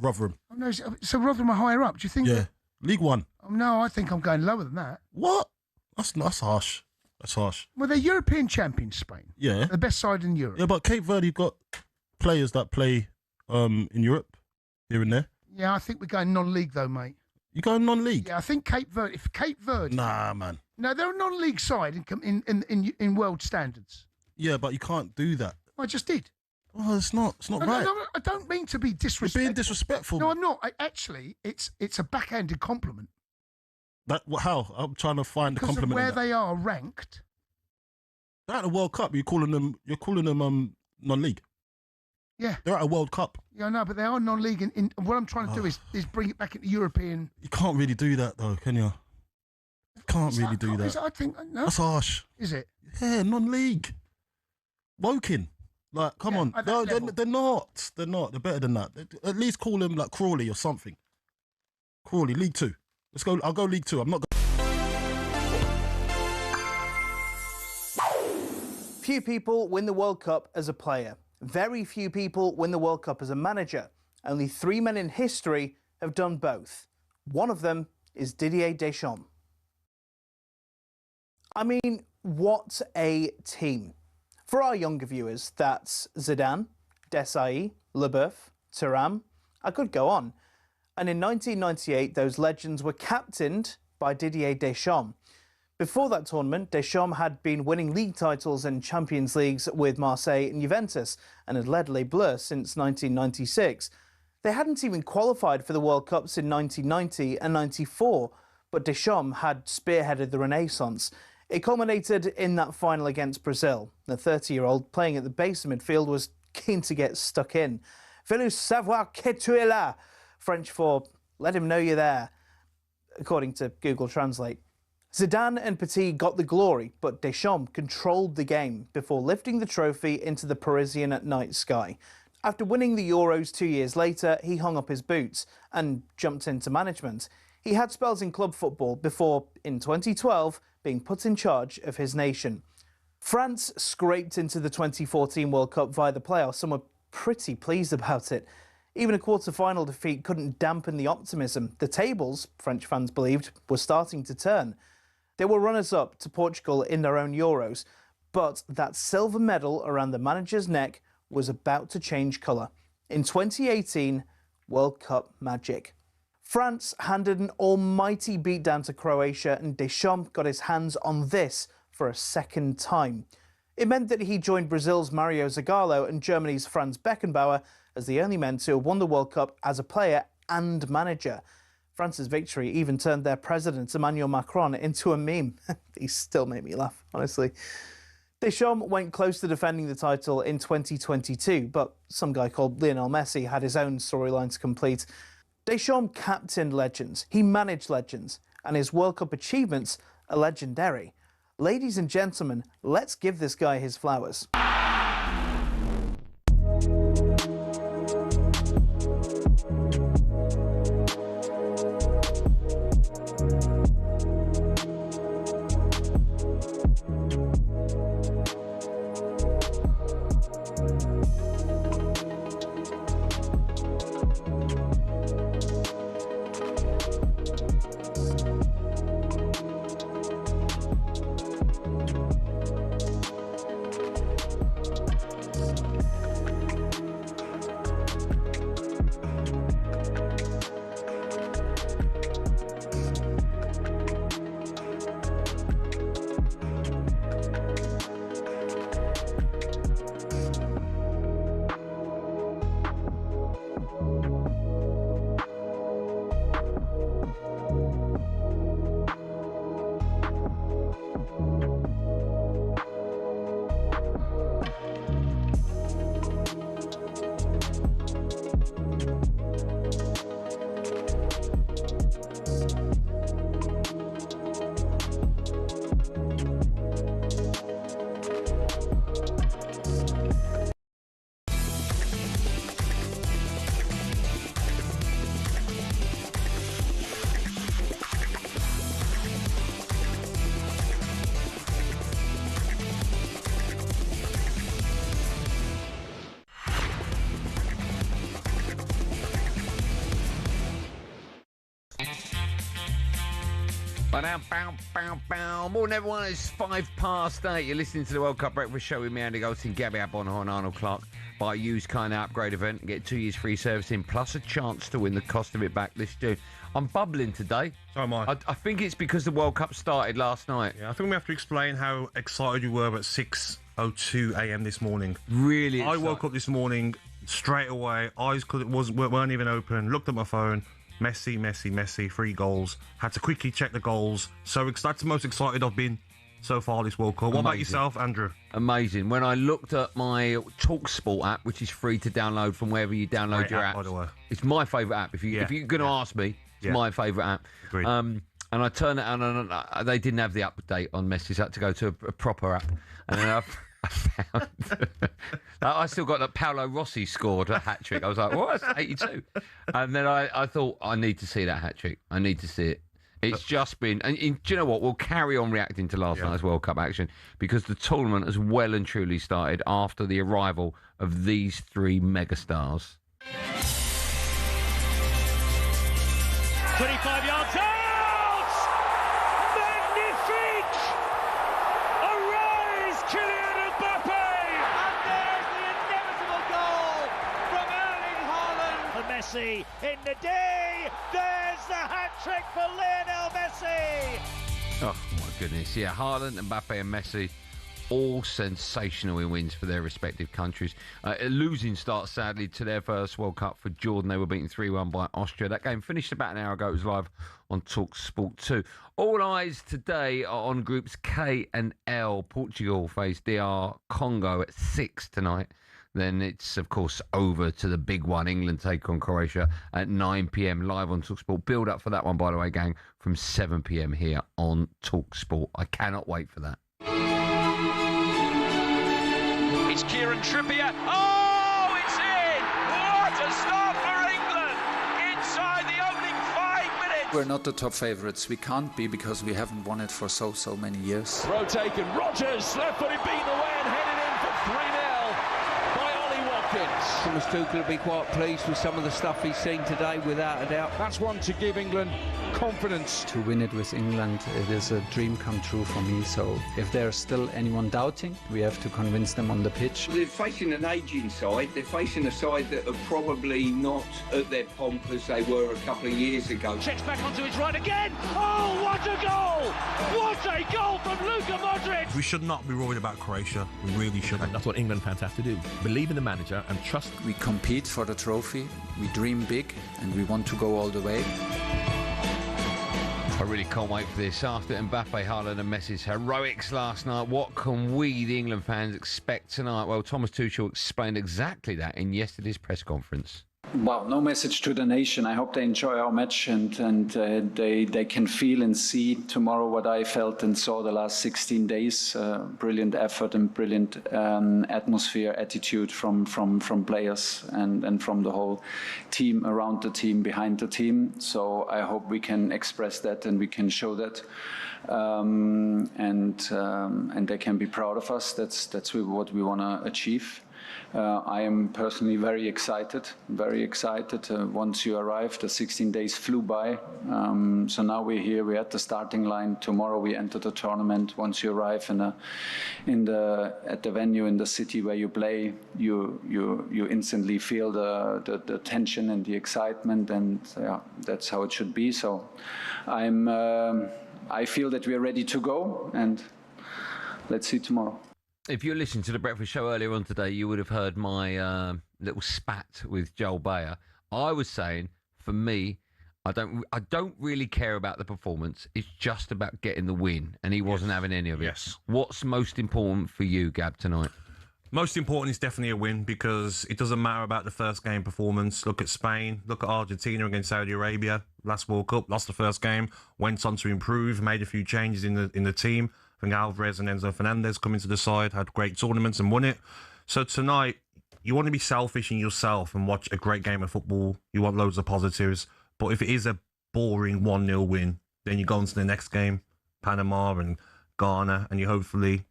Oh, no, so Rotherham are higher up. Do you think? Yeah, League One. Oh, no, I think I'm going lower than that. What? That's harsh. That's harsh. Well, they're European champions, Spain. Yeah. They're the best side in Europe. Yeah, but Cape Verde got players that play in Europe, here and there. Yeah, I think we're going non-league though, mate. You going non-league? Yeah, I think Cape Verde. If Cape Verde. Nah, man. No, they're a non-league side in world standards. Yeah, but you can't do that. I just did. Oh, it's not right. No, I don't mean to be disrespectful. You're being disrespectful. No, I'm not. Actually, it's a backhanded compliment. How? I'm trying to find the compliment. Because of where they are ranked. They're at the World Cup. You're calling them non-league. Yeah. They're at a World Cup. Yeah, I know, but they are non-league. In what I'm trying to do is bring it back into European. You can't really do that, though, can you? You can't really do that. I think no. That's harsh. Is it? Yeah, non-league. Woking. Like, come on. No, they're not. They're not. They're better than that. At least call them like Crawley or something. Crawley, League 2. Let's go. I'll go League 2. I'm not going. Few people win the World Cup as a player. Very few people win the World Cup as a manager. Only 3 men in history have done both. One of them is Didier Deschamps. I mean, what a team. For our younger viewers, that's Zidane, Desailly, Leboeuf, Thuram. I could go on. And in 1998, those legends were captained by Didier Deschamps. Before that tournament, Deschamps had been winning league titles and Champions Leagues with Marseille and Juventus and had led Les Bleus since 1996. They hadn't even qualified for the World Cups in 1990 and 94, but Deschamps had spearheaded the Renaissance. It culminated in that final against Brazil. The 30-year-old playing at the base of midfield was keen to get stuck in. Fais-le savoir que tu es là, French for let him know you're there, according to Google Translate. Zidane and Petit got the glory, but Deschamps controlled the game before lifting the trophy into the Parisian night sky. After winning the Euros 2 years later, he hung up his boots and jumped into management. He had spells in club football before, in 2012, being put in charge of his nation. France scraped into the 2014 World Cup via the playoffs and were pretty pleased about it. Even a quarter-final defeat couldn't dampen the optimism. The tables, French fans believed, were starting to turn. They were runners-up to Portugal in their own Euros, but that silver medal around the manager's neck was about to change colour. In 2018, World Cup magic. France handed an almighty beatdown to Croatia, and Deschamps got his hands on this for a second time. It meant that he joined Brazil's Mario Zagallo and Germany's Franz Beckenbauer as the only men to have won the World Cup as a player and manager. France's victory even turned their president, Emmanuel Macron, into a meme. He still made me laugh, honestly. Deschamps went close to defending the title in 2022, but some guy called Lionel Messi had his own storyline to complete. Deschamps captained legends, he managed legends, and his World Cup achievements are legendary. Ladies and gentlemen, let's give this guy his flowers. Morning, everyone. It's 8:05. You're listening to the World Cup Breakfast Show with me, Andy Goldstein Gabby Agbonlahor and Arnold Clark. Buy a used car and upgrade event and get 2 years free servicing, plus a chance to win the cost of it back this June. I'm bubbling today. So am I. I think it's because the World Cup started last night. Yeah, I think we have to explain how excited you were at 6:02 a.m. this morning. Really I woke up this morning straight away. Eyes weren't even open. Looked at my phone. Messi, 3 goals. Had to quickly check the goals. So that's the most excited I've been so far this World Cup. What about yourself, Andrew? Amazing. When I looked at my talkSPORT app, which is free to download from wherever you download your apps. By the way. It's my favourite app. If you're going to ask me, it's my favourite app. Agreed. And I turned it on, and they didn't have the update on Messi, so I had to go to a proper app. And then I found I still got that Paolo Rossi scored a hat-trick. I was like, what? That's 82. And then I thought, I need to see that hat-trick. I need to see it. It's just been, and do you know what? We'll carry on reacting to last night's World Cup action because the tournament has well and truly started after the arrival of these three megastars. 25 yards out! Magnifique! Arise, Kylian Mbappe! And there's the inevitable goal from Erling Haaland. For Messi in the day. There's the hat-trick for Lionel Messi! Oh, my goodness. Yeah, Haaland, Mbappe and Messi, all sensational in wins for their respective countries. A losing start, sadly, to their first World Cup for Jordan. They were beaten 3-1 by Austria. That game finished about an hour ago. It was live on talkSPORT 2. All eyes today are on groups K and L. Portugal face DR Congo at 6 tonight. Then it's, of course, over to the big one. England take on Croatia at 9 p.m. live on talkSPORT. Build up for that one, by the way, gang, from 7 p.m. here on talkSPORT. I cannot wait for that. It's Kieran Trippier. Oh, it's in! What a start for England! Inside the opening 5 minutes! We're not the top favourites. We can't be because we haven't won it for so many years. Throw taken. Rodgers, left footed, beaten away and headed in for 3-0 by Ollie Watkins. Thomas Tuchel will be quite pleased with some of the stuff he's seen today, without a doubt. That's one to give England confidence. To win it with England, it is a dream come true for me. So if there's still anyone doubting, we have to convince them on the pitch. They're facing an ageing side. They're facing a side that are probably not at their pomp as they were a couple of years ago. Checks back onto his right again. Oh, what a goal! What a goal from Luka Modric! We should not be worried about Croatia. We really shouldn't. That's what England fans have to do. Believe in the manager and trust. We compete for the trophy. We dream big and we want to go all the way. I really can't wait for this. After Mbappe, Haaland and Messi's heroics last night, what can we, the England fans, expect tonight? Well, Thomas Tuchel explained exactly that in yesterday's press conference. Well, no message to the nation. I hope they enjoy our match and they can feel and see tomorrow what I felt and saw the last 16 days. Brilliant effort and brilliant atmosphere, attitude from players and from the whole team, around the team, behind the team. So I hope we can express that and we can show that. And they can be proud of us. That's what we want to achieve. I am personally very excited. Once you arrive, the 16 days flew by. So now we're here, we're at the starting line. Tomorrow we enter the tournament. Once you arrive at the venue in the city where you play, you instantly feel the tension and the excitement, and that's how it should be. So I feel that we're ready to go, and let's see tomorrow. If you listened to the breakfast show earlier on today, you would have heard my little spat with Joel Bayer. I was saying, for me, I don't really care about the performance. It's just about getting the win, and he wasn't having any of it. Yes. What's most important for you, Gab, tonight? Most important is definitely a win, because it doesn't matter about the first game performance. Look at Spain, look at Argentina against Saudi Arabia. Last World Cup, lost the first game, went on to improve, made a few changes in the team. I think Alvarez and Enzo Fernandez coming to the side, had great tournaments and won it. So tonight, you want to be selfish in yourself and watch a great game of football. You want loads of positives. But if it is a boring 1-0 win, then you go on to the next game, Panama and Ghana, and you hopefully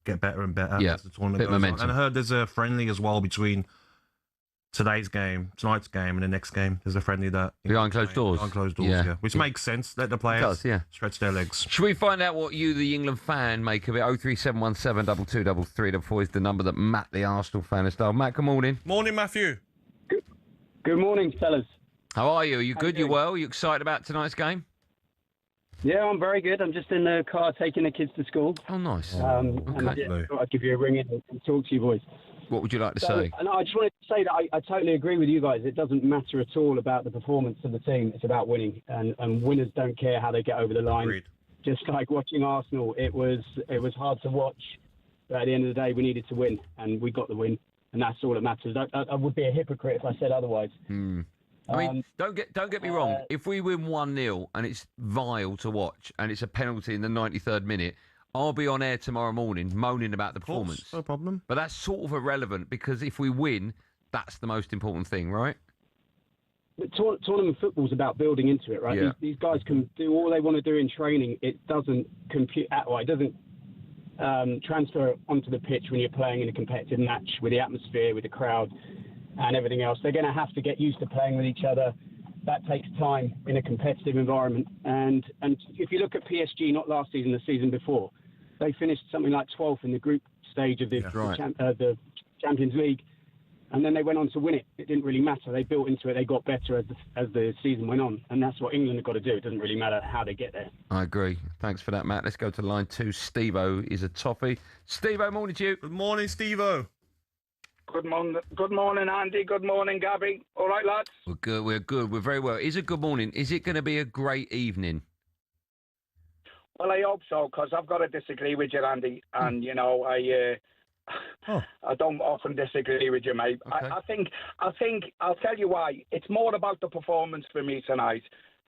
get better and better as the tournament goes on. And I heard there's a friendly as well between tonight's game, and the next game. There's a friendly that behind closed doors. Behind closed doors, yeah. Which makes sense. Let the players stretch their legs. Should we find out what you, the England fan, make of it? 03717 2233 is the number that Matt, the Arsenal fan, has dialed. Matt, good morning. Morning, Matthew. Good morning, fellas. How are you? Are you good? You well? Are you excited about tonight's game? Yeah, I'm very good. I'm just in the car taking the kids to school. Oh, nice. Okay. And I thought I'd give you a ring in and talk to you boys. What would you like to say? And I just wanted to say that I totally agree with you guys. It doesn't matter at all about the performance of the team. It's about winning. And winners don't care how they get over the line. Agreed. Just like watching Arsenal, it was hard to watch. But at the end of the day, we needed to win. And we got the win. And that's all that matters. I would be a hypocrite if I said otherwise. I mean, don't get me wrong. If we win 1-0 and it's vile to watch and it's a penalty in the 93rd minute, I'll be on air tomorrow morning moaning about the performance. No problem. But that's sort of irrelevant, because if we win, that's the most important thing, right? tournament football's about building into it, right? Yeah. These guys can do all they want to do in training. It doesn't compute, or it doesn't transfer onto the pitch when you're playing in a competitive match with the atmosphere, with the crowd, and everything else. They're going to have to get used to playing with each other. That takes time in a competitive environment. And if you look at PSG, not last season, the season before, they finished something like 12th in the group stage of the Champions League. And then they went on to win it. It didn't really matter. They built into it. They got better as the season went on. And that's what England have got to do. It doesn't really matter how they get there. I agree. Thanks for that, Matt. Let's go to line 2. Steve-O is a toffee. Steve-O, morning to you. Good morning, Steve-O. Good morning, Andy. Good morning, Gabby. All right, lads? We're good. We're good. We're very well. Is it good morning? Is it going to be a great evening? Well, I hope so, because I've got to disagree with you, Andy. And, you know, I don't often disagree with you, mate. Okay. I think I'll tell you why. It's more about the performance for me tonight.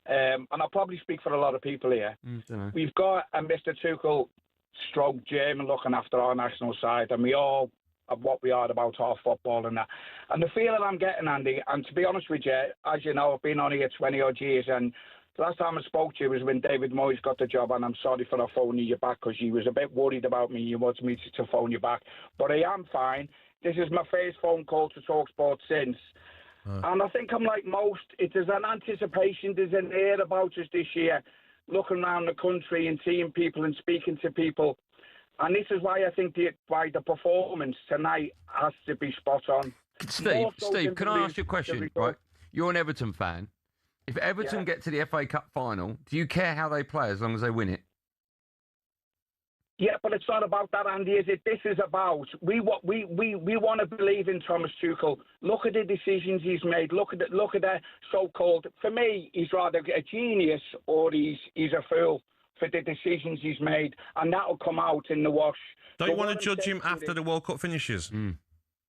And I'll probably speak for a lot of people here. We've got a Mr. Tuchel / German looking after our national side, and we all of what we are about our football and that. And the feeling I'm getting, Andy, and to be honest with you, as you know, I've been on here 20-odd years, and the last time I spoke to you was when David Moyes got the job, and I'm sorry for not phoning you back because you was a bit worried about me. You wanted me to phone you back. But I am fine. This is my first phone call to talkSPORT since. And I think I'm like most. There's an anticipation, there's an air about us this year, looking around the country and seeing people and speaking to people. And this is why I think the performance tonight has to be spot on. Steve, can I ask you a question? Right, you're an Everton fan. If Everton get to the FA Cup final, do you care how they play as long as they win it? Yeah, but it's not about that, Andy, is it? This is about we want to believe in Thomas Tuchel. Look at the decisions he's made. Look at the so-called. For me, he's rather a genius or he's a fool for the decisions he's made, and that'll come out in the wash. Don't you want to judge him after the World Cup finishes?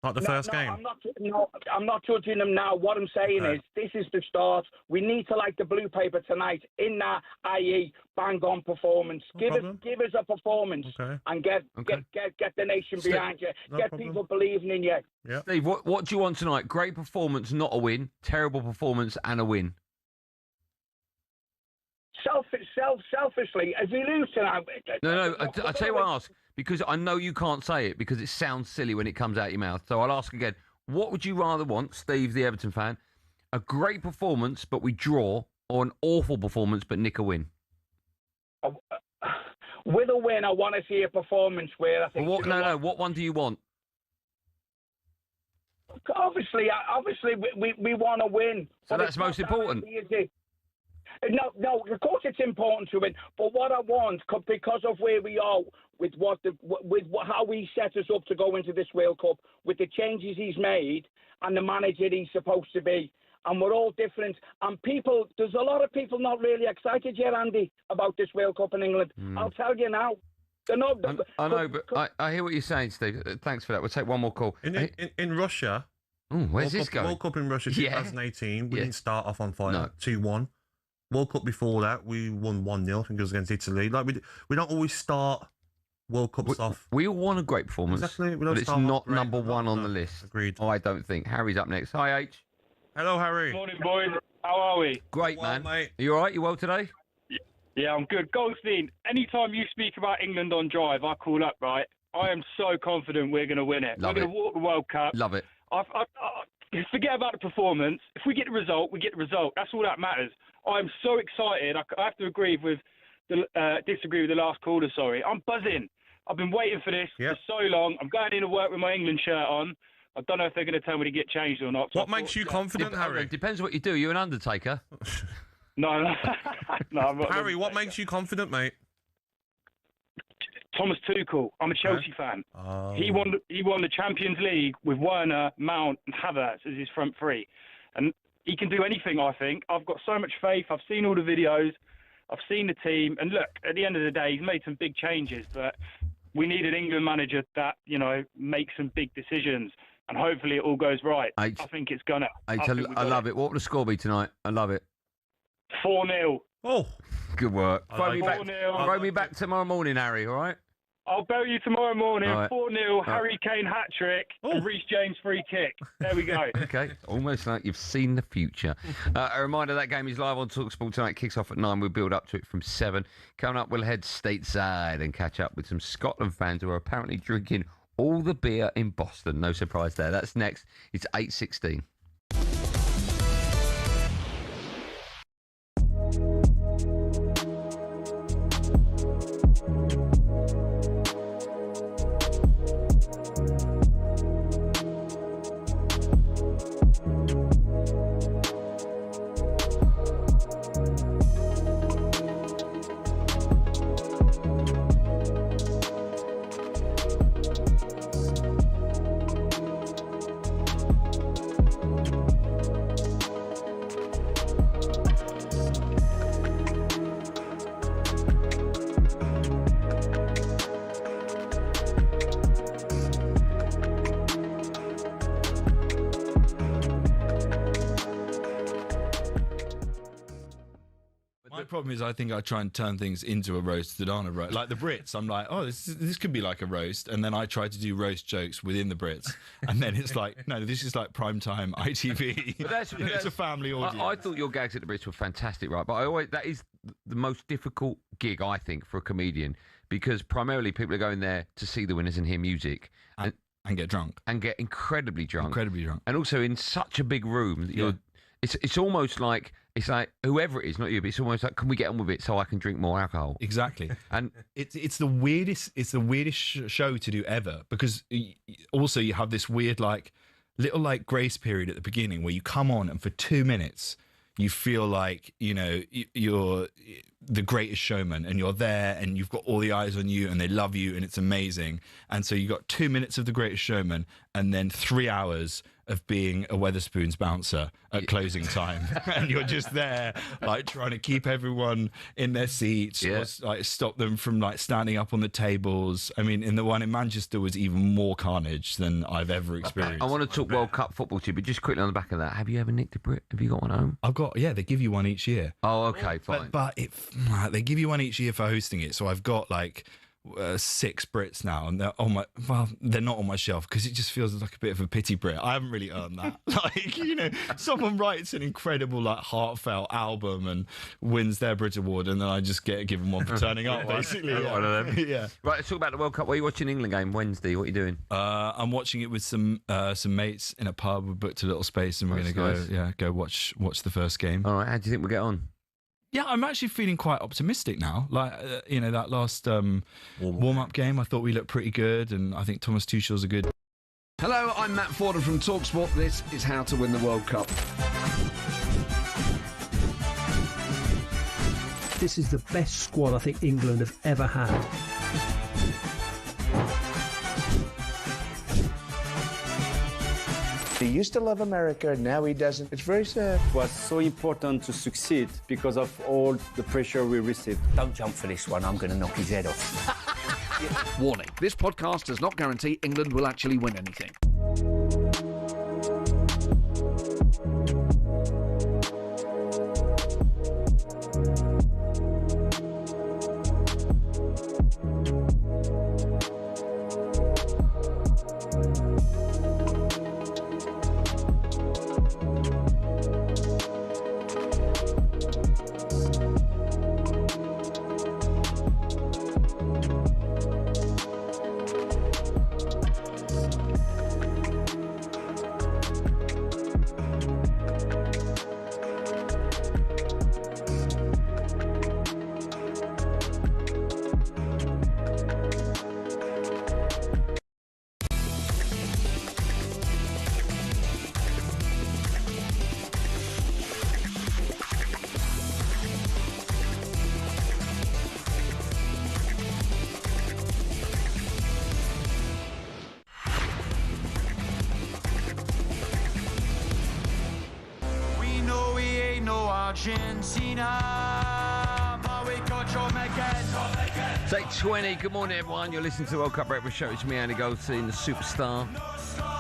Like the first game? I'm not judging him now. What I'm saying is, this is the start. We need to like the blue paper tonight in that, i.e., bang-on performance. Give us a performance and get the nation behind you. Get people believing in you. Yep. Steve, what do you want tonight? Great performance, not a win. Terrible performance and a win. Selfishly, if we lose tonight... No, I tell you what I ask, because I know you can't say it because it sounds silly when it comes out your mouth. So I'll ask again. What would you rather want, Steve, the Everton fan? A great performance, but we draw, or an awful performance, but nick a win? With a win, I want to see a performance where I think... What one do you want? Obviously, we want to win. So that's most important. No, of course it's important to win. But what I want, because of where we are, with how he set us up to go into this World Cup, with the changes he's made and the manager he's supposed to be, and we're all different. And there's a lot of people not really excited yet, Andy, about this World Cup in England. I'll tell you now. I know, but I hear what you're saying, Steve. Thanks for that. We'll take one more call. In Russia... where's this going? World Cup in Russia 2018, we didn't start off on fire. 2-1. World Cup before that, we won 1-0. I think it was against Italy. Like we don't always start World Cups off. We all want a great performance, exactly. But it's not number one on the list. Agreed. I don't think. Harry's up next. Hi, H. Hello, Harry. Morning, boys. How are we? Great, well, man. Mate. Are you all right? You well today? Yeah, I'm good. Goldstein, anytime you speak about England on Drive, I call up, right? I am so confident we're going to win it. We're going to walk the World Cup. Love it. Forget about the performance. If we get the result, we get the result. That's all that matters. I'm so excited. I have to disagree with the last caller. Sorry, I'm buzzing. I've been waiting for this for so long. I'm going into work with my England shirt on. I don't know if they're going to tell me to get changed or not. What makes you confident, Harry? Depends what you do. You're an undertaker. No, I'm not. Harry, what makes you confident, mate? Thomas Tuchel. I'm a Chelsea fan. Oh. He won the Champions League with Werner, Mount, and Havertz as his front three, and he can do anything, I think. I've got so much faith. I've seen all the videos. I've seen the team. And look, at the end of the day, he's made some big changes. But we need an England manager that, makes some big decisions. And hopefully it all goes right. I think it's going to. I love it. What will the score be tonight? I love it. 4-0. Oh. Good work. Throw me back 4-0. tomorrow morning, Harry, all right? I'll bell you tomorrow morning. All right. 4-0, Harry Kane hat-trick, and Reece James free kick. There we go. Okay, almost like you've seen the future. A reminder, that game is live on talkSPORT tonight. Kicks off at 9. We'll build up to it from 7. Coming up, we'll head stateside and catch up with some Scotland fans who are apparently drinking all the beer in Boston. No surprise there. That's next. It's 8:16. My problem is I think I try and turn things into a roast that aren't a roast. Like the Brits, I'm like, oh, this could be like a roast. And then I try to do roast jokes within the Brits. And then it's like, no, this is like primetime ITV. But it's a family audience. I thought your gags at the Brits were fantastic, right? But that is the most difficult gig, I think, for a comedian, because primarily people are going there to see the winners and hear music. And get drunk. And get incredibly drunk. Incredibly drunk. And also in such a big room that you're... It's almost like, it's like whoever it is, not you, but it's almost like, can we get on with it so I can drink more alcohol? Exactly. And it's the weirdest show to do ever, because also you have this weird little grace period at the beginning where you come on and for 2 minutes you feel like, you know, you're the greatest showman and you're there and you've got all the eyes on you and they love you and it's amazing. And so you got 2 minutes of the greatest showman and then 3 hours of being a Wetherspoons bouncer at closing time. And you're just there trying to keep everyone in their seats, or stop them from standing up on the tables. I mean, in the one in Manchester was even more carnage than I've ever experienced. I want to talk World Cup football to you, but just quickly on the back of that, have you ever nicked a Brit? Have you got one home? I've got, they give you one each year. Oh, okay, fine. But they give you one each year for hosting it. So I've got 6 Brits now, and they're not on my shelf because it just feels like a bit of a pity Brit. I haven't really earned that. Someone writes an incredible heartfelt album and wins their Brit Award, and then I just get given one for turning up, basically. One of them. Yeah. Right, let's talk about the World Cup. What are you watching England game Wednesday? What are you doing? I'm watching it with some mates in a pub. We booked a little space, and we're going to go watch the first game. All right, how do you think we'll get on? Yeah, I'm actually feeling quite optimistic now. That last warm-up game, I thought we looked pretty good, and I think Thomas Tuchel's a good... Hello, I'm Matt Forden from talkSPORT. This is How to Win the World Cup. This is the best squad I think England have ever had. He used to love America, now he doesn't. It's very sad. It was so important to succeed because of all the pressure we received. Don't jump for this one, I'm going to knock his head off. Warning, this podcast does not guarantee England will actually win anything. Argentina, but we got John McGinn. It's 8:20. Good morning, everyone. You're listening to the World Cup Breakfast Show. It's me, Andy Goldstein, the superstar.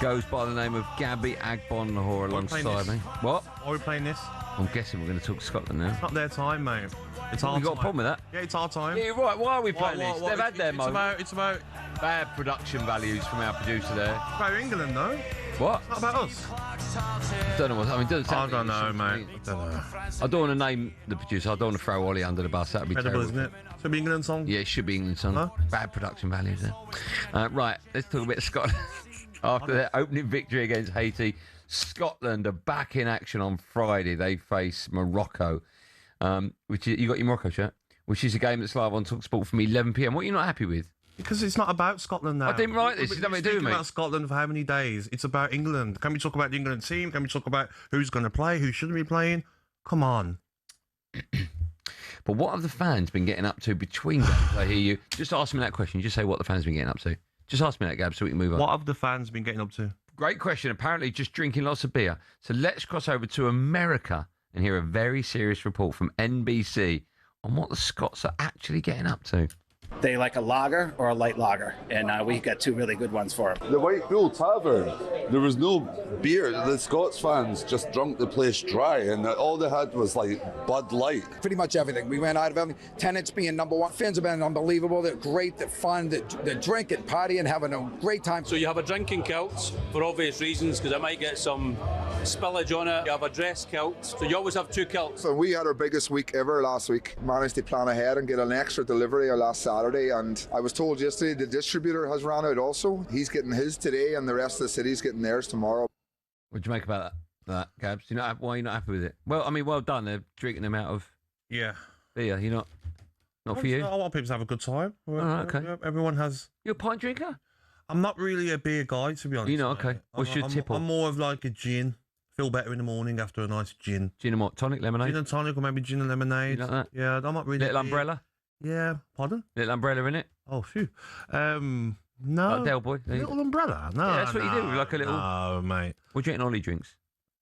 Goes by the name of Gabby Agbonlahor alongside me. What? Are we playing this? I'm guessing we're going to talk Scotland now. It's not their time, mate. It's our time. You got a problem with that? Yeah, it's our time. Yeah, right. Why are we playing this? They've had their moment. It's about bad production values from our producer there. It's about England, though. What? It's not about us. Don't know what. I mean, doesn't sound. I don't know, mate. I don't know. I don't want to name the producer. I don't want to throw Ollie under the bus. That'd be Incredible, terrible. isn't it? Should be England song. Yeah, it should be England song. Huh? Bad production values there. Right, let's talk a bit of Scotland. After their opening victory against Haiti, Scotland are back in action on Friday. They face Morocco, which is, you got your Morocco shirt, which is a game that's live on talkSPORT from 11 p.m. What are you not happy with? Because it's not about Scotland now. I didn't write this. It's nothing to do with me. About Scotland for how many days? It's about England. Can we talk about the England team? Can we talk about who's going to play, who shouldn't be playing? Come on. But what have the fans been getting up to between games? I hear you. Just ask me that question. Just say what the fans have been getting up to. Just ask me that, Gab, so we can move on. What have the fans been getting up to? Great question. Apparently just drinking lots of beer. So let's cross over to America and hear a very serious report from NBC on what the Scots are actually getting up to. They like a lager or a light lager, and we got two really good ones for them. The White Bull Tavern, there was no beer. The Scots fans just drunk the place dry, and all they had was like Bud Light. Pretty much everything. We went out of everything. Tenants being number one. Fans have been unbelievable. They're great. They're fun. They're drinking, partying, having a great time. So you have a drinking kilt for obvious reasons, because it might get some spillage on it. You have a dress kilt, so you always have two kilts. So we had our biggest week ever last week. Managed to plan ahead and get an extra delivery last Saturday, and I was told yesterday the distributor has ran out also. He's getting his today, and the rest of the city's getting theirs tomorrow. What do you make about that, Gabs? Why are you not happy with it? Well, I mean, well done. They're drinking them out of beer. You're not for you? I want people to have a good time. All right, okay. Yeah, everyone has... You're a pint drinker? I'm not really a beer guy, to be honest. You're not? Okay. What's your tip? I'm more of like a gin. Feel better in the morning after a nice gin. Gin and what? Tonic, lemonade? Gin and tonic, or maybe gin and lemonade. You like that? Yeah, I'm not really... Little umbrella? Yeah, pardon? Little umbrella in it? Oh, phew. No. Like Del Boy? Little umbrella? No, yeah, that's what you do. Like a little... No, mate. What do you think Ollie drinks?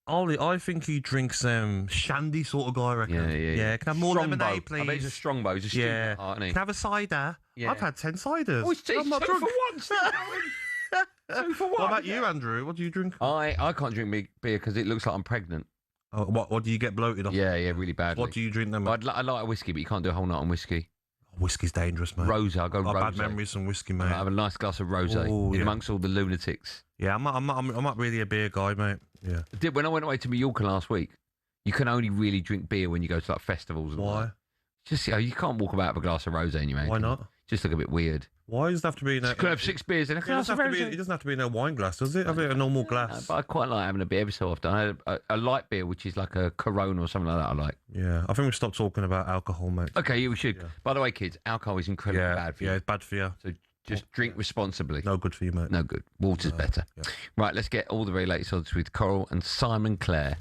Ollie, I think he drinks shandy sort of guy, I reckon. Yeah, can I have more lemonade, please? I bet he's a strongbow. He's a student, isn't he? Can I have a cider? Yeah. I've had 10 ciders. Oh, it's I'm not two drunk. for one. Still going. 2 for 1. What about you, Andrew? What do you drink? I can't drink beer because it looks like I'm pregnant. Oh, what do you get bloated off? Yeah, really badly. What do you drink then? I like a whiskey, but you can't do a whole night on whiskey. Whiskey's dangerous, mate. Rosé, I go rosé. Bad memories from whiskey, mate. I have a nice glass of rosé amongst all the lunatics. Yeah, I'm not really a beer guy, mate. Yeah. When I went away to Mallorca last week, you can only really drink beer when you go to like festivals. And why? Just you can't walk about with a glass of rosé in your hand. Why not? Just look a bit weird. Why does it have to be in a... You could have 6 beers in a glass of rosé. It doesn't have to be in a wine glass, does it? Have it a normal glass. But I quite like having a beer every so often. I had a light beer, which is like a Corona or something like that I like. Yeah, I think we've stopped talking about alcohol, mate. Okay, yeah, we should. Yeah. By the way, kids, alcohol is incredibly bad for you. Yeah, it's bad for you. So just drink responsibly. No good for you, mate. No good. Water's better. Yeah. Right, let's get all the very latest odds with Coral and Simon Clare.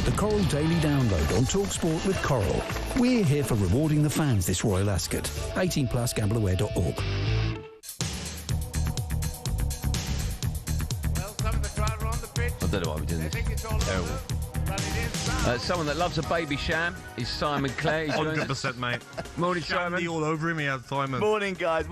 The Coral Daily Download on talkSPORT with Coral. We're here for rewarding the fans this Royal Ascot. 18+, gambleaware.org. I don't know why we're doing this. Terrible. Someone that loves a baby sham is Simon Clare. 100%, mate. Morning, Simon. Shandy all over him, he had Simon. Morning, guys.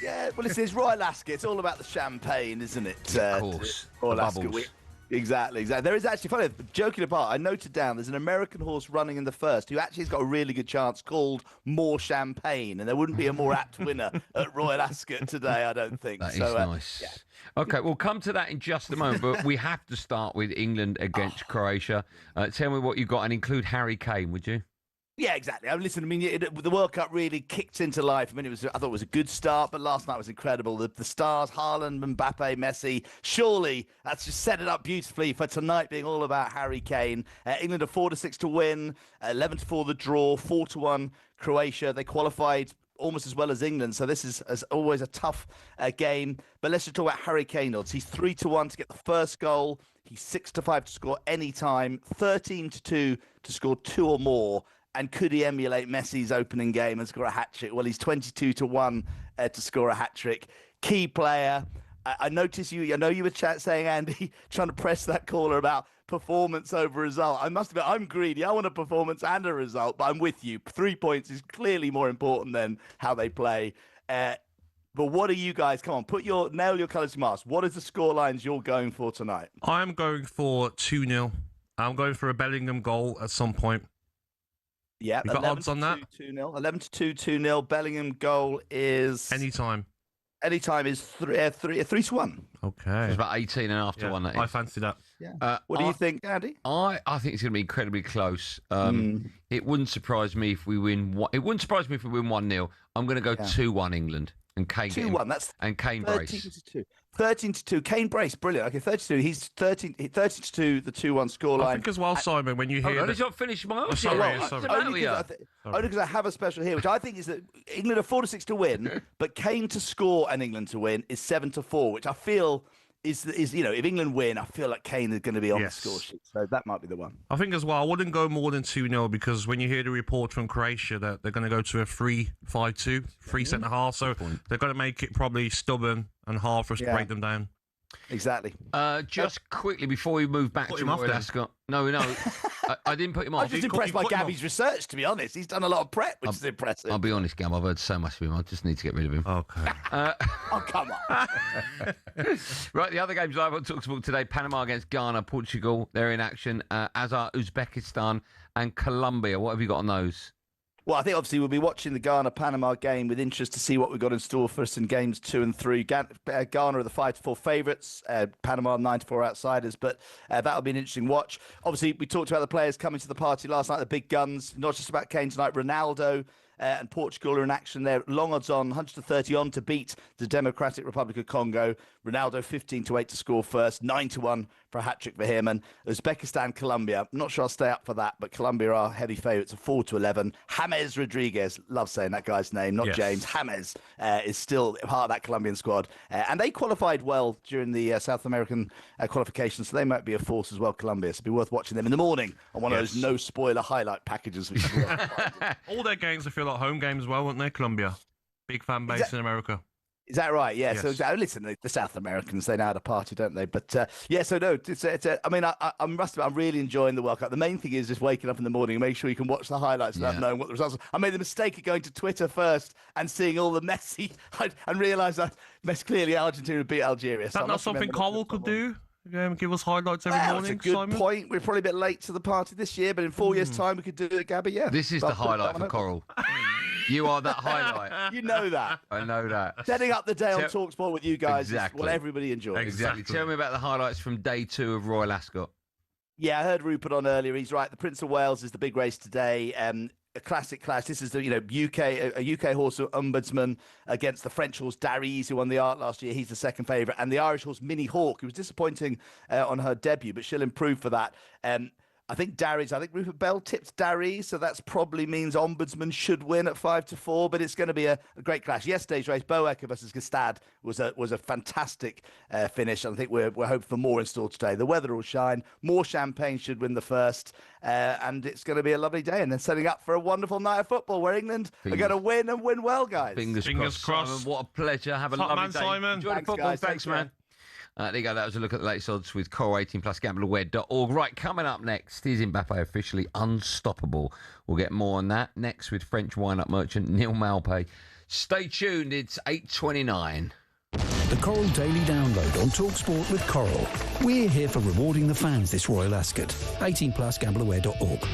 Yeah, well, it's Royal Ascot. It's all about the champagne, isn't it? Of course. Royal Ascot. Exactly. There is actually, funny, joking apart, I noted down there's an American horse running in the first who actually has got a really good chance called More Champagne, and there wouldn't be a more apt winner at Royal Ascot today, I don't think. That is nice. Yeah. Okay, we'll come to that in just a moment, but we have to start with England against Croatia. Tell me what you got and include Harry Kane, would you? Yeah, exactly. Listen, the World Cup really kicked into life. I thought it was a good start, but last night was incredible. The stars, Haaland, Mbappe, Messi, surely that's just set it up beautifully for tonight being all about Harry Kane. England are 4-6 to win, 11-4 the draw, 4-1 Croatia. They qualified almost as well as England, so this is as always a tough game. But let's just talk about Harry Kane odds. He's 3-1 to get the first goal. He's 6-5 to score any time, 13-2 to score 2 or more. And could he emulate Messi's opening game and score a hat-trick? Well, he's 22-1 to score a hat-trick. Key player. I noticed I know you were saying, Andy, trying to press that caller about performance over result. I must admit, I'm greedy. I want a performance and a result, but I'm with you. 3 points is clearly more important than how they play. But what are you guys? Come on, nail your colours to mast. What is the scorelines you're going for tonight? I'm going for 2-0. I'm going for a Bellingham goal at some point. Yeah, you got odds on that? 2-0. 11-2, 2-0. Bellingham goal is anytime. Anytime is 3-1. Okay, it's about 18.5 to 1. That is. I fancy that. Yeah. What do you think, Andy? I think it's going to be incredibly close. It wouldn't surprise me if we win. It wouldn't surprise me if we win 1-0. I'm going to go 2-1 England and Kane. 2-1. That's and Kane brace. 13-2. Kane brace, brilliant. Okay, 32. He's 30-2. The 2-1 scoreline. I think as well, Simon. When you hear, he's not finished my. Sorry. Only because I have a special here, which I think is that England are 4-6 to win, but Kane to score and England to win is 7-4, which I feel is if England win, I feel like Kane is going to be on the score sheet. So that might be the one. I think as well, I wouldn't go more than 2-0 because when you hear the report from Croatia that they're going to go to a 3-5-2, 3 centre half, so they're going to make it probably stubborn and hard for us to break them down. Exactly. Just quickly before we move back to Roy Ascot. No, I didn't put him off. I'm just impressed by Gabby's research, to be honest. He's done a lot of prep, which is impressive. I'll be honest, Gab, I've heard so much of him. I just need to get rid of him. Okay. Oh, come on. Right, the other games live on talkSPORT today. Panama against Ghana, Portugal. They're in action, as are Uzbekistan and Colombia. What have you got on those? Well, I think obviously we'll be watching the Ghana-Panama game with interest to see what we've got in store for us in games 2 and 3. Ghana are the 5-4 favourites, Panama 9-4 outsiders, but that'll be an interesting watch. Obviously, we talked about the players coming to the party last night, the big guns, not just about Kane tonight, Ronaldo and Portugal are in action there. Long odds on, 130 on to beat the Democratic Republic of Congo. Ronaldo 15-8 to score first, 9-1 for a hat-trick for him. And Uzbekistan, Colombia, I'm not sure I'll stay up for that, but Colombia are heavy favourites, 4-11. James Rodriguez, love saying that guy's name, not James. James is still part of that Colombian squad. And they qualified well during the South American qualifications, so they might be a force as well, Colombia. So it'll be worth watching them in the morning on one of those no-spoiler highlight packages. Which all their games, I feel like home games as well, weren't they, Colombia? Big fan base in America. Is that right? Yeah. Yes. So listen, the South Americans, they know how to party, don't they? But so no, I mean, I'm really enjoying the World Cup. The main thing is just waking up in the morning and make sure you can watch the highlights without knowing what the results are. I made the mistake of going to Twitter first and seeing all the Messi and realised that clearly Argentina beat Algeria. Is that not something Cole could do? Give us highlights every morning. That's a good point. We're probably a bit late to the party this year, but in 4 years' time we could do it, Gabby. Yeah. This is the highlight for Coral. You are that highlight. You know that. I know that. Setting up the day on talkSPORT with you guys is what everybody enjoys. Exactly. Tell me about the highlights from day 2 of Royal Ascot. Yeah, I heard Rupert on earlier. He's right. The Prince of Wales is the big race today. A classic clash. This is the UK horse Ombudsman against the French horse Darries, who won the Art last year. He's the second favourite, and the Irish horse Minnie Hawk, who was disappointing on her debut, but she'll improve for that. I think Rupert Bell tipped Darries, so that probably means Ombudsman should win at 5-4, but it's going to be a great clash. Yesterday's race, Boecker versus Gestad, was a fantastic finish. I think we're hoping for more in store today. The weather will shine. More champagne should win the first, and it's going to be a lovely day. And then setting up for a wonderful night of football where England are going to win and win well, guys. Fingers crossed. Simon, what a pleasure. Have a Top lovely man, day. Simon. Enjoy the football. Guys. Thanks, man. There you go. That was a look at the latest odds with Coral 18 plus gambleware.org. Right, coming up next is Mbappe officially unstoppable. We'll get more on that next with French wine-up merchant Neil Malpay. Stay tuned. It's 8:29. The Coral Daily Download on talkSPORT with Coral. We're here for rewarding the fans this Royal Ascot. 18 plus gambleware.org.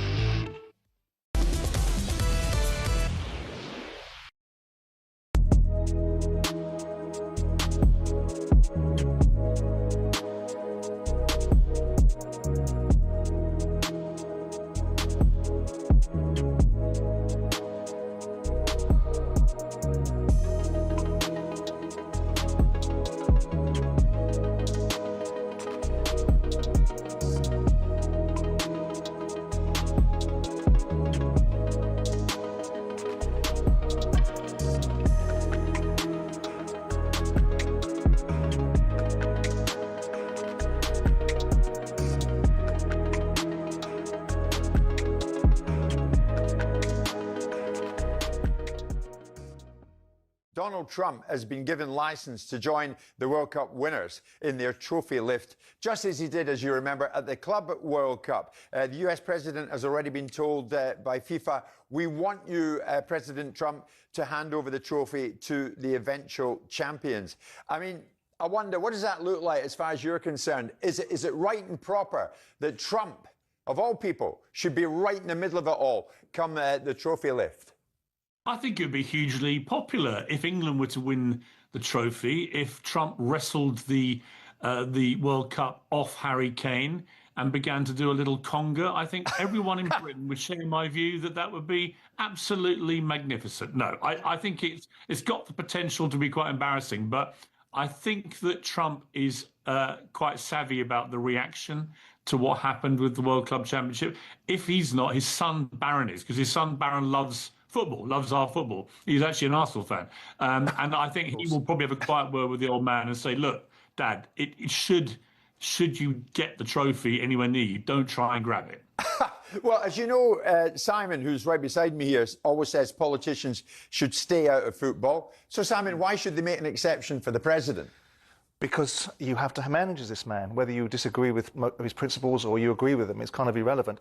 Donald Trump has been given license to join the World Cup winners in their trophy lift, just as he did, as you remember, at the Club World Cup. The US president has already been told by FIFA, we want you, President Trump, to hand over the trophy to the eventual champions. I mean, I wonder, what does that look like as far as you're concerned? Is it right and proper that Trump of all people, should be right in the middle of it all come the trophy lift? I think it would be hugely popular if England were to win the trophy, if Trump wrestled the World Cup off Harry Kane and began to do a little conga. I think everyone in Britain would share my view that that would be absolutely magnificent. No, I think it's got the potential to be quite embarrassing, but I think that Trump is quite savvy about the reaction to what happened with the World Club Championship. If he's not, his son Barron is, because his son Barron loves football, loves our football. He's actually an Arsenal fan. And I think he will probably have a quiet word with the old man and say, look, Dad, it should you get the trophy anywhere near you, don't try and grab it. Well, as you know, Simon, who's right beside me here, always says politicians should stay out of football. So, Simon, why should they make an exception for the president? Because you have to manage this man, whether you disagree with his principles or you agree with them, it's kind of irrelevant.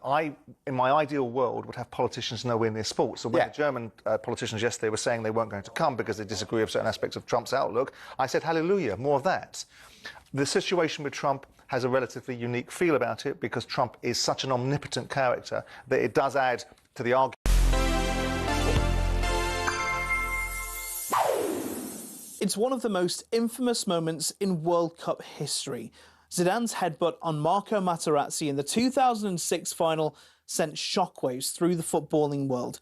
In my ideal world, would have politicians nowhere near sports. So when the German politicians yesterday were saying they weren't going to come because they disagree with certain aspects of Trump's outlook, I said, hallelujah, more of that. The situation with Trump has a relatively unique feel about it because Trump is such an omnipotent character that it does add to the argument. It's one of the most infamous moments in World Cup history. Zidane's headbutt on Marco Materazzi in the 2006 final sent shockwaves through the footballing world.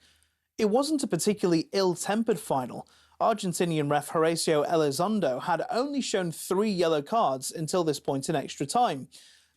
It wasn't a particularly ill-tempered final. Argentinian ref Horacio Elizondo had only shown 3 yellow cards until this point in extra time.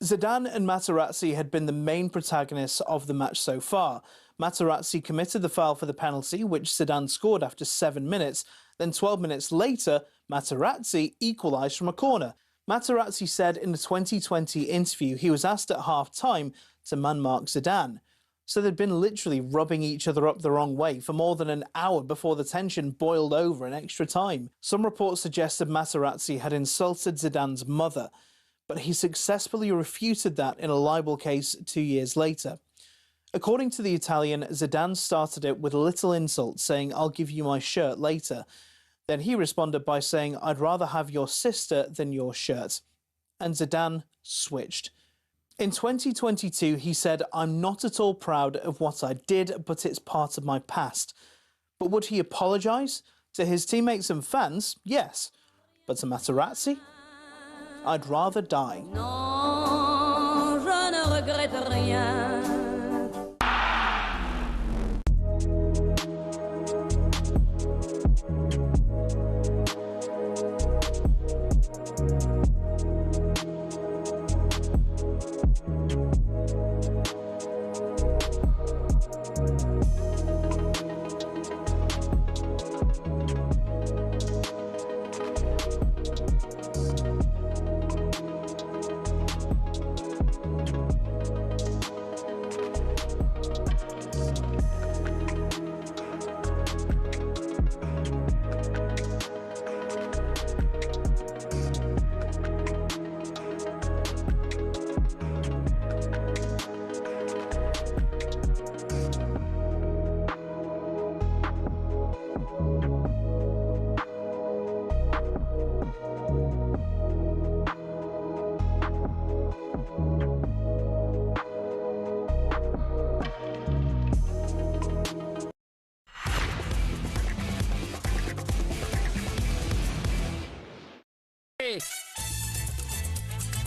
Zidane and Materazzi had been the main protagonists of the match so far. Materazzi committed the foul for the penalty, which Zidane scored after 7 minutes. Then 12 minutes later, Materazzi equalised from a corner. Materazzi said in the 2020 interview he was asked at half-time to man-mark Zidane. So they'd been literally rubbing each other up the wrong way for more than an hour before the tension boiled over in extra time. Some reports suggested Materazzi had insulted Zidane's mother, but he successfully refuted that in a libel case 2 years later. According to the Italian, Zidane started it with a little insult, saying, "I'll give you my shirt later." Then he responded by saying, "I'd rather have your sister than your shirt." And Zidane switched. In 2022, he said, "I'm not at all proud of what I did, but it's part of my past." But would he apologise? To his teammates and fans, yes. But to Materazzi? I'd rather die. Non, je ne regrette rien.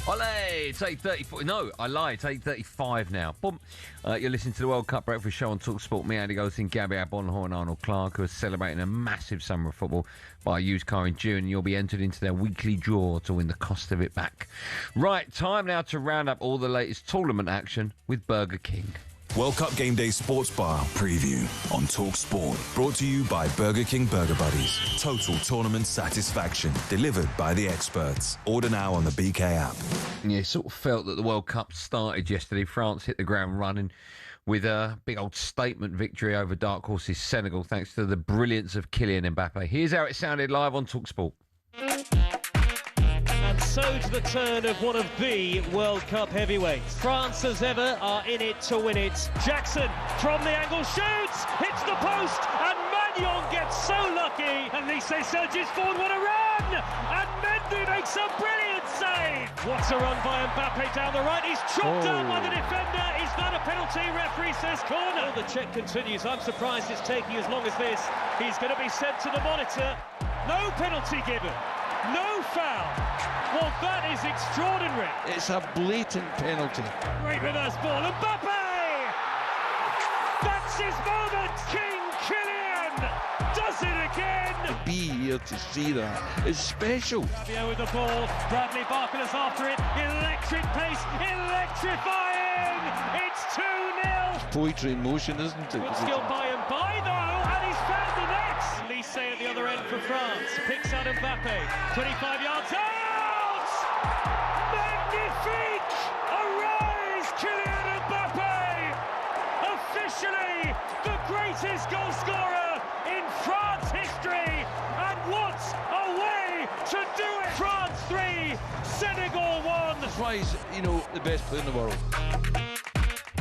Ole, it's 8:34. No, I lied. It's 8:35 now. Boom. You're listening to the World Cup Breakfast Show on talkSPORT. Me, Andy Goldstein Gabby Agbonlahor and Arnold Clark, who are celebrating a massive summer of football by a used car in June. You'll be entered into their weekly draw to win the cost of it back. Right, time now to round up all the latest tournament action with Burger King. World Cup Game Day Sports Bar Preview on talkSPORT. Brought to you by Burger King Burger Buddies. Total tournament satisfaction. Delivered by the experts. Order now on the BK app. Yeah, it sort of felt that the World Cup started yesterday. France hit the ground running with a big old statement victory over dark horses Senegal, thanks to the brilliance of Kylian Mbappe. Here's how it sounded live on talkSPORT. And so to the turn of one of the World Cup heavyweights. France, as ever, are in it to win it. Jackson from the angle shoots, hits the post, and Magnon gets so lucky, and he Olise surges forward, what a run! And Mendy makes a brilliant save! What a run by Mbappe down the right. He's chopped down by the defender. Is that a penalty? Referee says corner. The check continues. I'm surprised it's taking as long as this. He's going to be sent to the monitor. No penalty given. No foul. Well, that is extraordinary. It's a blatant penalty. Great reverse ball. Mbappe! That's his moment. King Kylian does it again. To be here to see that is special. Fabio with the ball. Bradley Barker is after it. Electric pace. Electrifying. It's 2-0. Poetry in motion, isn't it? Good skill by Mbappe, though, and he's found the net. Lise at the other end for France. Picks out Mbappe. 25 yards out! Magnifique! Arise, Kylian Mbappe! Officially the greatest goal scorer in France history. And what a way to do it! France 3, Senegal 1. That's why he's, the best player in the world.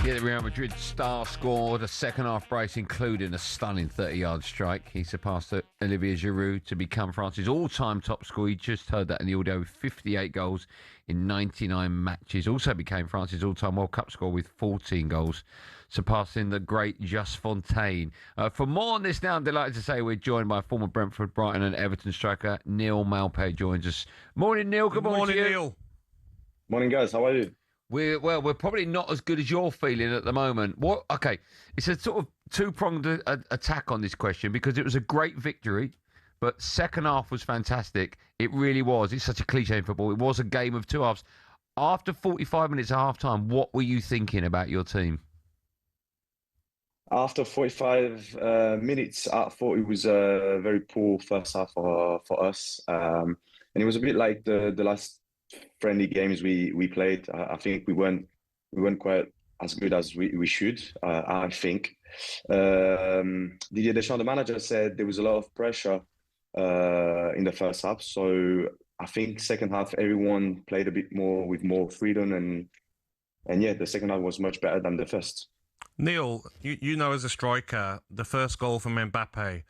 Yeah, the Real Madrid star scored a second-half brace, including a stunning 30-yard strike. He surpassed Olivier Giroud to become France's all-time top scorer. You just heard that in the audio, with 58 goals in 99 matches. Also became France's all-time World Cup scorer with 14 goals, surpassing the great Just Fontaine. For more on this now, I'm delighted to say we're joined by former Brentford, Brighton and Everton striker Neil Maupay joins us. Morning, Neil. Good morning to you. Neil. Morning, guys. How are you? We're probably not as good as you're feeling at the moment. Okay, it's a sort of two-pronged attack on this question because it was a great victory, but second half was fantastic. It really was. It's such a cliche in football. It was a game of two halves. After 45 minutes at half-time, what were you thinking about your team? After 45 minutes, I thought it was a very poor first half for us. And it was a bit like the last friendly games we played. I think we weren't quite as good as we should. I think Didier Deschamps, the manager, said there was a lot of pressure in the first half. So I think second half everyone played a bit more with more freedom, and yeah, the second half was much better than the first. Neil, you know as a striker, the first goal from Mbappe,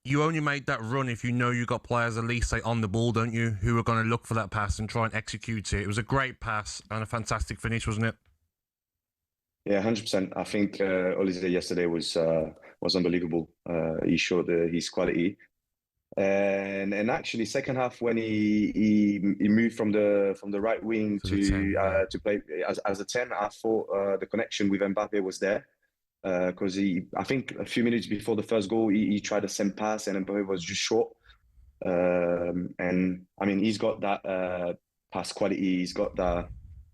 you only made that run if you know you got players at least on the ball, don't you, who are going to look for that pass and try and execute it. It was a great pass and a fantastic finish, wasn't it? Yeah, 100%. I think Olise yesterday was unbelievable. He showed his quality, and actually second half when he moved from the right wing to play as a 10, I thought the connection with Mbappe was there. Because I think a few minutes before the first goal, he tried a send pass and Mbappe was just short. And I mean, he's got that pass quality, he's got that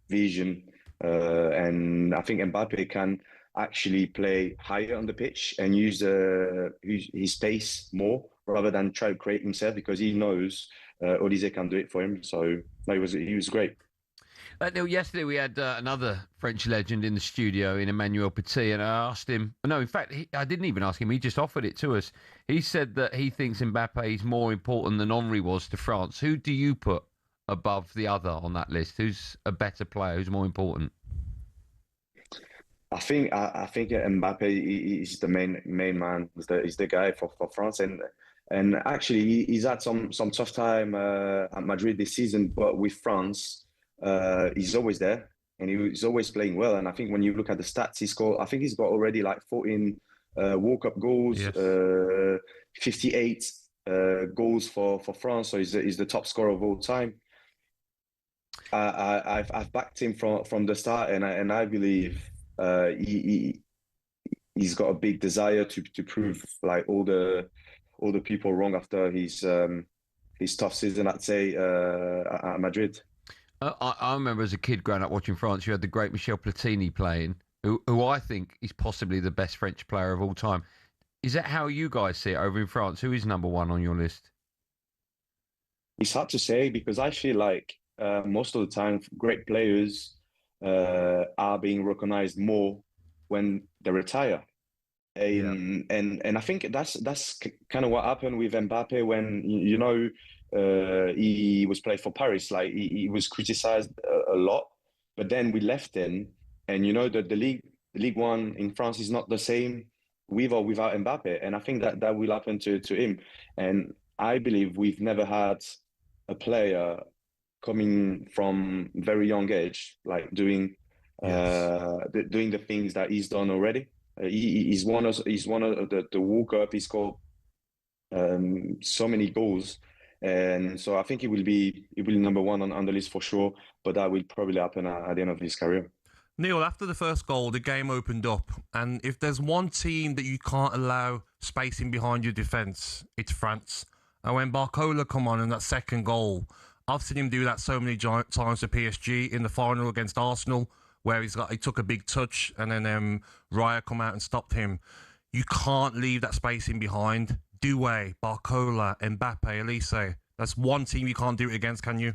vision, and I think Mbappe can actually play higher on the pitch and use his pace more rather than try to create himself, because he knows Olise can do it for him. So he was great. Neil, yesterday we had another French legend in the studio, in Emmanuel Petit, and I asked him... No, in fact, I didn't even ask him. He just offered it to us. He said that he thinks Mbappe is more important than Henry was to France. Who do you put above the other on that list? Who's a better player? Who's more important? I think Mbappe is the main man. He's the guy for France, and actually he's had some tough time at Madrid this season, but with France, he's always there and he's always playing well. And I think when you look at the stats, he's got already like 14 World Cup goals, yes. 58 goals for France. So he's the top scorer of all time. I've backed him from the start, and I believe he's got a big desire to prove like all the people wrong after his tough season, I'd say, at Madrid. I remember as a kid growing up watching France, you had the great Michel Platini playing, who I think is possibly the best French player of all time. Is that how you guys see it over in France? Who is number one on your list? It's hard to say, because I feel like most of the time great players are being recognized more when they retire. And I think that's kind of what happened with Mbappe when, he was playing for Paris. Like he was criticized a lot, but then we left him, and the League One in France is not the same. with or without Mbappe, and I think that will happen to him. And I believe we've never had a player coming from very young age, like doing the things that he's done already. He's one of the World Cup. He scored so many goals, and so I think he will be number one on the list for sure. But that will probably happen at the end of his career. Neil, after the first goal, the game opened up, and if there's one team that you can't allow spacing behind your defence, it's France. And when Barcola come on in that second goal, I've seen him do that so many times for PSG in the final against Arsenal, where he took a big touch, and then Raya come out and stopped him. You can't leave that spacing behind. Doué, Barcola, Mbappe, Elise. That's one team you can't do it against, can you?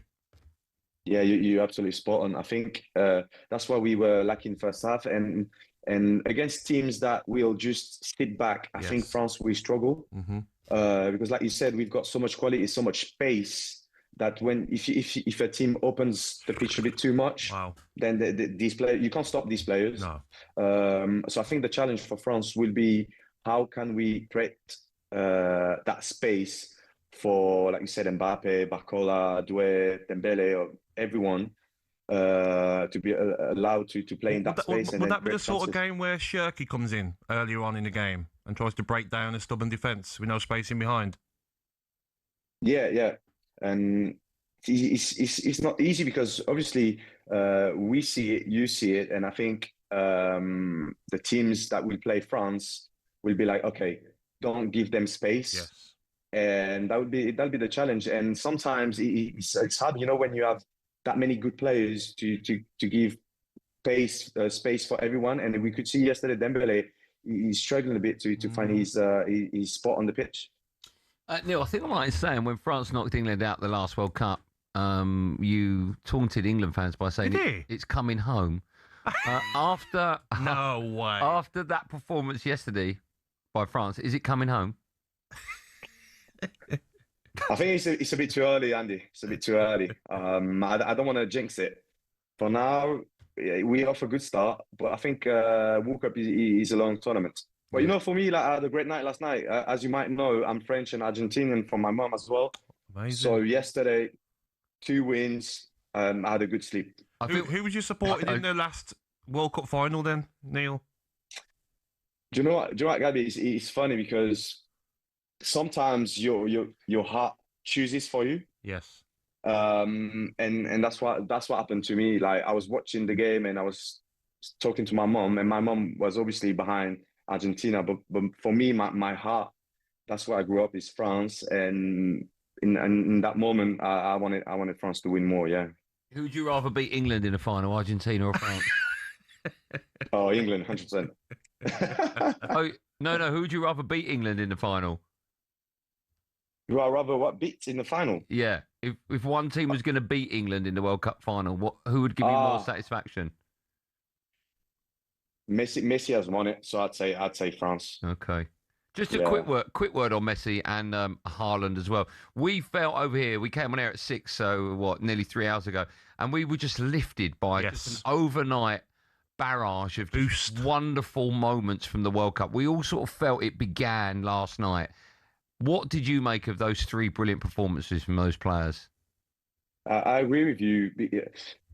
Yeah, you're absolutely spot on. I think that's why we were lacking first half, and against teams that will just sit back, I think France will struggle because, like you said, we've got so much quality, so much space that if a team opens the pitch a bit too much, then these players, you can't stop these players. No. So I think the challenge for France will be how can we create that space for, like you said, Mbappe, Barcola, Doué, Dembele, or everyone to be allowed to play in that space. Would that be the sort of game where Shirky comes in earlier on in the game and tries to break down a stubborn defence with no spacing behind? Yeah. And it's not easy because obviously we see it, you see it, and I think the teams that will play France will be like, okay, don't give them space. Yes. And that'll be the challenge. And sometimes it's hard, when you have that many good players to give space for everyone. And we could see yesterday Dembele, he's struggling a bit to find his spot on the pitch. Neil, I think I'm right in saying when France knocked England out the last World Cup, you taunted England fans by saying it's coming home. No way. After that performance yesterday by France, is it coming home? I think it's a bit too early, Andy. It's a bit too early. I don't want to jinx it. For now, we off a good start, but I think World Cup is a long tournament. But for me, I had a great night last night. As you might know, I'm French and Argentinian from my mom as well. Amazing. So yesterday, 2 wins. I had a good sleep. Who was you supporting in the last World Cup final then, Neil? Do you know what, Gabby? It's funny because sometimes your heart chooses for you. Yes. And that's what happened to me. Like, I was watching the game and I was talking to my mom, and my mom was obviously behind Argentina, but for me, my heart, that's where I grew up, is France. And in that moment, I wanted France to win more. Yeah. Who would you rather beat, England in the final, Argentina or France? Oh, England, 100%. Oh no! Who would you rather beat, England in the final? Would I rather beat in the final? Yeah, if one team was going to beat England in the World Cup final, who would give you more satisfaction? Messi has won it, so I'd say France. Okay. Just a quick word on Messi and Haaland as well. We felt over here, we came on air at 6, so nearly 3 hours ago, and we were just lifted by just an overnight barrage of just wonderful moments from the World Cup. We all sort of felt it began last night. What did you make of those 3 brilliant performances from those players? I agree with you.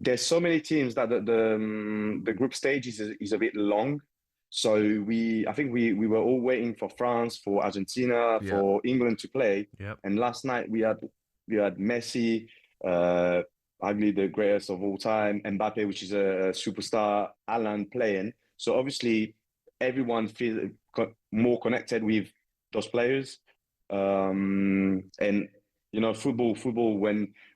There's so many teams that the group stage is a bit long. So I think we were all waiting for France, for Argentina, for England to play. Yep. And last night we had Messi, arguably the greatest of all time, Mbappe, which is a superstar, Haaland playing. So obviously everyone feels more connected with those players. And football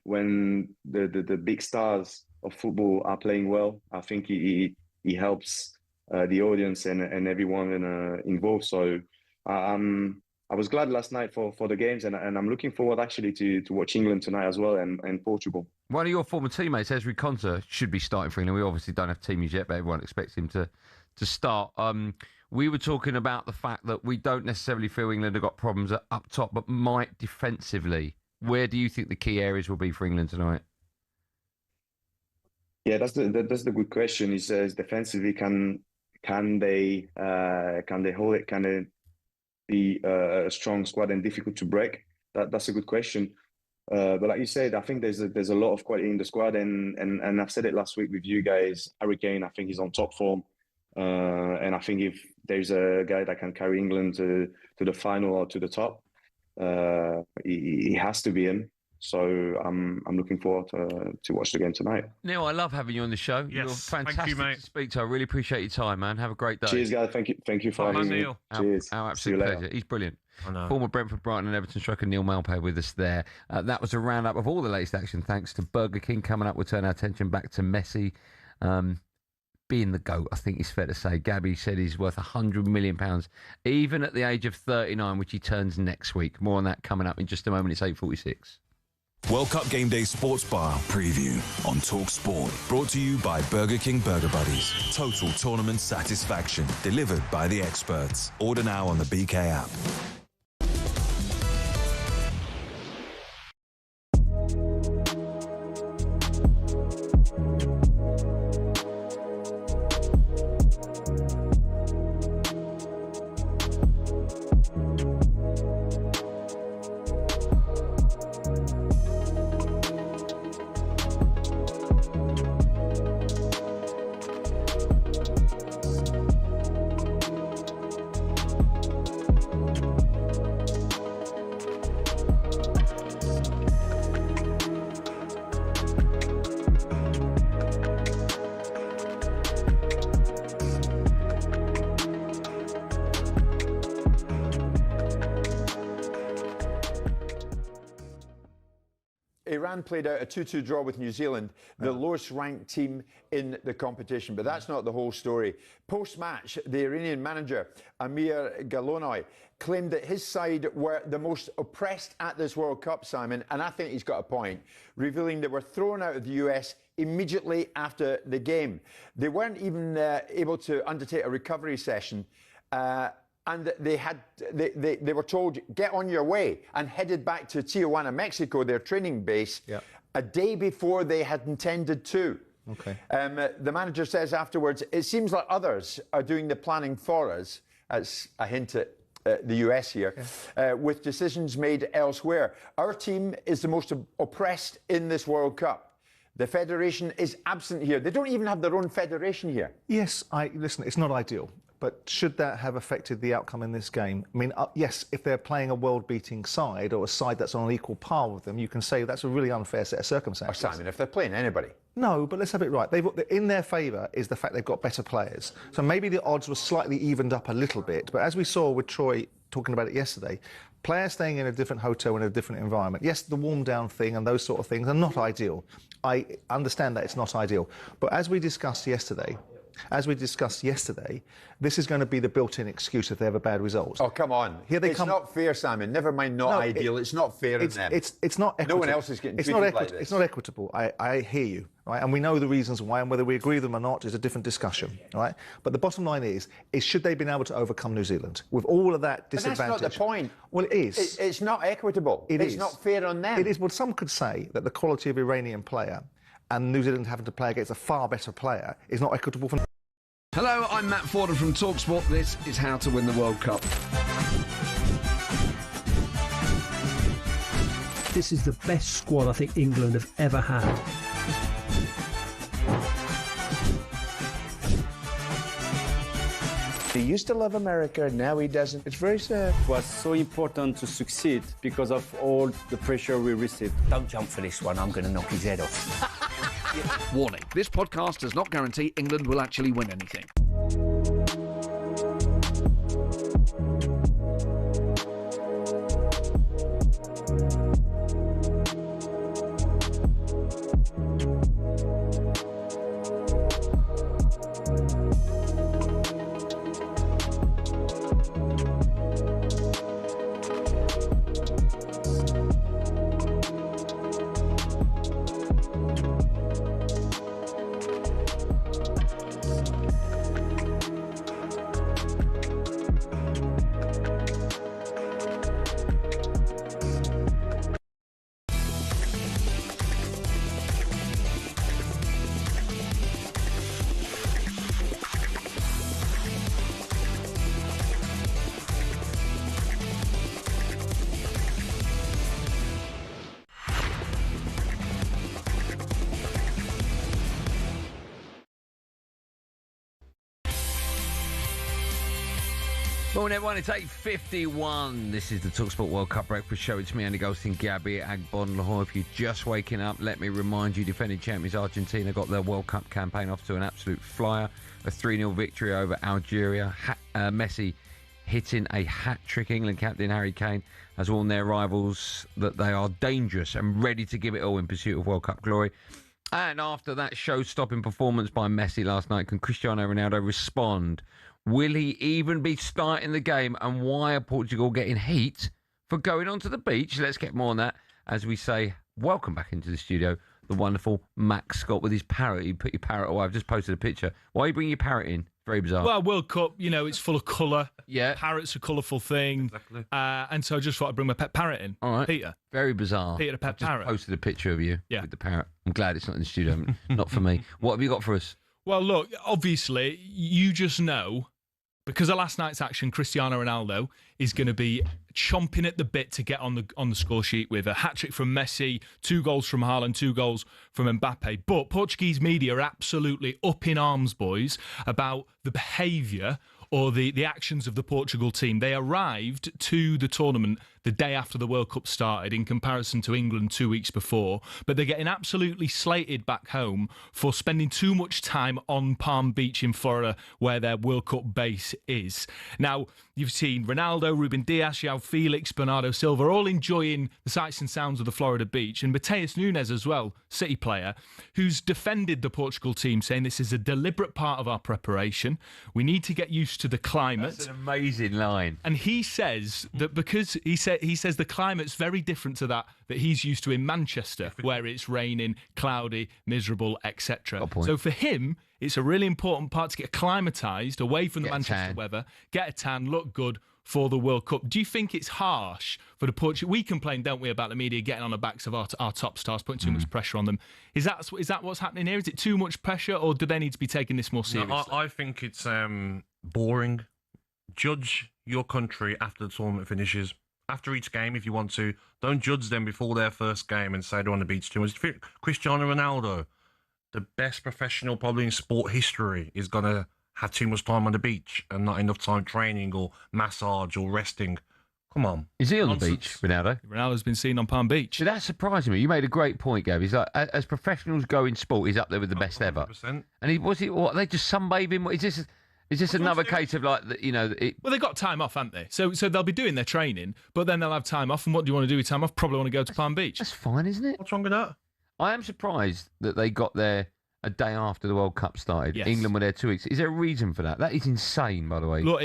when the big stars of football are playing well, I think he helps the audience and everyone involved. So I was glad last night for the games, and I'm looking forward actually to watch England tonight as well, and Portugal. One of your former teammates, Ezri Konsa, should be starting for England. We obviously don't have team news yet, but everyone expects him to start. We were talking about the fact that we don't necessarily feel England have got problems up top, but might defensively. Where do you think the key areas will be for England tonight? Yeah, that's the good question. Is defensively, can can they hold it? Can they be a strong squad and difficult to break? That's a good question. But like you said, I think there's a lot of quality in the squad, and I've said it last week with you guys. Harry Kane, I think he's on top form, and I think if there's a guy that can carry England to the final or to the top, he has to be him. So I'm looking forward to watch the game tonight. Neil, I love having you on the show. Yes, You're fantastic thank you, mate. to speak to. I really appreciate your time, man. Have a great day. Cheers, guys. Thank you for having me. Neil. Cheers. Our See you absolute later. pleasure. He's brilliant. I know. Former Brentford, Brighton and Everton striker Neil Malpay with us there. That was a roundup of all the latest action thanks to Burger King. Coming up, we'll turn our attention back to Messi being the GOAT, I think it's fair to say. Gabby said he's worth £100 million, even at the age of 39, which he turns next week. More on that coming up in just a moment. It's 8:46. World Cup Game Day Sports Bar preview on talkSPORT. Brought to you by Burger King Burger Buddies. Total tournament satisfaction delivered by the experts. Order now on the BK app. Iran played out a 2-2 draw with New Zealand, the lowest ranked team in the competition. But that's not the whole story. Post-match, the Iranian manager, Andy Goldstein, claimed that his side were the most oppressed at this World Cup, Simon, and I think he's got a point, revealing they were thrown out of the US immediately after the game. They weren't even able to undertake a recovery session. And they were told, get on your way, and headed back to Tijuana, Mexico, their training base, a day before they had intended to. Okay. The manager says afterwards, it seems like others are doing the planning for us. That's a hint at the US here, with decisions made elsewhere. Our team is the most oppressed in this World Cup. The federation is absent here. They don't even have their own federation here. Yes, listen, it's not ideal. But should that have affected the outcome in this game? I mean, yes, if they're playing a world-beating side or a side that's on an equal par with them, you can say that's a really unfair set of circumstances. Simon, if they're playing anybody. No, but let's have it right. In their favour is the fact they've got better players. So maybe the odds were slightly evened up a little bit. But as we saw with Troy talking about it yesterday, players staying in a different hotel in a different environment. Yes, the warm-down thing and those sort of things are not ideal. I understand that it's not ideal. But as we discussed yesterday, this is going to be the built-in excuse if they have a bad result. Oh, come on. It's not fair, Simon. Never mind ideal. It's not fair in them. It's not equitable. No one else is getting treated like this. It's not equitable. I hear you, right? And we know the reasons why, and whether we agree with them or not is a different discussion, right? But the bottom line is should they have been able to overcome New Zealand with all of that disadvantage? But that's not the point. Well, it is. It's not equitable. It's not fair on them. It is. Well, some could say that the quality of Iranian player and New Zealand having to play against a far better player is not equitable for... Hello, I'm Matt Forden from talkSPORT. This is How to Win the World Cup. This is the best squad I think England have ever had. He used to love America, now he doesn't. It's very sad. It was so important to succeed because of all the pressure we received. Don't jump for this one, I'm going to knock his head off. Warning, this podcast does not guarantee England will actually win anything. Morning, everyone. It's 8:51. This is the talkSPORT World Cup Breakfast Show. It's me, Andy Goldstein Gabby Agbonlahor. If you're just waking up, let me remind you, defending champions Argentina got their World Cup campaign off to an absolute flyer. A 3-0 victory over Algeria. Messi hitting a hat-trick. England captain Harry Kane has warned their rivals that they are dangerous and ready to give it all in pursuit of World Cup glory. And after that show-stopping performance by Messi last night, can Cristiano Ronaldo respond? Will he even be starting the game? And why are Portugal getting heat for going onto the beach? Let's get more on that as we say, welcome back into the studio, the wonderful Max Scott with his parrot. You put your parrot away. I've just posted a picture. Why are you bringing your parrot in? Very bizarre. Well, World Cup, it's full of colour. Yeah. Parrot's a colourful thing. Exactly. And so I just thought I'd bring my pet parrot in. All right. Peter. Very bizarre. Peter the pet I've parrot. just posted a picture of you with the parrot. I'm glad it's not in the studio. Not for me. What have you got for us? Well, look, obviously, you just know, because of last night's action, Cristiano Ronaldo is going to be chomping at the bit to get on the score sheet with a hat-trick from Messi, 2 goals from Haaland, 2 goals from Mbappe. But Portuguese media are absolutely up in arms, boys, about the behaviour or the actions of the Portugal team. They arrived to the tournament the day after the World Cup started in comparison to England 2 weeks before, but they're getting absolutely slated back home for spending too much time on Palm Beach in Florida where their World Cup base is. Now, you've seen Ronaldo, Ruben Dias, João Felix, Bernardo Silva all enjoying the sights and sounds of the Florida beach, and Mateus Nunes as well, City player, who's defended the Portugal team saying this is a deliberate part of our preparation. We need to get used to the climate. That's an amazing line. And he says that because he says the climate's very different to that he's used to in Manchester, where it's raining, cloudy, miserable, etc. So for him, it's a really important part to get acclimatised away from the Manchester weather, get a tan, look good for the World Cup. Do you think it's harsh for the Portuguese? We complain, don't we, about the media getting on the backs of our top stars, putting too much pressure on them. Is that what's happening here? Is it too much pressure, or do they need to be taking this more seriously? No, I think it's boring. Judge your country after the tournament finishes. After each game, if you want to, don't judge them before their first game and say they're on the beach too much. Cristiano Ronaldo, the best professional probably in sport history, is going to have too much time on the beach and not enough time training or massage or resting. Come on. Is he on the beach, Ronaldo? Ronaldo's been seen on Palm Beach. So that surprised me. You made a great point, Gav. He's like, as professionals go in sport, he's up there with the best 100%. Ever. And what, they just sunbathing? Is this another case of like, Well, they got time off, haven't they? So they'll be doing their training, but then they'll have time off. And what do you want to do with time off? Probably want to go to Palm Beach. That's fine, isn't it? What's wrong with that? I am surprised that they got there a day after the World Cup started. Yes. England were there 2 weeks. Is there a reason for that? That is insane, by the way. Look,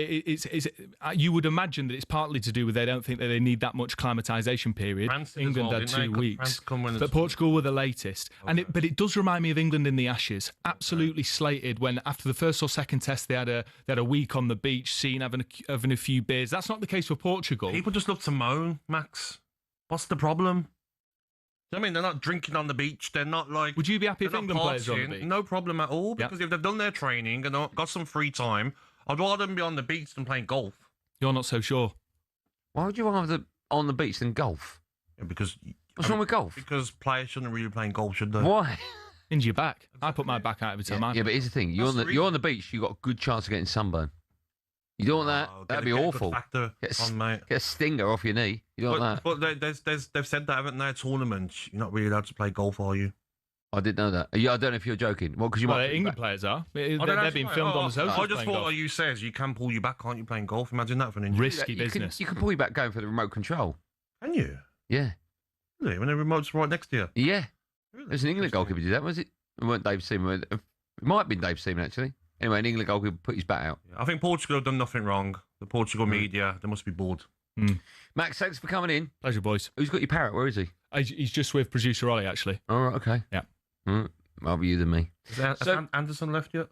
you would imagine that it's partly to do with they don't think that they need that much acclimatisation period. England had 2 weeks, but Portugal were the latest. Okay. But it does remind me of England in the Ashes. Absolutely slated when after the first or second test they had a week on the beach, seen having a few beers. That's not the case for Portugal. People just love to moan, Max. What's the problem? I mean, they're not drinking on the beach. They're not like... Would you be happy if England players are on the beach? No problem at all, because if they've done their training and got some free time, I'd rather them be on the beach than playing golf. You're not so sure. Why would you rather on the beach than golf? Yeah, because... What's wrong with golf? Because players shouldn't really be playing golf, should they? Why? Injure your back. I put my back out every time. Yeah, but here's the thing. You're on the beach, you've got a good chance of getting sunburn. You don't want that? That'd be awful. Get a stinger off your knee. You don't want that? But they've said that, haven't they? Tournaments, you're not really allowed to play golf, are you? I didn't know that. I don't know if you're joking. Well, because England players are. They're being filmed on the socials. I just thought, like you says, you can pull your back, can't you, playing golf? Imagine that for an injury. Risky business. You can pull your back going for the remote control. Can you? Yeah. Really? When the remote's right next to you? Yeah. Really? There's an England goalkeeper did that, was it? It weren't Dave Seaman. It might have been Dave Seaman, actually. Anyway, an England goalkeeper put his bat out. I think Portugal have done nothing wrong. The Portugal media, they must be bored. Max, thanks for coming in. Pleasure, boys. Who's got your parrot? Where is he? He's just with producer Ollie, actually. All right, okay. Yeah. Rather you than me. Has Anderson left yet?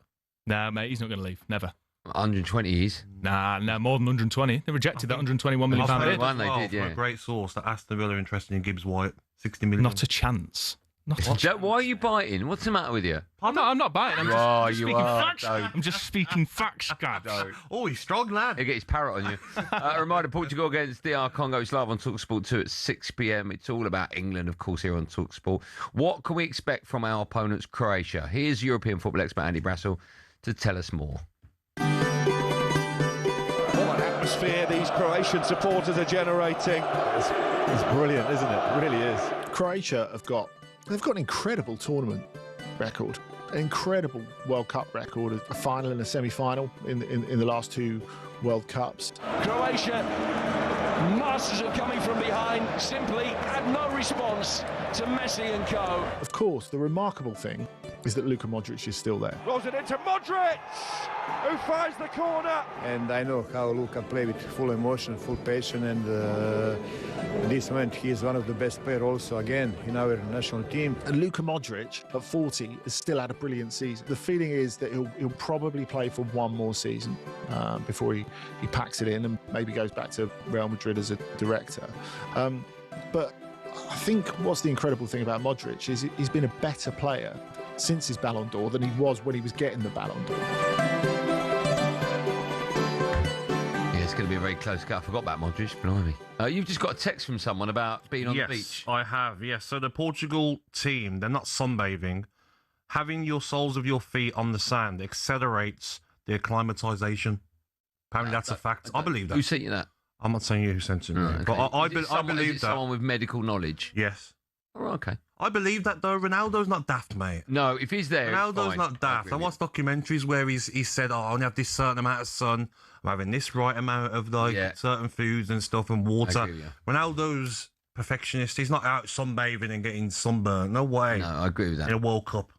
Nah, mate, he's not going to leave. Never. 120 he's. Nah, more than 120. They rejected that 121 million pound bid. They did, yeah. A great source that Aston Villa are interested in Gibbs White. 60 million. Not a chance. Why are you biting? What's the matter with you? I'm not biting. I'm just speaking facts. I'm just speaking facts, Gab. Oh, he's strong, lad. He'll get his parrot on you. A reminder, Portugal against DR Congo. It's live on talkSPORT 2 at 6 p.m. It's all about England, of course, here on talkSPORT. What can we expect from our opponents, Croatia? Here's European football expert Andy Brassel to tell us more. What an atmosphere Croatian supporters are generating. It's brilliant, isn't it? It really is. Croatia they've got an incredible tournament record, an incredible World Cup record, a final and a semi-final in the last 2 World Cups. Croatia, masters of coming from behind, simply had no response to Messi and co. Of course, the remarkable thing is that Luka Modric is still there. Rolls it into Modric, who finds the corner. And I know how Luka play with full emotion, full passion, and in this moment he is one of the best players also again in our national team. And Luka Modric at 40 has still had a brilliant season. The feeling is that he'll probably play for one more season before he packs it in and maybe goes back to Real Madrid as a director. But I think what's the incredible thing about Modric is he's been a better player since his Ballon d'Or than he was when he was getting the Ballon d'Or. Yeah, it's going to be a very close cut. I forgot about Modric, blimey. You've just got a text from someone about being on the beach. Yes, I have, yes. So the Portugal team, they're not sunbathing. Having your soles of your feet on the sand accelerates the acclimatization. Apparently that's a fact. I believe that. Who sent you that? I'm not saying you who sent it. Okay. But I Is believe it that. someone with medical knowledge? Yes. Oh, okay. I believe that, though. Ronaldo's not daft, mate. No, if he's there, Ronaldo's not daft. I watched documentaries where he said, I only have this certain amount of sun. I'm having this right amount of certain foods and stuff and water. I agree, yeah. Ronaldo's perfectionist. He's not out sunbathing and getting sunburnt. No way. No, I agree with that. In a World Cup.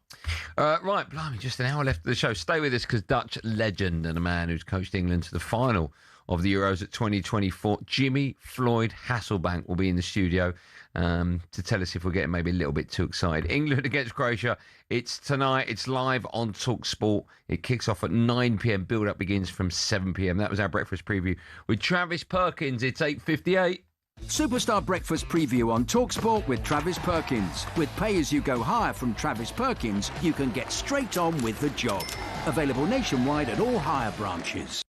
Right, blimey, just an hour left of the show. Stay with us because Dutch legend and a man who's coached England to the final of the Euros at 2024, Jimmy Floyd Hasselbank, will be in the studio to tell us if we're getting maybe a little bit too excited. England against Croatia. It's tonight. It's live on talkSPORT. It kicks off at 9 p.m. Build-up begins from 7 p.m. That was our breakfast preview with Travis Perkins. It's 8:58. Superstar Breakfast Preview on talkSPORT with Travis Perkins. With pay-as-you-go hire from Travis Perkins, you can get straight on with the job. Available nationwide at all hire branches.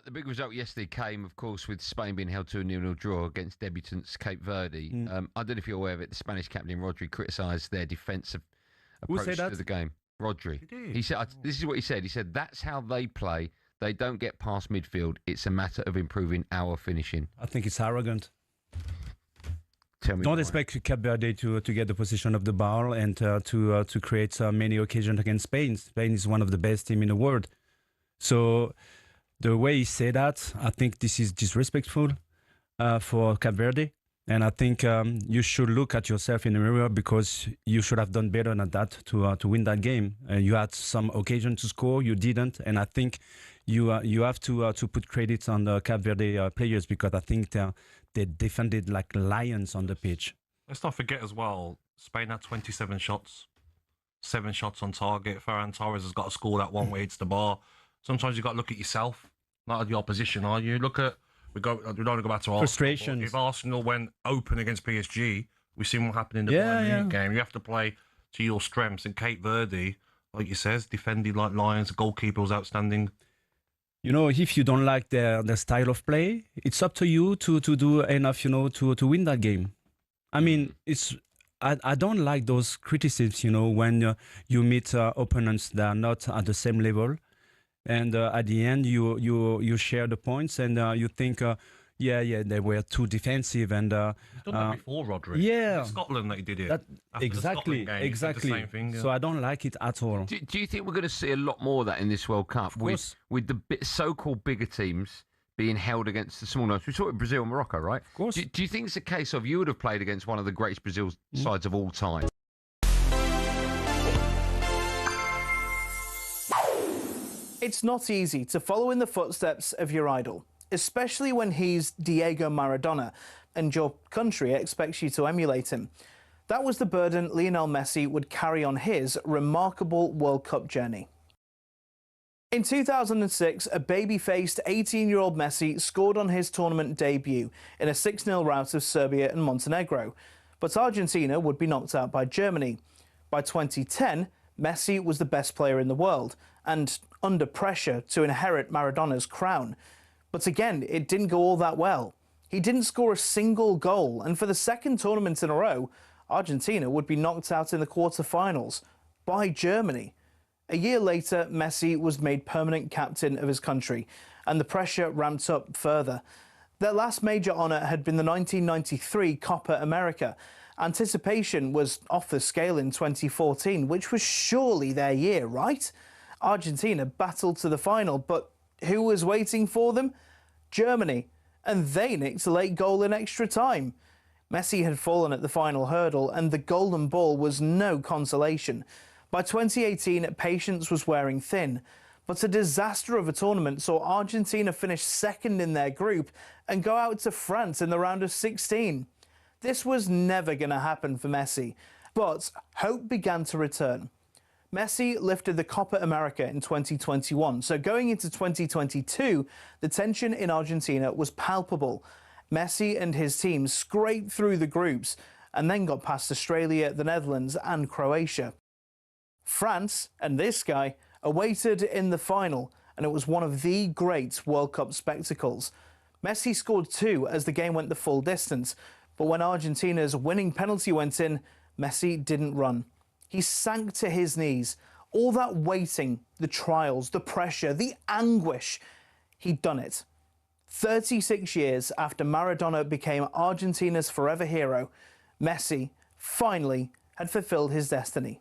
The big result yesterday came, of course, with Spain being held to a 0-0 draw against debutants Cape Verde. I don't know if you're aware of it. The Spanish captain, Rodri, criticised their defensive approach to the game. Rodri. He said, this is what he said. He said, that's how they play. They don't get past midfield. It's a matter of improving our finishing. I think it's arrogant. Tell me Don't why. expect Cape Verde to get the position of the ball and to create many occasions against Spain. Spain is one of the best teams in the world. So the way he said that, I think this is disrespectful for Cape Verde. And I think you should look at yourself in the mirror because you should have done better than that to win that game. You had some occasion to score, you didn't. And I think you have to put credit on the Cape Verde players because I think they defended like lions on the pitch. Let's not forget as well, Spain had 27 shots, 7 shots on target. Ferran Torres has got to score that one where it's the bar. Sometimes you've got to look at yourself, not at the opposition, are you? Look at, we don't want to go back to Arsenal. Frustrations. If Arsenal went open against PSG, we've seen what happened in the Bayern Munich game. You have to play to your strengths. And Cape Verde, like you says, defended like lions. The goalkeeper was outstanding. You know, if you don't like their style of play, it's up to you to do enough, to win that game. I mean, I don't like those criticisms, when you meet opponents that are not at the same level. And at the end, you share the points and you think, they were too defensive. And He's done that before, Rodri. Yeah. It's Scotland that he did it. Exactly. Game, he did the same thing, So I don't like it at all. Do you think we're going to see a lot more of that in this World Cup with the so-called bigger teams being held against the small ones? We saw it in Brazil and Morocco, right? Of course. Do you think it's a case of you would have played against one of the greatest Brazil sides of all time? It's not easy to follow in the footsteps of your idol, especially when he's Diego Maradona and your country expects you to emulate him. That was the burden Lionel Messi would carry on his remarkable World Cup journey. In 2006, a baby-faced 18-year-old Messi scored on his tournament debut in a 6-0 rout of Serbia and Montenegro, but Argentina would be knocked out by Germany. By 2010, Messi was the best player in the world and under pressure to inherit Maradona's crown. But again, it didn't go all that well. He didn't score a single goal, and for the second tournament in a row, Argentina would be knocked out in the quarter-finals by Germany. A year later, Messi was made permanent captain of his country, and the pressure ramped up further. Their last major honour had been the 1993 Copa America. Anticipation was off the scale in 2014, which was surely their year, right? Argentina battled to the final, but who was waiting for them? Germany, and they nicked a late goal in extra time. Messi had fallen at the final hurdle, and the golden ball was no consolation. By 2018, patience was wearing thin, but a disaster of a tournament saw Argentina finish second in their group and go out to France in the round of 16. This was never going to happen for Messi, but hope began to return. Messi lifted the Copa America in 2021, so going into 2022, the tension in Argentina was palpable. Messi and his team scraped through the groups and then got past Australia, the Netherlands and Croatia. France and this guy awaited in the final, and it was one of the great World Cup spectacles. Messi scored 2 as the game went the full distance, but when Argentina's winning penalty went in, Messi didn't run. He sank to his knees. All that waiting, the trials, the pressure, the anguish, he'd done it. 36 years after Maradona became Argentina's forever hero, Messi finally had fulfilled his destiny.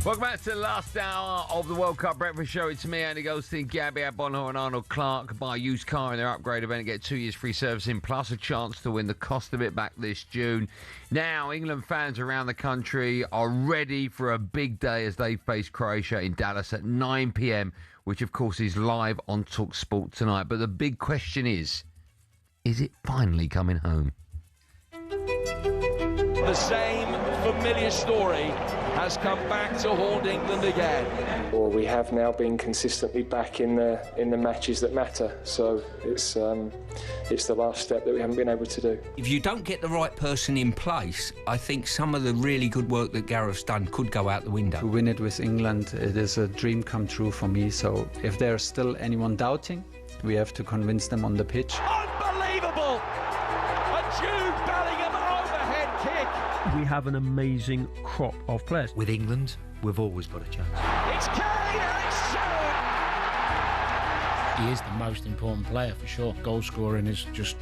Welcome back to the last hour of the World Cup Breakfast Show. It's me, Andy Goldstein, Gabby Agbonlahor and Arnold Clark. Buy a used car in their upgrade event and get 2 years free servicing plus a chance to win the cost of it back this June. Now, England fans around the country are ready for a big day as they face Croatia in Dallas at 9 p.m, which, of course, is live on talkSPORT tonight. But the big question is it finally coming home? The same familiar story has come back to haunt England again. Well, we have now been consistently back in the matches that matter, so it's the last step that we haven't been able to do. If you don't get the right person in place, I think some of the really good work that Gareth's done could go out the window. To win it with England, it is a dream come true for me, so if there's still anyone doubting, we have to convince them on the pitch. Unbelievable! A Jude Bellingham overhead kick. We have an amazing crop of players. With England, we've always got a chance. It's Kane and it's shown! He is the most important player for sure. Goal scoring is just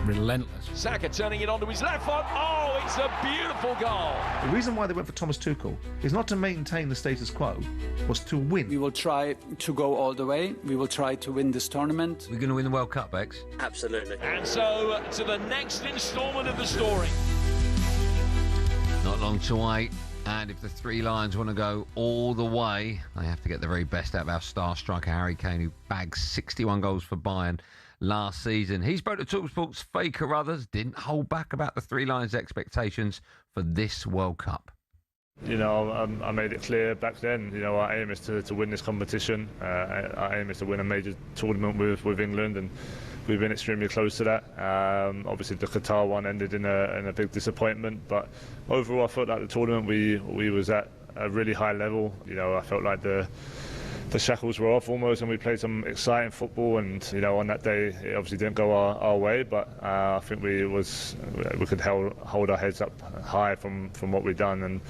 relentless. Saka turning it onto his left foot. Oh, it's a beautiful goal. The reason why they went for Thomas Tuchel is not to maintain the status quo, was to win. We will try to go all the way. We will try to win this tournament. We're going to win the World Cup, X? Absolutely. And so to the next instalment of the story. Not long to wait. And if the Three Lions want to go all the way, they have to get the very best out of our star striker, Harry Kane, who bagged 61 goals for Bayern last season. He spoke to talkSPORT's Faye Carruthers, didn't hold back about the Three Lions' expectations for this World Cup. You know, I made it clear back then, you know, our aim is to win this competition. Our aim is to win a major tournament with England, and we've been extremely close to that. Obviously, the Qatar one ended in a big disappointment, but overall, I felt like the tournament we was at a really high level. You know, I felt like the shackles were off almost, and we played some exciting football. And you know, on that day, it obviously didn't go our way, but I think we could hold our heads up high from what we've done. And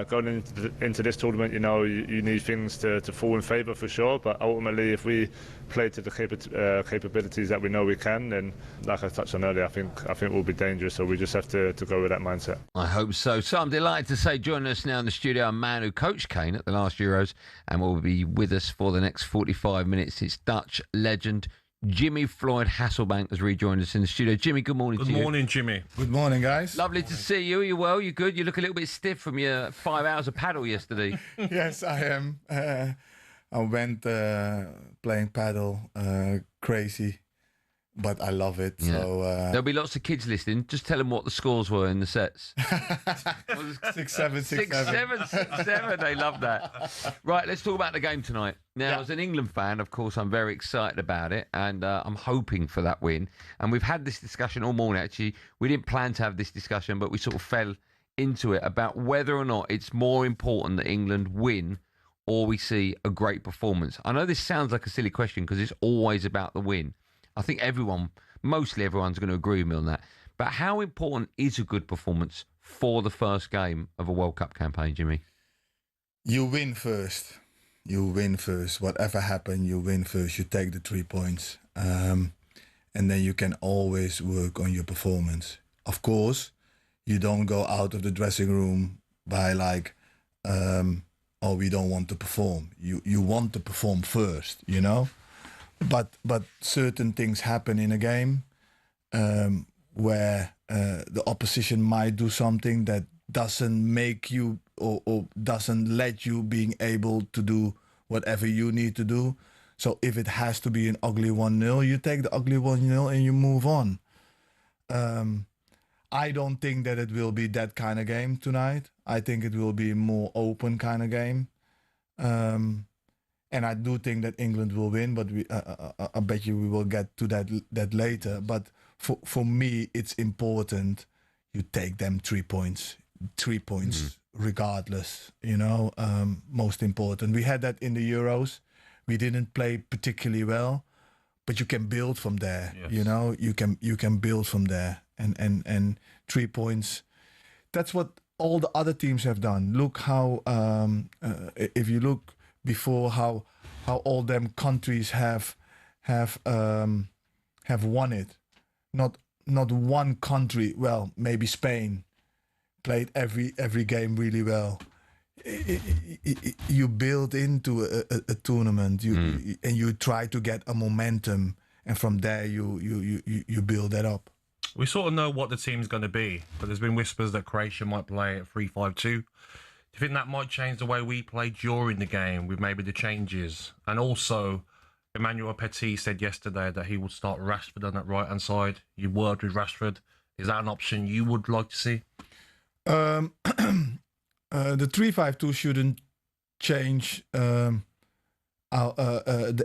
going into this tournament, you know, you need things to fall in favour for sure. But ultimately, if we play to the capabilities that we know we can, then, like I touched on earlier, I think we'll be dangerous. So we just have to go with that mindset. I hope so. So I'm delighted to say, joining us now in the studio, a man who coached Kane at the last Euros and will be with us for the next 45 minutes. It's Dutch legend Jimmy Floyd Hasselbank has rejoined us in the studio. Jimmy, good morning to you. Good morning, Jimmy. Good morning, guys. Lovely to see you. Are you well? You good? You look a little bit stiff from your 5 hours of paddle yesterday. Yes, I am. I went playing paddle, crazy, but I love it. Yeah. So there'll be lots of kids listening. Just tell them what the scores were in the sets. 6-7, 6-7. They love that. Right, let's talk about the game tonight. Now, as an England fan, of course, I'm very excited about it, and I'm hoping for that win. And we've had this discussion all morning, actually. We didn't plan to have this discussion, but we sort of fell into it about whether or not it's more important that England win or we see a great performance. I know this sounds like a silly question because it's always about the win. I think mostly everyone's going to agree with me on that. But how important is a good performance for the first game of a World Cup campaign, Jimmy? You win first. You win first. Whatever happens, you win first. You take the 3 points. And then you can always work on your performance. Of course, you don't go out of the dressing room by like, oh, we don't want to perform. You want to perform first, you know? But certain things happen in a game where the opposition might do something that doesn't make you or doesn't let you being able to do whatever you need to do. So if it has to be an ugly 1-0, you take the ugly 1-0 and you move on. I don't think that it will be that kind of game tonight. I think it will be a more open kind of game. And I do think that England will win, but I bet you we will get to that later. But for me, it's important you take them 3 points. 3 points regardless, you know, most important. We had that in the Euros. We didn't play particularly well, but you can build from there. Yes. You know, you can build from there. And 3 points, that's what all the other teams have done. Look how, if you look before how all them countries have won it. Not one country, well, maybe Spain, played every game really well. You build into a tournament, and you try to get a momentum, and from there you build that up. We sort of know what the team's going to be, but there's been whispers that Croatia might play at 3-5-2. Do you think that might change the way we play during the game with maybe the changes? And also, Emmanuel Petit said yesterday that he would start Rashford on that right-hand side. You worked with Rashford. Is that an option you would like to see? The 3-5-2 shouldn't change the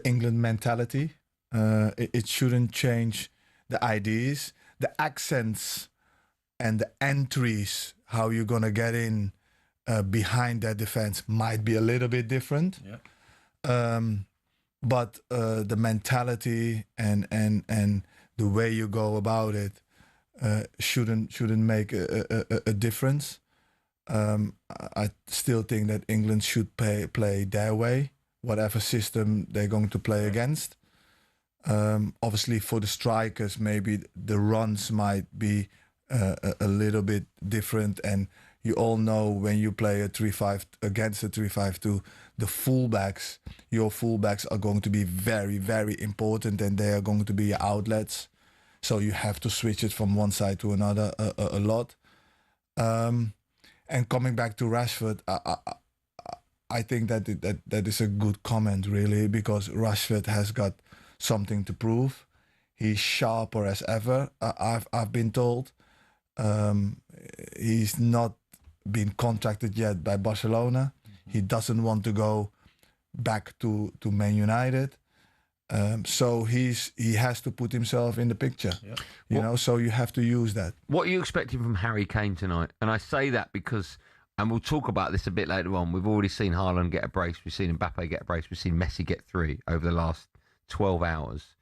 England mentality. It shouldn't change the ideas, the accents, and the entries. How you're gonna get in behind that defense might be a little bit different. Yeah. But the mentality and the way you go about it shouldn't make a difference. I still think that England should play their way, whatever system they're going to play against. Obviously, for the strikers, maybe the runs might be a little bit different. And you all know when you play a 3-5 against a 3-5-2, the fullbacks, your fullbacks are going to be very, very important, and they are going to be your outlets. So you have to switch it from one side to another a lot. And And coming back to Rashford, I think that is a good comment, really, because Rashford has got something to prove. He's sharper as ever. I've been told. He's not been contracted yet by Barcelona. He doesn't want to go back to Man United. So he has to put himself in the picture. Yeah. You know, so you have to use that. What are you expecting from Harry Kane tonight? And I say that because, and we'll talk about this a bit later on, we've already seen Haaland get a brace, we've seen Mbappe get a brace, we've seen Messi get 3 over the last 12 hours.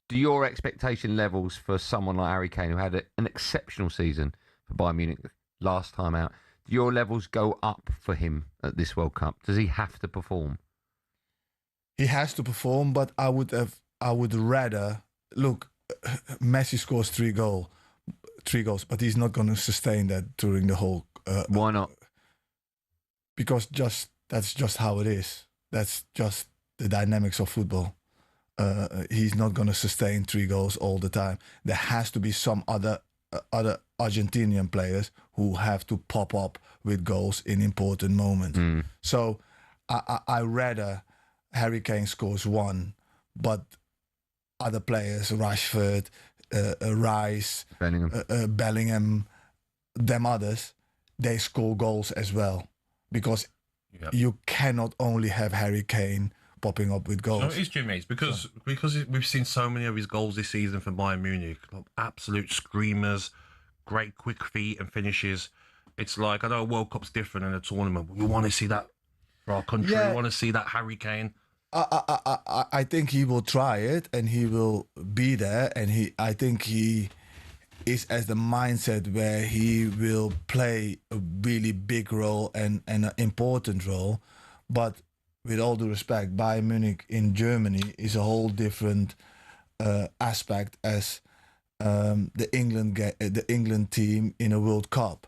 Do your expectation levels for someone like Harry Kane, who had an exceptional season for Bayern Munich last time out, do your levels go up for him at this World Cup? Does he have to perform? He has to perform, but I would rather look. Messi scores 3 goals, but he's not going to sustain that during the whole. Why not? Because that's just how it is. That's just the dynamics of football. He's not going to sustain 3 goals all the time. There has to be some other Argentinian players who have to pop up with goals in important moments. So I rather Harry Kane scores 1, but other players, Rashford, Rice, Bellingham, them others, they score goals as well. Because you cannot only have Harry Kane popping up with goals. No, it is, Jimmy. It's because we've seen so many of his goals this season for Bayern Munich. Absolute screamers, great quick feet and finishes. It's like, I know a World Cup's different in a tournament, but we want to see that for our country. Yeah. We want to see that Harry Kane. I think he will try it and he will be there, and I think he is as the mindset where he will play a really big role and an important role. But with all due respect, Bayern Munich in Germany is a whole different aspect as the England team in a World Cup.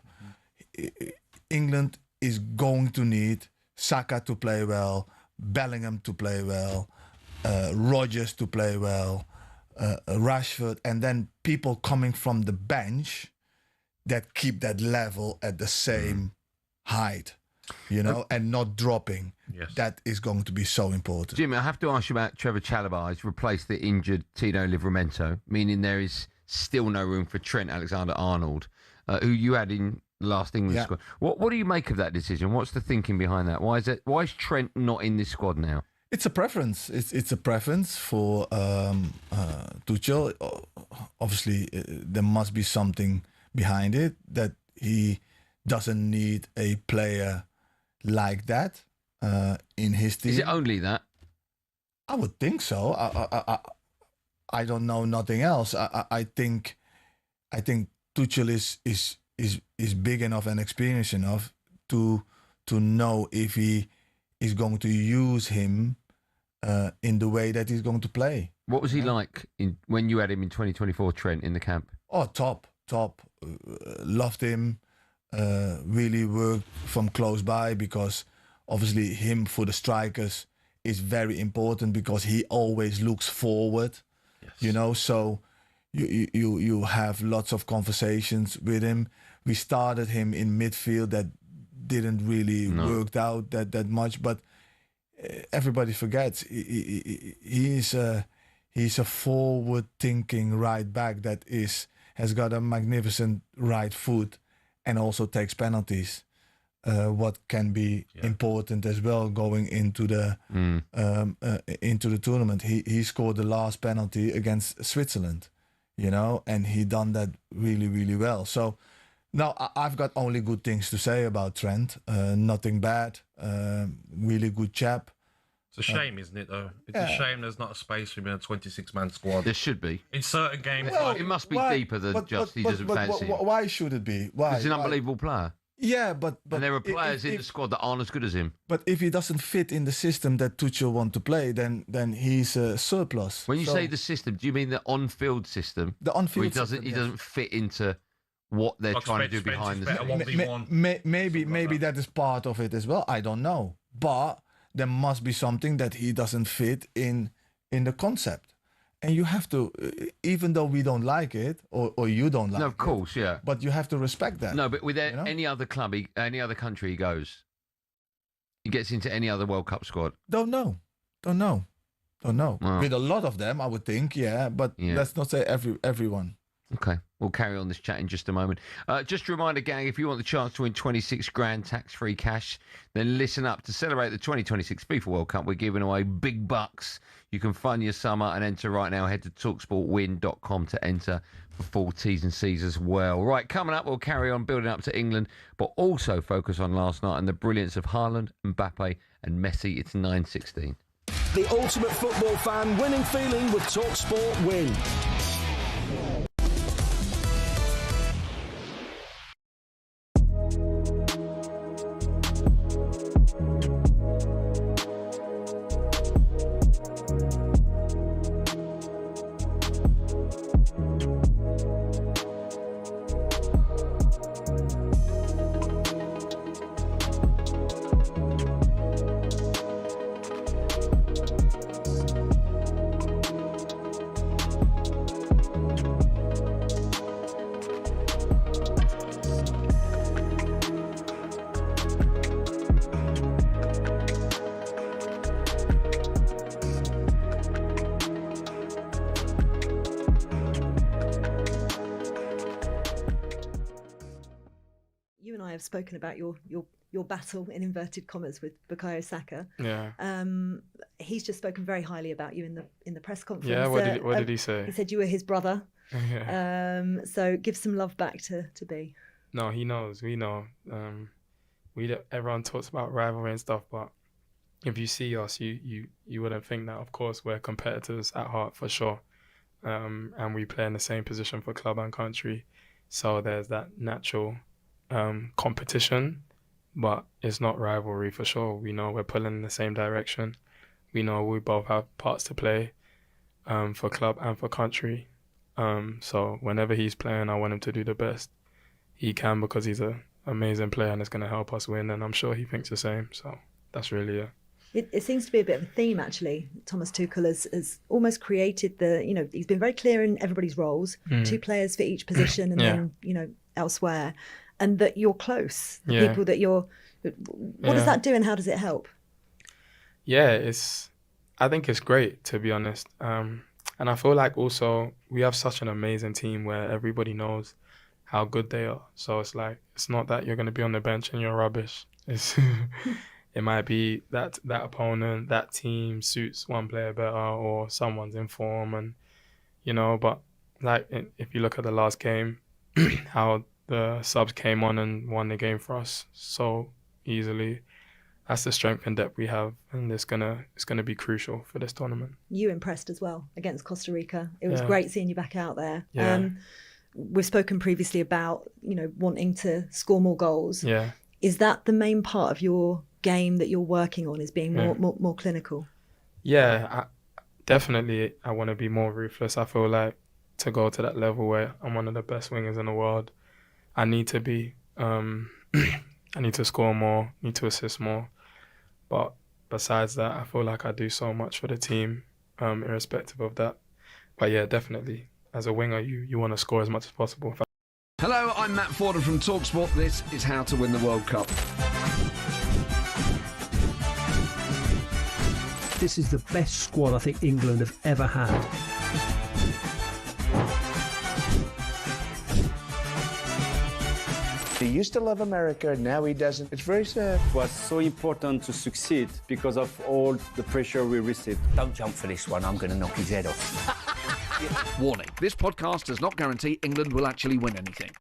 England is going to need Saka to play well, Bellingham to play well, Rodgers to play well, Rashford, and then people coming from the bench that keep that level at the same height, you know, and not dropping. Yes. That is going to be so important. Jimmy, I have to ask you about Trevor Chalobah. He's replaced the injured Tino Livramento, meaning there is still no room for Trent Alexander-Arnold, who you had in last England squad. What do you make of that decision? What's the thinking behind that? Why is Trent not in this squad now? It's a preference. It's a preference for Tuchel. Obviously, there must be something behind it, that he doesn't need a player like that in his team. Is it only that? I would think so. I don't know nothing else. I think Tuchel is big enough and experienced enough to know if he is going to use him in the way that he's going to play. What was he like when you had him in 2024, Trent, in the camp? Oh, top. Loved him. Really worked from close by, because obviously him for the strikers is very important, because he always looks forward. Yes. You know, so you have lots of conversations with him. We started him in midfield. That didn't really work out that much, but everybody forgets he's a forward-thinking right back that has got a magnificent right foot and also takes penalties. What can be important as well going into the tournament. He scored the last penalty against Switzerland, you know, and he done that really, really well. So now I've got only good things to say about Trent. Nothing bad. Really good chap. It's a shame, isn't it, though? It's a shame there's not a space for him in a 26-man squad. There should be. In certain games. Well, it must be deeper than he doesn't fancy him. Why should it be? Why? He's an unbelievable player. Yeah, but and there are players in the squad that aren't as good as him. But if he doesn't fit in the system that Tuchel want to play, then he's a surplus. When you say the system, do you mean the on-field system? The on-field system. He doesn't fit into what they're trying to do behind the scenes. Maybe that is part of it as well. I don't know, but there must be something that he doesn't fit in the concept, And you have to, even though we don't like it, or you don't like it. No, of course, yeah. But you have to respect that. No, but with any other club, any other country he goes, he gets into any other World Cup squad. Don't know. Wow. With a lot of them, I would think, yeah. But let's not say everyone. Okay, we'll carry on this chat in just a moment. Just a reminder, gang, if you want the chance to win 26 grand tax-free cash, then listen up. To celebrate the 2026 FIFA World Cup, we're giving away big bucks. You can fund your summer and enter right now. Head to talksportwin.com to enter for full T's and C's as well. Right, coming up, we'll carry on building up to England, but also focus on last night and the brilliance of Haaland, Mbappe and Messi. It's 9:16. The ultimate football fan winning feeling with talkSPORT Win. Spoken about your battle in inverted commas with Bukayo Saka. Yeah. He's just spoken very highly about you in the press conference. Yeah. What did he say? He said you were his brother. Yeah. So give some love back to B. No, he knows. We know. Everyone talks about rivalry and stuff, but if you see us, you wouldn't think that. Of course, we're competitors at heart for sure, and we play in the same position for club and country. So there's that natural competition, but it's not rivalry for sure. We know we're pulling in the same direction. We know we both have parts to play for club and for country. So whenever he's playing, I want him to do the best he can because he's an amazing player and it's going to help us win. And I'm sure he thinks the same. So that's really it. It seems to be a bit of a theme, actually. Thomas Tuchel has almost created he's been very clear in everybody's roles, 2 players for each position and then, elsewhere. And that you're close, the people that you're... What does that do and how does it help? Yeah, I think it's great, to be honest. And I feel like also we have such an amazing team where everybody knows how good they are. So it's like, it's not that you're going to be on the bench and you're rubbish. It might be that opponent, that team suits one player better or someone's in form and, but like if you look at the last game, how the subs came on and won the game for us so easily. That's the strength and depth we have, and it's gonna be crucial for this tournament. You impressed as well against Costa Rica. It was great seeing you back out there. Yeah. We've spoken previously about wanting to score more goals. Yeah. Is that the main part of your game that you're working on? Is being more clinical? Yeah, definitely. I want to be more ruthless. I feel like to go to that level where I'm one of the best wingers in the world, I need to be. I need to score more, need to assist more. But besides that, I feel like I do so much for the team, irrespective of that. But yeah, definitely, as a winger, you want to score as much as possible. Hello, I'm Matt Forden from talkSPORT. This is How to Win the World Cup. This is the best squad I think England have ever had. He used to love America, now he doesn't. It's very sad. It was so important to succeed because of all the pressure we received. Don't jump for this one, I'm going to knock his head off. Warning, this podcast does not guarantee England will actually win anything.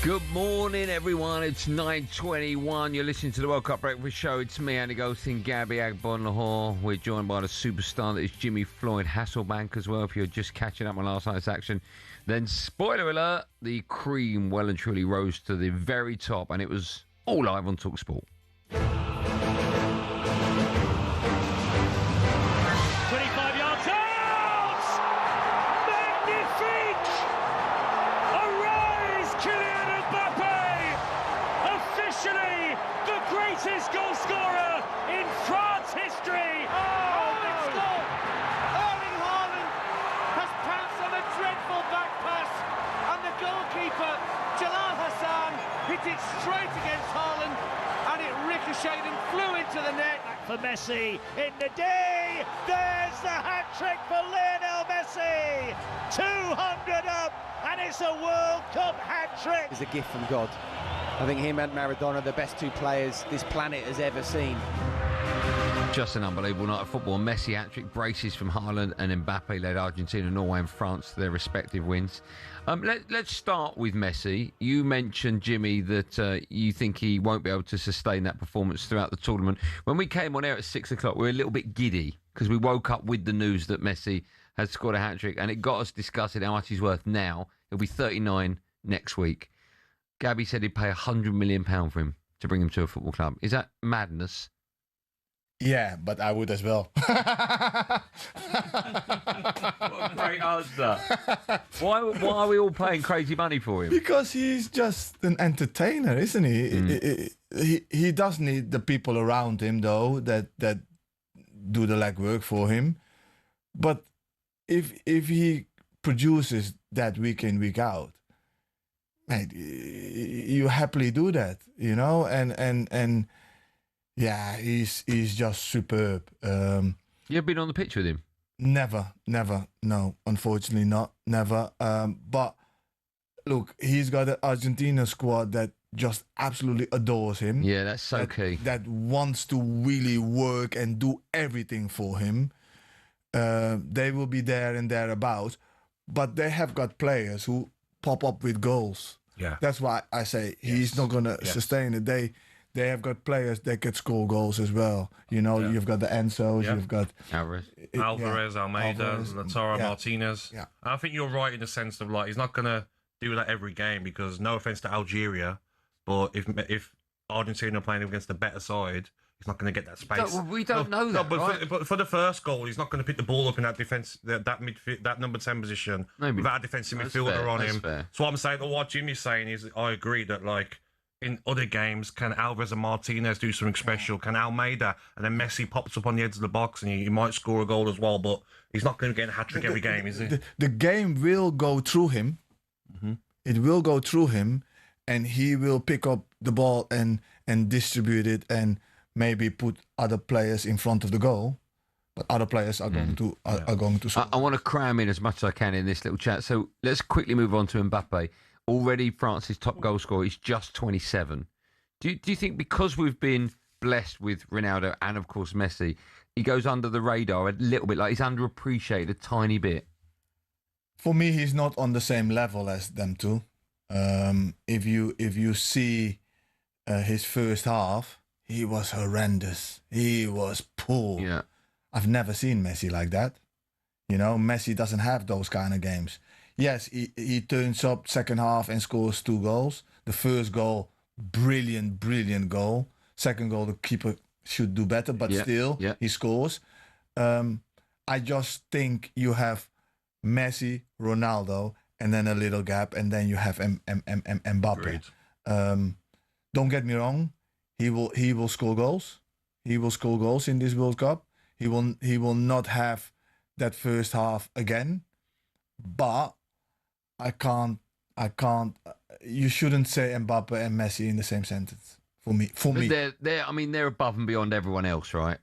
Good morning, everyone. It's 9:21. You're listening to the World Cup Breakfast Show. It's me, Andy Goldstein Gabby Agbonlahor. We're joined by the superstar that is Jimmy Floyd Hasselbank as well. If you're just catching up on last night's action, then spoiler alert, the cream well and truly rose to the very top, and it was all live on talkSPORT. 25 yards out! Magnifique! Arise, Kylian Mbappe! Officially the greatest goal scorer in France history! Oh, it's goal! Erling Haaland has pounced on a dreadful back pass, and the goalkeeper, Jalal Hassan, hit it straight against Haaland, and it ricocheted and flew into the net. For Messi in the day, there's the hat-trick for Lionel Messi! 200 up, and it's a World Cup hat-trick! It's a gift from God. I think him and Maradona are the best two players this planet has ever seen. Just an unbelievable night of football. Messi hat-trick, braces from Haaland, and Mbappe led Argentina, Norway and France to their respective wins. Let's start with Messi. You mentioned, Jimmy, that you think he won't be able to sustain that performance throughout the tournament. When we came on air at 6 o'clock, we were a little bit giddy because we woke up with the news that Messi had scored a hat-trick, and it got us discussing how much he's worth now. He'll be 39 next week. Gabby said he'd pay £100 million for him to bring him to a football club. Is that madness? Yeah, but I would as well. What a great answer. Why are we all paying crazy money for him? Because he's just an entertainer, isn't he? He does need the people around him, though, that do the legwork for him. But if he produces that week in, week out, mate, you happily do that, you know? And yeah, he's just superb. You ever been on the pitch with him? Never. No, unfortunately not. Never. But look, he's got an Argentina squad that just absolutely adores him. Yeah, that's so key. That wants to really work and do everything for him. They will be there and thereabouts. But they have got players who pop up with goals. Yeah. That's why I say he's not going to sustain it. They have got players that can score goals as well. You know, you've got the Enzos, you've got Alvarez, Almeida, Lautaro Martinez. Yeah. I think you're right in the sense of, like, he's not going to do that every game because, no offense to Algeria, but if Argentina are playing against the better side, he's not going to get that space. We don't know that, but for the first goal, he's not going to pick the ball up in that defense, that number 10 position without a defensive midfielder on him. Fair. So what I'm saying, what Jimmy's saying is, I agree that, like, in other games, can Alvarez and Martinez do something special? Can Almeida, and then Messi pops up on the edge of the box and he might score a goal as well, but he's not going to get a hat-trick every game, is he? The game will go through him. Mm-hmm. It will go through him, and he will pick up the ball and distribute it and maybe put other players in front of the goal. But other players are going to score. I want to cram in as much as I can in this little chat. So let's quickly move on to Mbappe. Already France's top goal scorer. He's just 27. Do you think because we've been blessed with Ronaldo and, of course, Messi, he goes under the radar a little bit, like he's underappreciated a tiny bit? For me, he's not on the same level as them two. If you see his first half, he was horrendous. He was poor. Yeah. I've never seen Messi like that. You know, Messi doesn't have those kind of games. Yes, he turns up second half and scores 2 goals. The first goal, brilliant goal. Second goal, the keeper should do better, but still, he scores. I just think you have Messi, Ronaldo, and then a little gap, and then you have Mbappe. Don't get me wrong, he will score goals. He will score goals in this World Cup. He will not have that first half again, but I can't. You shouldn't say Mbappe and Messi in the same sentence. For me. They're above and beyond everyone else, right?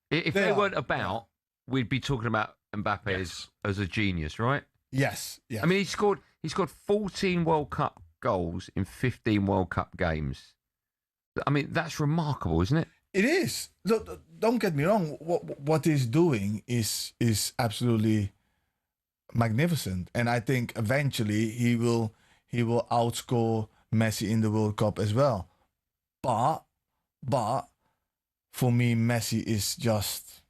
If they weren't about, we'd be talking about Mbappe as a genius, right? Yes. I mean, he scored 14 World Cup goals in 15 World Cup games. I mean, that's remarkable, isn't it? It is. Look, don't get me wrong. What he's doing is absolutely magnificent, and I think eventually he will outscore Messi in the World Cup as well. But for me, Messi is just...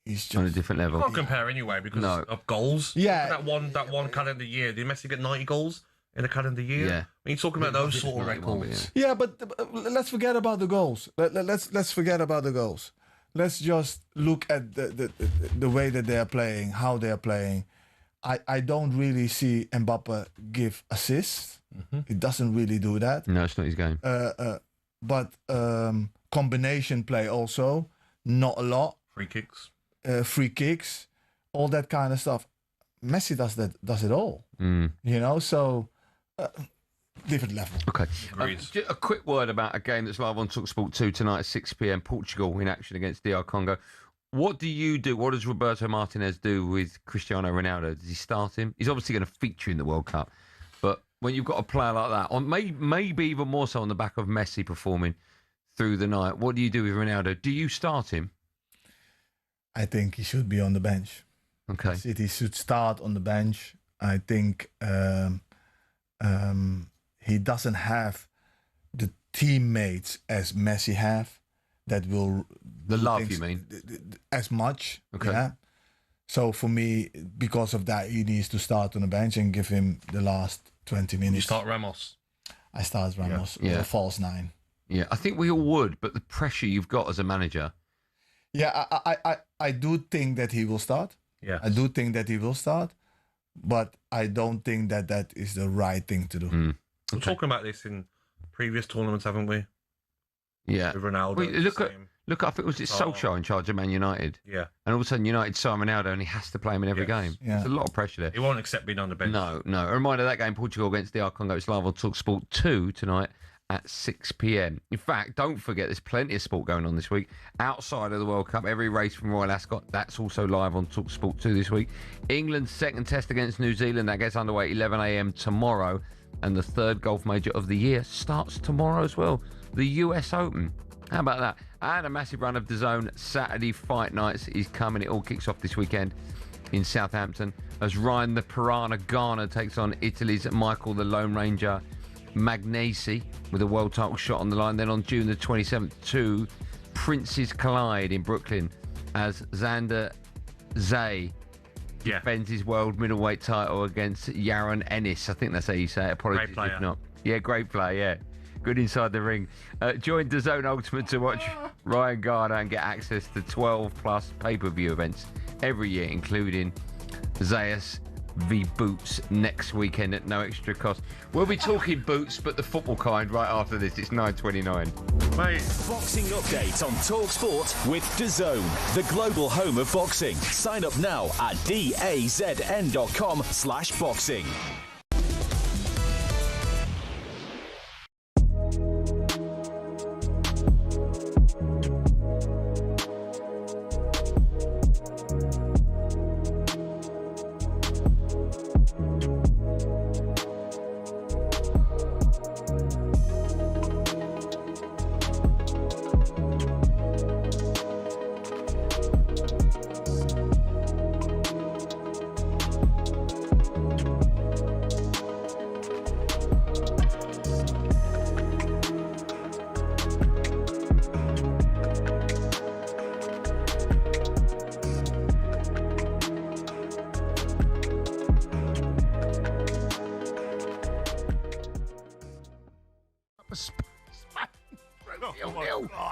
He's just on a different level. You can't compare anyway because of goals. Yeah. That one calendar year, did Messi get 90 goals in a calendar year? Yeah. I mean, you're talking about those sort of records. Yeah, but let's forget about the goals. Let's forget about the goals. Let's just look at the way that they are playing, how they are playing. I don't really see Mbappe give assists. He doesn't really do that. No, it's not his game. But combination play also, not a lot. Free kicks, all that kind of stuff. Messi does it all. You know, so different level. Okay. Just a quick word about a game that's live on talkSPORT 2 tonight at 6 p.m. Portugal in action against DR Congo. What do you do? What does Roberto Martinez do with Cristiano Ronaldo? Does he start him? He's obviously going to feature in the World Cup, but when you've got a player like that, or maybe even more so on the back of Messi performing through the night, what do you do with Ronaldo? Do you start him? I think he should be on the bench. Okay. City should start on the bench. I think he doesn't have the teammates as Messi have that will... The love, you mean? As much. Okay. Yeah. So for me, because of that, he needs to start on the bench and give him the last 20 minutes. You start Ramos? I start Ramos. Or a false 9. Yeah, I think we all would, but the pressure you've got as a manager... Yeah, I do think that he will start. Yeah, I do think that he will start, but I don't think that is the right thing to do. We're talking about this in previous tournaments, haven't we? Yeah. With Ronaldo. Wait, look, I think was it Solskjaer in charge of Man United? Yeah. And all of a sudden United sign Ronaldo and he has to play him in every game. Yeah. There's a lot of pressure there. He won't accept being on the bench. No. A reminder that game, Portugal against DR Congo, it's live on talkSPORT 2 tonight at 6 p.m. In fact, don't forget, there's plenty of sport going on this week. Outside of the World Cup, every race from Royal Ascot, that's also live on talkSPORT 2 this week. England's second test against New Zealand, that gets underway at 11 a.m. tomorrow. And the third golf major of the year starts tomorrow as well. The US Open. How about that? And a massive run of DAZN Saturday fight nights is coming. It all kicks off this weekend in Southampton as Ryan the Piranha Garner takes on Italy's Michael the Lone Ranger Magnesi with a world title shot on the line. Then on June the 27th, 2 Princes collide in Brooklyn as Xander Zay defends his world middleweight title against Yaron Ennis. I think that's how you say it. Apologies if not. Yeah, great player, yeah. Good inside the ring. Join DAZN Ultimate to watch Ryan Garner and get access to 12 plus pay-per-view events every year, including Zayas v Boots next weekend at no extra cost. We'll be talking boots, but the football kind right after this. It's 9:29. Mate. Boxing update on talkSPORT with DAZN, the global home of boxing. Sign up now at dazn.com/boxing.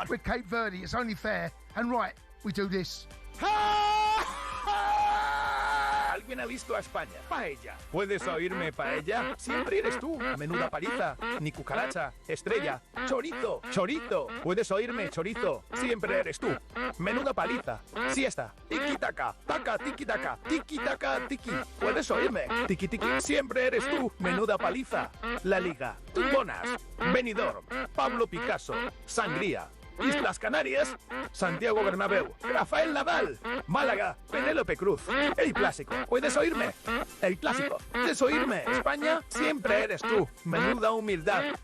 With Cape Verde, it's only fair and right we do this. ¿Alguien ha visto a España? Paella. ¿Puedes oírme, paella? Siempre eres tú. Menuda paliza. Ni cucaracha. Estrella. Chorizo. Chorizo. ¿Puedes oírme, chorizo? Siempre eres tú. Menuda paliza. Siesta. Tiki-taka. Taka, tiki-taka. Tiki-taka, tiki. ¿Puedes oírme? Tiki-tiki. Siempre eres tú. Menuda paliza. La Liga. Tumbonas. Benidorm. Pablo Picasso. Sangría. Islas Canarias, Santiago Bernabéu, Rafael Nadal, Málaga, Penélope Cruz, el clásico, ¿puedes oírme? El clásico, ¿puedes oírme? España, siempre eres tú, menuda humildad.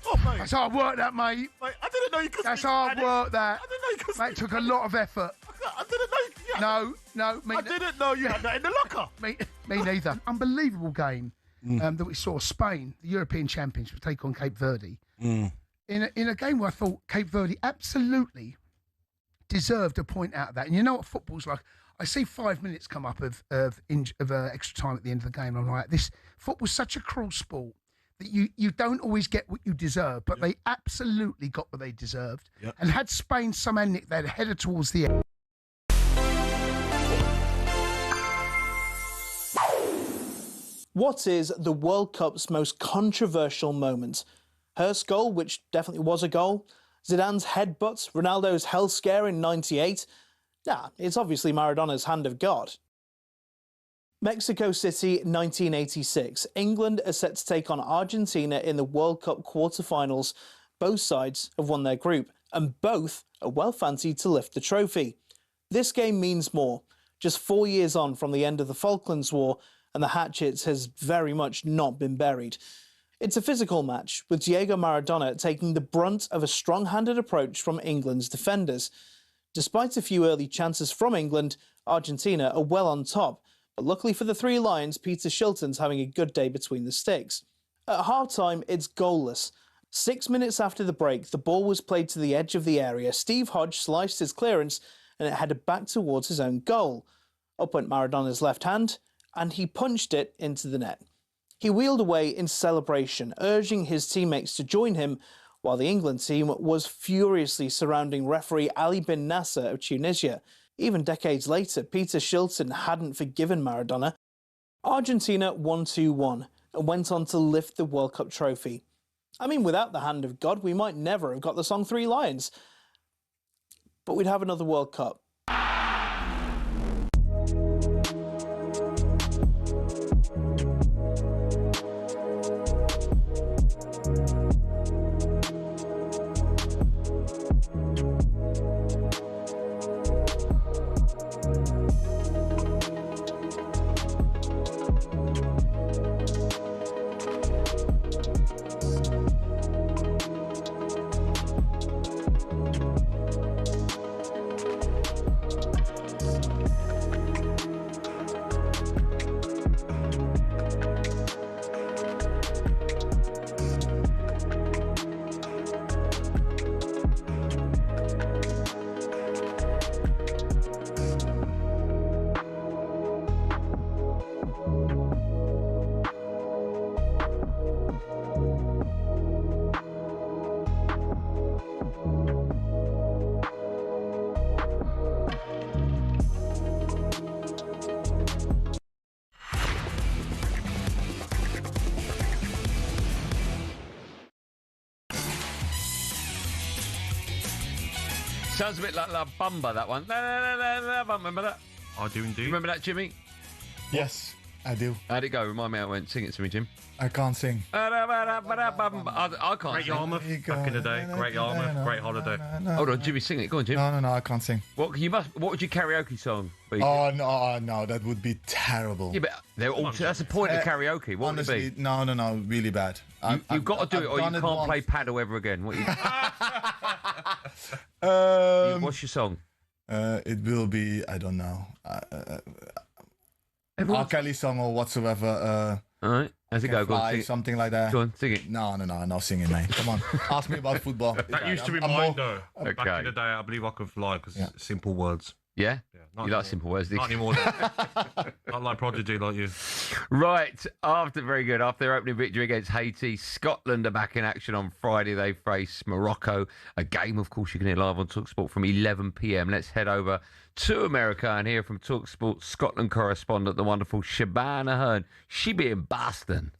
Oh, mate. That's hard work, that, mate. I didn't know you could. That's hard work, that. I didn't know you could. That took a lot of effort. I didn't know. No, me. I didn't know you had that in the locker. Me neither. Unbelievable game. that we saw Spain, the European champions, would take on Cape Verde. In a game where I thought Cape Verde absolutely deserved a point out of that. And you know what football's like? I see 5 minutes come up of extra time at the end of the game. I'm like, this football's such a cruel sport that you don't always get what you deserve, but they absolutely got what they deserved. And had Spain somehow nicked, they'd headed towards the end. What is the World Cup's most controversial moment? Hurst's goal, which definitely was a goal. Zidane's headbutt, Ronaldo's hell scare in '98. Nah, it's obviously Maradona's hand of God. Mexico City, 1986. England are set to take on Argentina in the World Cup quarter-finals. Both sides have won their group, and both are well fancied to lift the trophy. This game means more. Just 4 years on from the end of the Falklands War, and the hatchet has very much not been buried. It's a physical match, with Diego Maradona taking the brunt of a strong-handed approach from England's defenders. Despite a few early chances from England, Argentina are well on top, but luckily for the Three Lions, Peter Shilton's having a good day between the sticks. At half-time, it's goalless. 6 minutes after the break, the ball was played to the edge of the area. Steve Hodge sliced his clearance, and it headed back towards his own goal. Up went Maradona's left hand, and he punched it into the net. He wheeled away in celebration, urging his teammates to join him, while the England team was furiously surrounding referee Ali bin Nasser of Tunisia. Even decades later, Peter Shilton hadn't forgiven Maradona. Argentina won 2-1 and went on to lift the World Cup trophy. I mean, without the hand of God, we might never have got the song Three Lions. But we'd have another World Cup. Sounds a bit like La Bamba, that one. La Bamba, remember that? I do indeed. Remember that, Jimmy? Yes, I do. How'd it go? Remind me how it went. Sing it to me, Jim. I can't sing. I can't Great sing. Yarmouth, back in the day. Great Yarmouth, great holiday. Hold on, Jimmy, sing it. Go on, Jim. No, I can't sing. What would your karaoke song be? Oh, no, that would be terrible. Yeah, but they're all, that's the point of karaoke. What honestly, would it be? No, really bad. You've got to do it, or you can't play paddle ever again. What what's your song? It will be, I don't know, R. Kelly song or whatsoever. All right, how's it go? Go on, sing it. Something like that. Go on, sing it. No singing, mate. Come on, ask me about football. That used to be mine, though. Back in the day, I believe I could fly because simple words. Yeah? You like simple words, do you? Not anymore. Not like Prodigy like you. Right, very good. After their opening victory against Haiti, Scotland are back in action on Friday. They face Morocco. A game, of course, you can hear live on talkSPORT from 11 p.m. Let's head over to America and hear from talkSPORT Scotland correspondent, the wonderful Shabana Hearn. She be in Boston.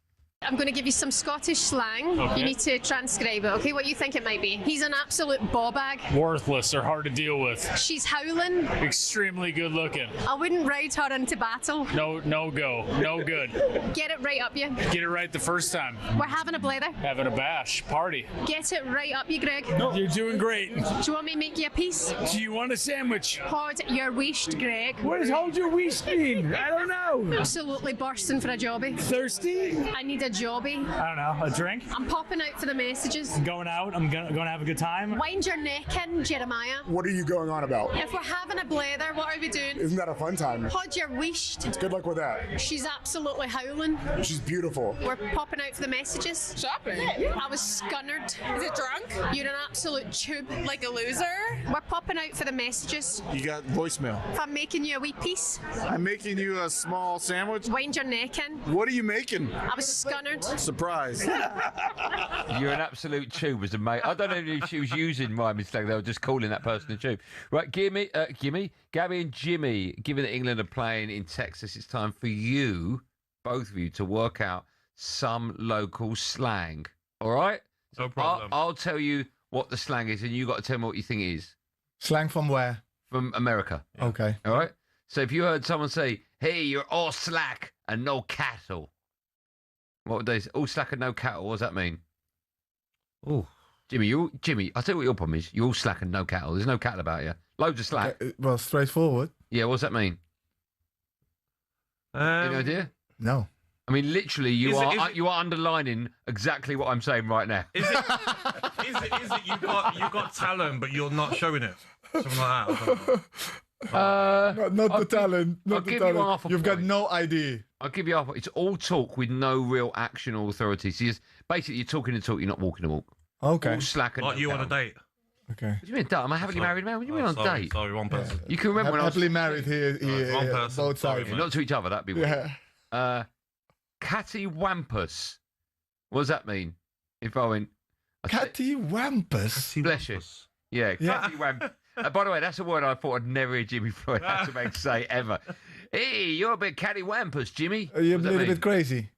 I'm going to give you some Scottish slang. Okay. You need to transcribe it, okay? What you think it might be. He's an absolute ball bag. Worthless or hard to deal with. She's howling. Extremely good looking. I wouldn't ride her into battle. No go. No good. Get it right up you. Get it right the first time. We're having a blather. Having a bash. Party. Get it right up you, Greg. No, you're doing great. Do you want me to make you a piece? Do you want a sandwich? Hold your waist, Greg. What does hold your waist mean? I don't know. Absolutely bursting for a jobby. Thirsty? I need a jobby? I don't know, a drink? I'm popping out for the messages. I'm going out, I'm going to have a good time. Wind your neck in, Jeremiah. What are you going on about? If we're having a blather, what are we doing? Isn't that a fun time? Pod your wished. Good luck with that. She's absolutely howling. She's beautiful. We're popping out for the messages. Shopping? I was scunnered. Is it drunk? You're an absolute tube. Like a loser? We're popping out for the messages. You got voicemail. If I'm making you a wee piece. I'm making you a small sandwich. Wind your neck in. What are you making? I was scunnered. Surprise. You're an absolute tube as a mate. I don't know if she was using my mistake. They were just calling that person a tube. Right, Gabby and Jimmy, given that England are playing in Texas, it's time for you, both of you, to work out some local slang. All right? No problem. I'll tell you what the slang is, and you got to tell me what you think it is. Slang from where? From America. Yeah. Okay. All right? So if you heard someone say, hey, you're all slack and no cattle. What would they say? All slack and no cattle. What does that mean? Oh, Jimmy, I'll tell you what your problem is. You're all slack and no cattle. There's no cattle about you. Loads of slack. Okay, well, straightforward. Yeah, what does that mean? Any idea? No. I mean, literally, you are underlining exactly what I'm saying right now. Is it you got talent, but you're not showing it? Something like that. Not the talent. Not the talent. You half a You've got point. no idea. I'll give you half. It's all talk with no real action or authority. So basically, you're talking the talk, you're not walking the walk. Okay. All slack and Like no you on a cattle. date. Okay. What do you mean, date? Am I happily married man? What do you mean on a Sorry, date? Sorry, one person. You can remember when I was Happily married here, one person. both sides. not to each other. That'd be weird. Yeah. Cattywampus. What does that mean? If I went Cattywampus? Bless you. Yeah, Yeah. cattywampus. By the way, that's a word I thought I'd never hear Jimmy Floyd have to make say ever. Hey, you're a bit cattywampus, Jimmy. Are you a What does that little mean? bit crazy?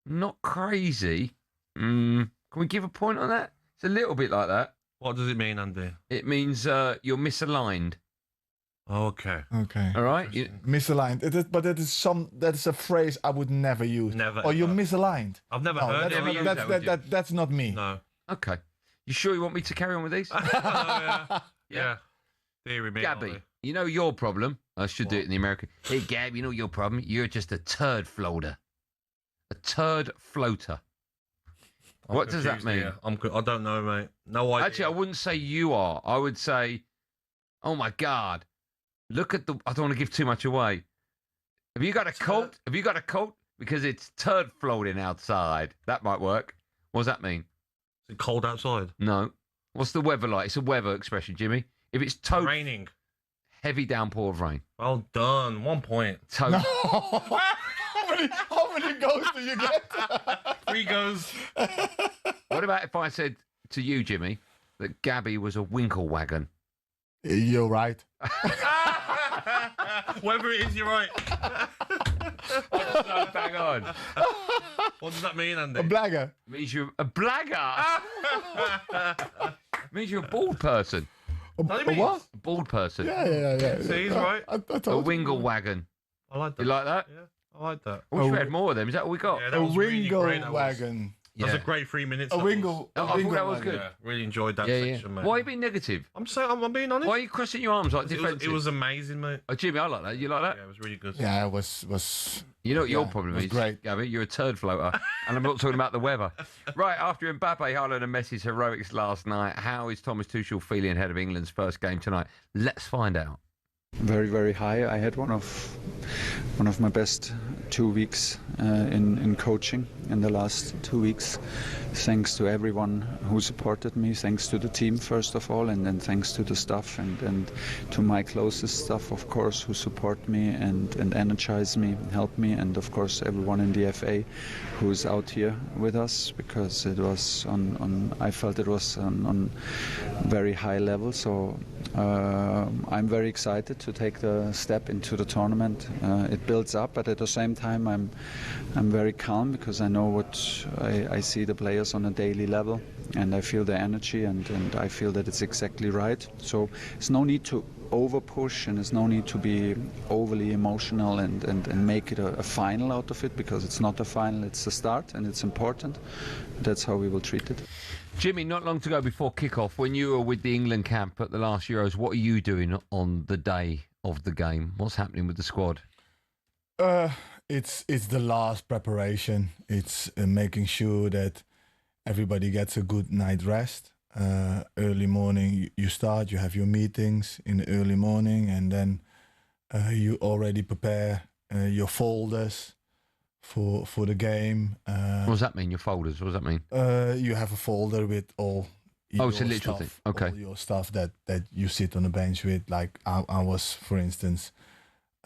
Not crazy. Can we give a point on that? It's a little bit like that. What does it mean, Andy? It means you're misaligned. Oh, okay. Okay. All right. Misaligned. That's a phrase I would never use. Never. Or you're ever. misaligned. I've never No, heard that's, that's not me. No. Okay. You sure you want me to carry on with these? Yeah. Theory, me. Gabby, you know your problem. I should do it in the American. Hey, Gab, you know your problem? You're just a turd floater. A turd floater. What does that mean? I don't know, mate. No idea. Actually, I wouldn't say you are. I would say, oh my God, look at the. I don't want to give too much away. Have you got a coat? Have you got a coat? Because it's turd floating outside. That might work. What does that mean? Is it cold outside? No. What's the weather like? It's a weather expression, Jimmy. If it's raining, heavy downpour of rain. Well done. 1 point. Total. How many goals do you get? 3 goes. What about if I said to you, Jimmy, that Gabby was a winkle wagon? You're right. Whether it is, you're right. So bang on. What does that mean, Andy? A blagger. Means you're a blagger. Means you're a bald person. A what? A bald person. Yeah. See, he's right. I A told wingle wagon. I like that. You like that? Yeah, I like that. I wish we had more of them. Is that all we got? Yeah, that A was really wingle great, that was. wagon. That was Yeah. a great 3 minutes. A that wingle. I a thought wingle that was wagon. good. Yeah, really enjoyed that Yeah. section, mate. Why are you being negative? I'm being honest. Why are you crossing your arms like It was, defensive? it was amazing, mate. Oh, Jimmy, I like that. You like that? Yeah, it was really good. Yeah, it was. You know what your Yeah, problem it was is, great. Gabby? You're a turd floater. And I'm not talking about the weather. Right, after Mbappe, Haaland and Messi's heroics last night, how is Thomas Tuchel feeling ahead of England's first game tonight? Let's find out. Very, very high. I had one of my best 2 weeks in coaching in the last 2 weeks. Thanks to everyone who supported me. Thanks to the team first of all, and then thanks to the staff and to my closest staff, of course, who support me and energize me, help me, and of course everyone in the FA who is out here with us, because it was I felt it was on very high level. So I'm very excited to take the step into the tournament. It builds up, but at the same time I'm very calm, because I know what I see the players on a daily level, and I feel the energy, and I feel that it's exactly right. So there's no need to over push, and there's no need to be overly emotional and make it a final out of it, because it's not a final, it's a start, and it's important. That's how we will treat it. Jimmy, not long to go before kick-off. When you were with the England camp at the last Euros, what are you doing on the day of the game? What's happening with the squad? it's the last preparation. It's making sure that everybody gets a good night rest. Early morning, you start. You have your meetings in the early morning, and then you already prepare your folders for the game. What does that mean? Your folders? What does that mean? You have a folder with all. It's a literal thing. Okay. All your stuff that you sit on the bench with. Like I was, for instance,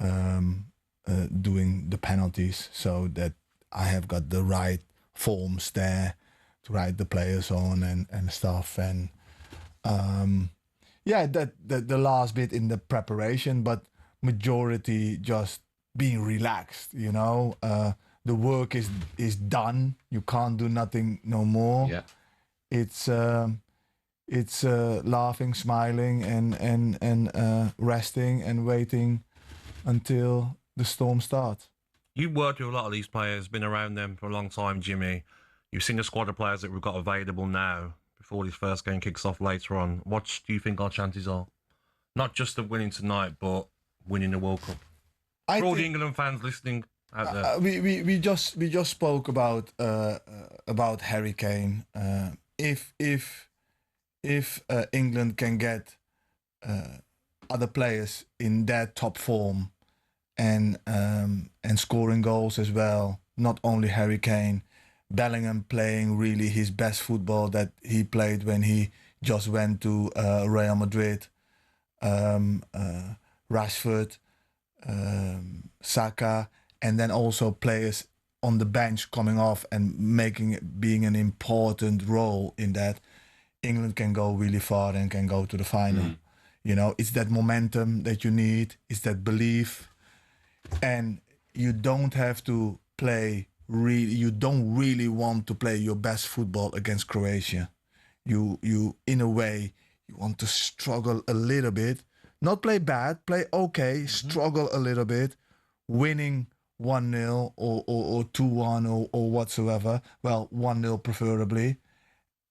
doing the penalties, so that I have got the right forms there to write the players on and stuff. And that the last bit in the preparation, but majority just being relaxed. The work is done. You can't do nothing no more. Yeah. It's laughing, smiling, and resting and waiting until the storm starts. You've worked with a lot of these players, been around them for a long time, Jimmy. You've seen the squad of players that we've got available now before this first game kicks off later on. What do you think our chances are? Not just of winning tonight, but winning the World Cup. For all the England fans listening out there. We just spoke about Harry Kane. If England can get other players in their top form and scoring goals as well, not only Harry Kane, Bellingham playing really his best football that he played when he just went to Real Madrid, Rashford, Saka, and then also players on the bench coming off and being an important role in that, England can go really far and can go to the final. It's that momentum that you need. It's that belief, and you don't have to play. You don't really want to play your best football against Croatia. You in a way, you want to struggle a little bit. Not play bad, play okay, struggle a little bit, winning 1-0 or 2-1 or whatsoever. Well, 1-0 preferably,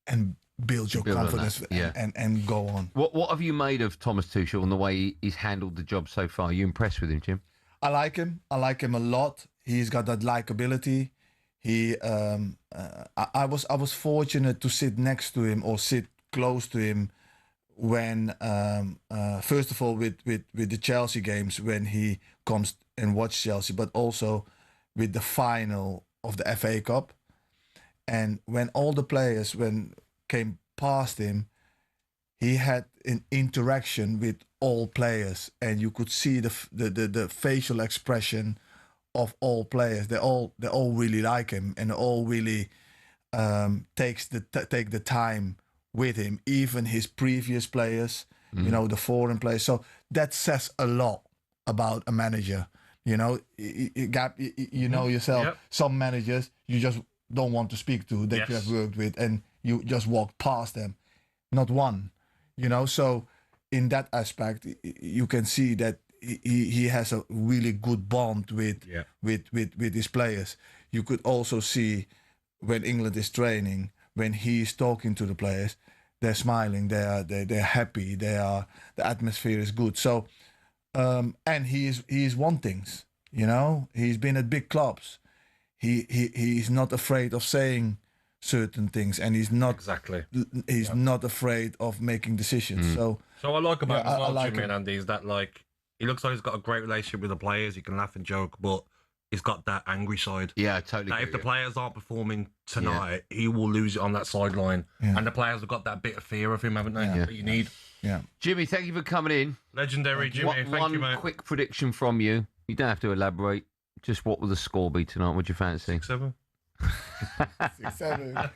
and build your confidence and go on. What have you made of Thomas Tuchel and the way he's handled the job so far? Are you impressed with him, Jim? I like him. I like him a lot. He's got that likability. I was fortunate to sit next to him or sit close to him when first of all with the Chelsea games, when he comes and watch Chelsea, but also with the final of the FA Cup, and when all the players came past him, he had an interaction with all players, and you could see the facial expression of all players. They all really like him, and all really take the time with him, even his previous players, the foreign players. So that says a lot about a manager. Yourself, some managers you just don't want to speak to that you have worked with, and you just walk past them. Not one, So in that aspect, you can see that he has a really good bond with his players. You could also see when England is training, when he's talking to the players, they're smiling, they're happy, the atmosphere is good. So and he's won things, He's been at big clubs. He's not afraid of saying certain things, and he's not not afraid of making decisions. So I like about him as well, Jimmy and Andy, is that he looks like he's got a great relationship with the players. He can laugh and joke, but he's got that angry side. Yeah, totally. That if the players aren't performing tonight, he will lose it on that sideline. And the players have got that bit of fear of him, haven't they? That you need. Yeah. Jimmy, thank you for coming in. Legendary, Jimmy. Thank you, mate. One quick prediction from you. You don't have to elaborate. Just what will the score be tonight? Would you fancy? 6-7. 6-7.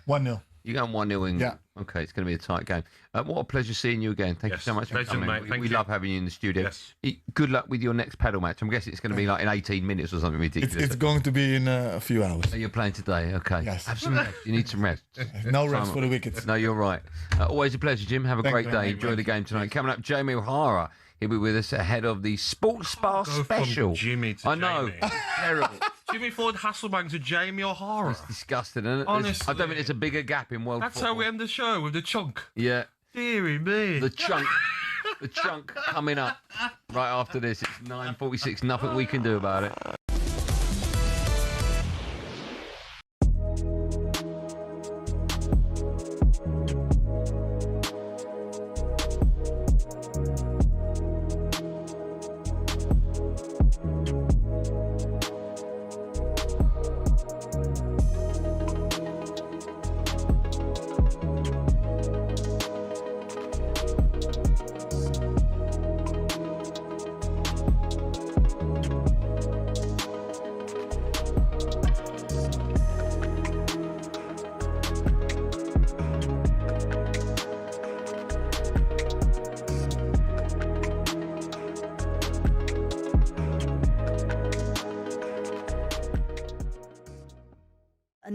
1-0. You're going 1-0 England. Yeah. Okay, it's going to be a tight game. What a pleasure seeing you again. Thank you so much for coming. Mate. We love having you in the studio. Yes. Good luck with your next paddle match. I'm guessing it's going to be like in 18 minutes or something ridiculous. It's going to be in a few hours. So you're playing today? Okay. Yes. Have some rest. You need some rest. No rest for the wickets. No, you're right. Always a pleasure, Jim. Have a great day. Enjoy the game tonight. Coming up, Jamie O'Hara. He'll be with us ahead of the Sports Bar Special. From Jimmy to I know. Jamie. Terrible. Jimmy Ford Hasselbank to Jamie O'Hara. It's disgusting, isn't it? Honestly. I don't think there's a bigger gap in world That's football. how we end the show, with the chunk. Yeah. Deary me. The chunk. The chunk coming up right after this. It's 9:46. Nothing we can do about it.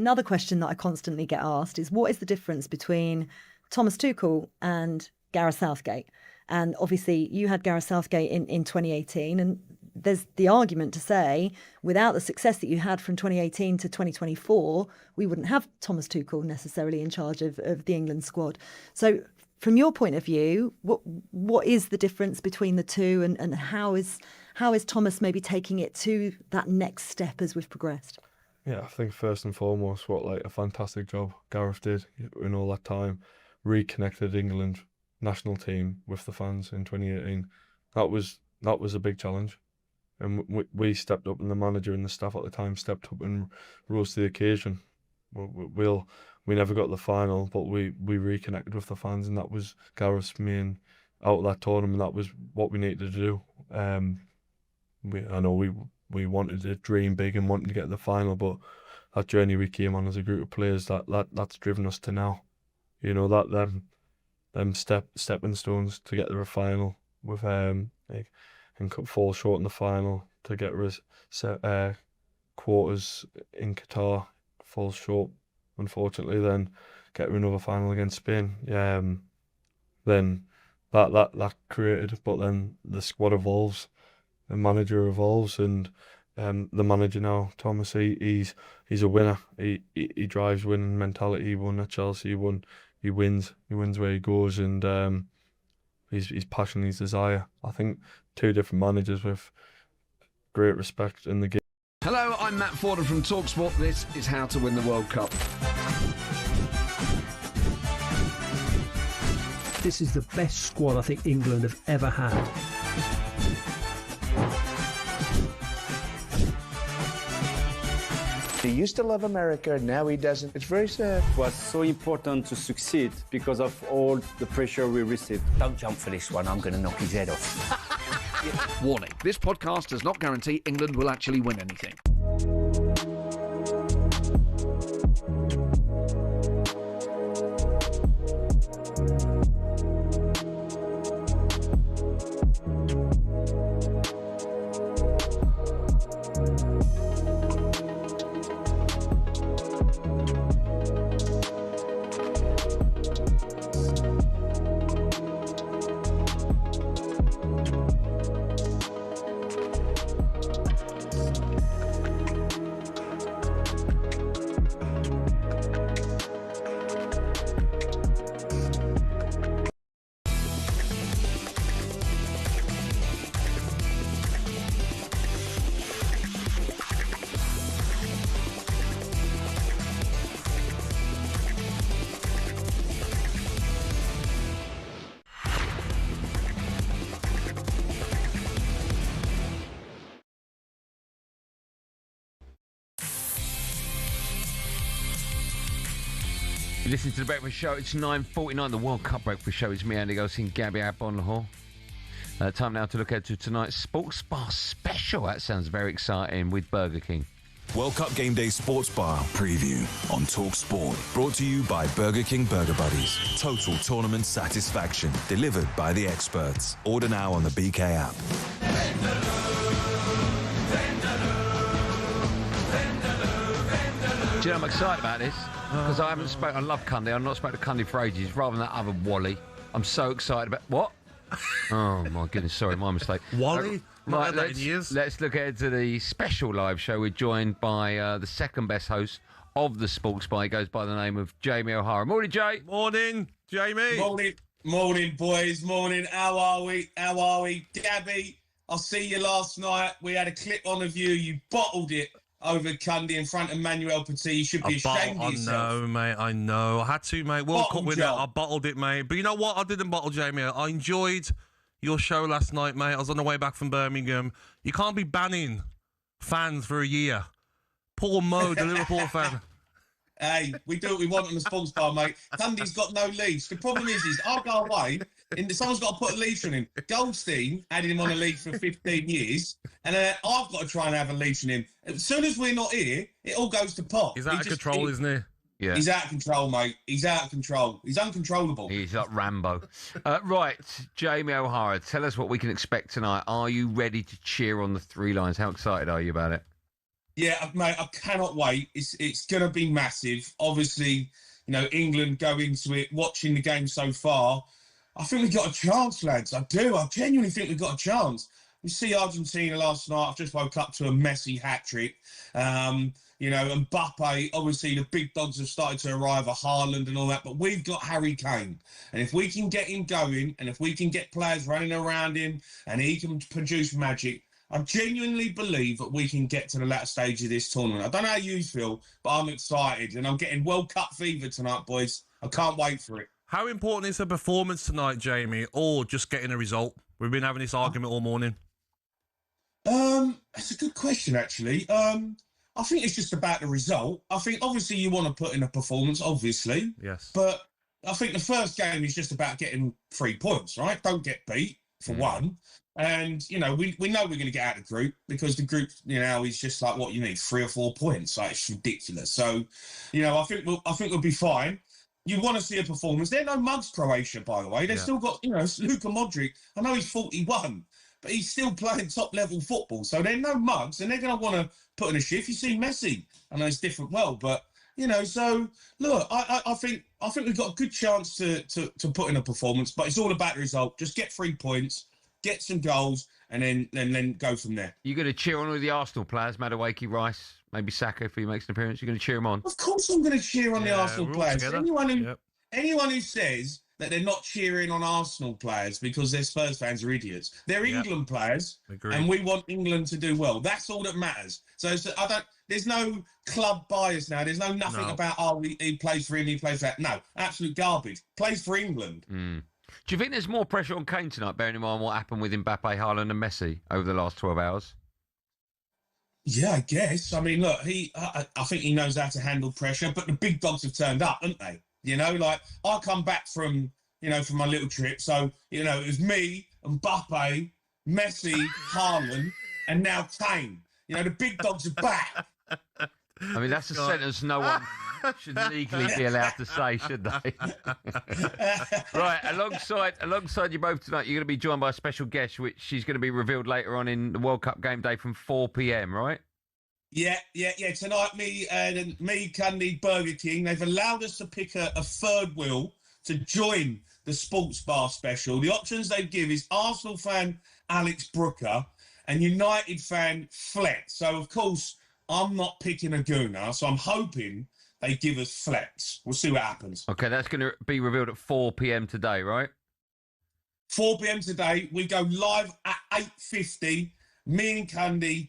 Another question that I constantly get asked is, what is the difference between Thomas Tuchel and Gareth Southgate? And obviously you had Gareth Southgate in 2018, and there's the argument to say, without the success that you had from 2018 to 2024, we wouldn't have Thomas Tuchel necessarily in charge of the England squad. So from your point of view, what is the difference between the two, and how is Thomas maybe taking it to that next step as we've progressed? Yeah, I think first and foremost, what a fantastic job Gareth did in all that time, reconnected England national team with the fans in 2018. That was a big challenge, and we stepped up, and the manager and the staff at the time stepped up and rose to the occasion. We never got the final, but we reconnected with the fans, and that was Gareth's main out of that tournament. That was what we needed to do. I know we wanted to dream big and wanted to get the final, but that journey we came on as a group of players, that's driven us to now. You know, that them stepping stones to get to the final with and fall short in the final, to get quarters in Qatar, fall short unfortunately, then get another final against Spain. Then that created, but then the squad evolves, the manager evolves, and the manager now, Thomas, he's a winner. He drives winning mentality. He won at Chelsea. He wins where he goes, and his passion, his desire. I think two different managers with great respect in the game. Hello, I'm Matt Forden from talkSPORT. This is How to Win the World Cup. This is the best squad I think England have ever had. He used to love America, now he doesn't. It's very sad. It was so important to succeed because of all the pressure we received. Don't jump for this one, I'm going to knock his head off. Warning, this podcast does not guarantee England will actually win anything. You listen to the Breakfast Show. It's 9:49. The World Cup Breakfast Show. It's me, Andy Goldstein Gabby Agbonlahor. Time now to look ahead to tonight's Sports Bar special. That sounds very exciting with Burger King. World Cup Game Day Sports Bar preview on talkSPORT. Brought to you by Burger King Burger Buddies. Total tournament satisfaction. Delivered by the experts. Order now on the BK app. Do you know I'm excited about this? Because I haven't spoken. I love Cundy. I've not spoken to Cundy for ages, rather than that other Wally. I'm so excited about... What? Oh, my goodness. Sorry, my mistake. Wally? Right, let's look ahead to the special live show. We're joined by the second best host of the Sports Bar. He goes by the name of Jamie O'Hara. Morning, Jay. Morning, Jamie. Morning, boys. Morning. How are we? Gabby, I see you last night. We had a clip on of you. You bottled it over Cundy in front of Manuel Petit. You should be ashamed of yourself. I know, mate. I know. I had to, mate. World Cup winner. I bottled it, mate. But you know what? I didn't bottle, Jamie. I enjoyed your show last night, mate. I was on the way back from Birmingham. You can't be banning fans for a year. Poor Mo, the Liverpool fan. Hey, we do what we want on the Sports Bar, mate. Cundy's got no leash. The problem is I'll go away and someone's got to put a leash on him. Goldstein had him on a leash for 15 years, and I've got to try and have a leash on him. As soon as we're not here, it all goes to pot. He's out of control, isn't he? Yeah. He's out of control, mate. He's out of control. He's uncontrollable. He's like Rambo. Right, Jamie O'Hara, tell us what we can expect tonight. Are you ready to cheer on the three lions? How excited are you about it? Yeah, mate, I cannot wait. It's going to be massive. Obviously, England go into it, watching the game so far. I think we've got a chance, lads. I do. I genuinely think we've got a chance. We see Argentina last night. I've just woke up to a Messi hat-trick. And Mbappe, obviously the big dogs have started to arrive, Haaland and all that, but we've got Harry Kane. And if we can get him going, and if we can get players running around him, and he can produce magic, I genuinely believe that we can get to the latter stage of this tournament. I don't know how you feel, but I'm excited, and I'm getting World Cup fever tonight, boys. I can't wait for it. How important is the performance tonight, Jamie, or just getting a result? We've been having this argument all morning. That's a good question, actually. I think it's just about the result. I think obviously you want to put in a performance, obviously. Yes. But I think the first game is just about getting 3 points, right? Don't get beat, for one. And, we know we're going to get out of the group because the group, is just like what you need, 3 or 4 points. Like, it's ridiculous. So, I think we'll be fine. You want to see a performance. They're no mugs, Croatia, by the way. They've still got, Luka Modric. I know he's 41, but he's still playing top-level football. So they're no mugs, and they're going to want to put in a shift. You see Messi. I know it's different well, but, so, look, I think we've got a good chance to put in a performance, but it's all about the result. Just get 3 points, get some goals, and then go from there. You're going to cheer on all the Arsenal players, Madueke, Rice, maybe Saka if he makes an appearance. You're going to cheer him on? Of course I'm going to cheer on the Arsenal players. Anyone who says that they're not cheering on Arsenal players because their Spurs fans are idiots. They're England players, and we want England to do well. That's all that matters. So there's no club bias now. There's nothing about, he plays for him, he plays for that. No, absolute garbage. Plays for England. Do you think there's more pressure on Kane tonight, bearing in mind what happened with Mbappe, Haaland and Messi over the last 12 hours? Yeah, I guess. I mean, look, I think he knows how to handle pressure, but the big dogs have turned up, haven't they? Like, I come back from my little trip, so, it was me, Mbappe, Messi, Haaland, and now Kane. The big dogs are back. I mean, that's a sentence no one should legally be allowed to say, should they? Right, alongside you both tonight, you're going to be joined by a special guest, which she's going to be revealed later on in the World Cup game day from 4 p.m, right? Yeah. Tonight, me, Cundy, Burger King, they've allowed us to pick a third wheel to join the sports bar special. The options they give is Arsenal fan Alex Brooker and United fan Flex. So, of course, I'm not picking a gooner, so I'm hoping they give us Flex. We'll see what happens. Okay, that's going to be revealed at 4 p.m. today, right? 4 p.m. today. We go live at 8:50. Me and Cundy,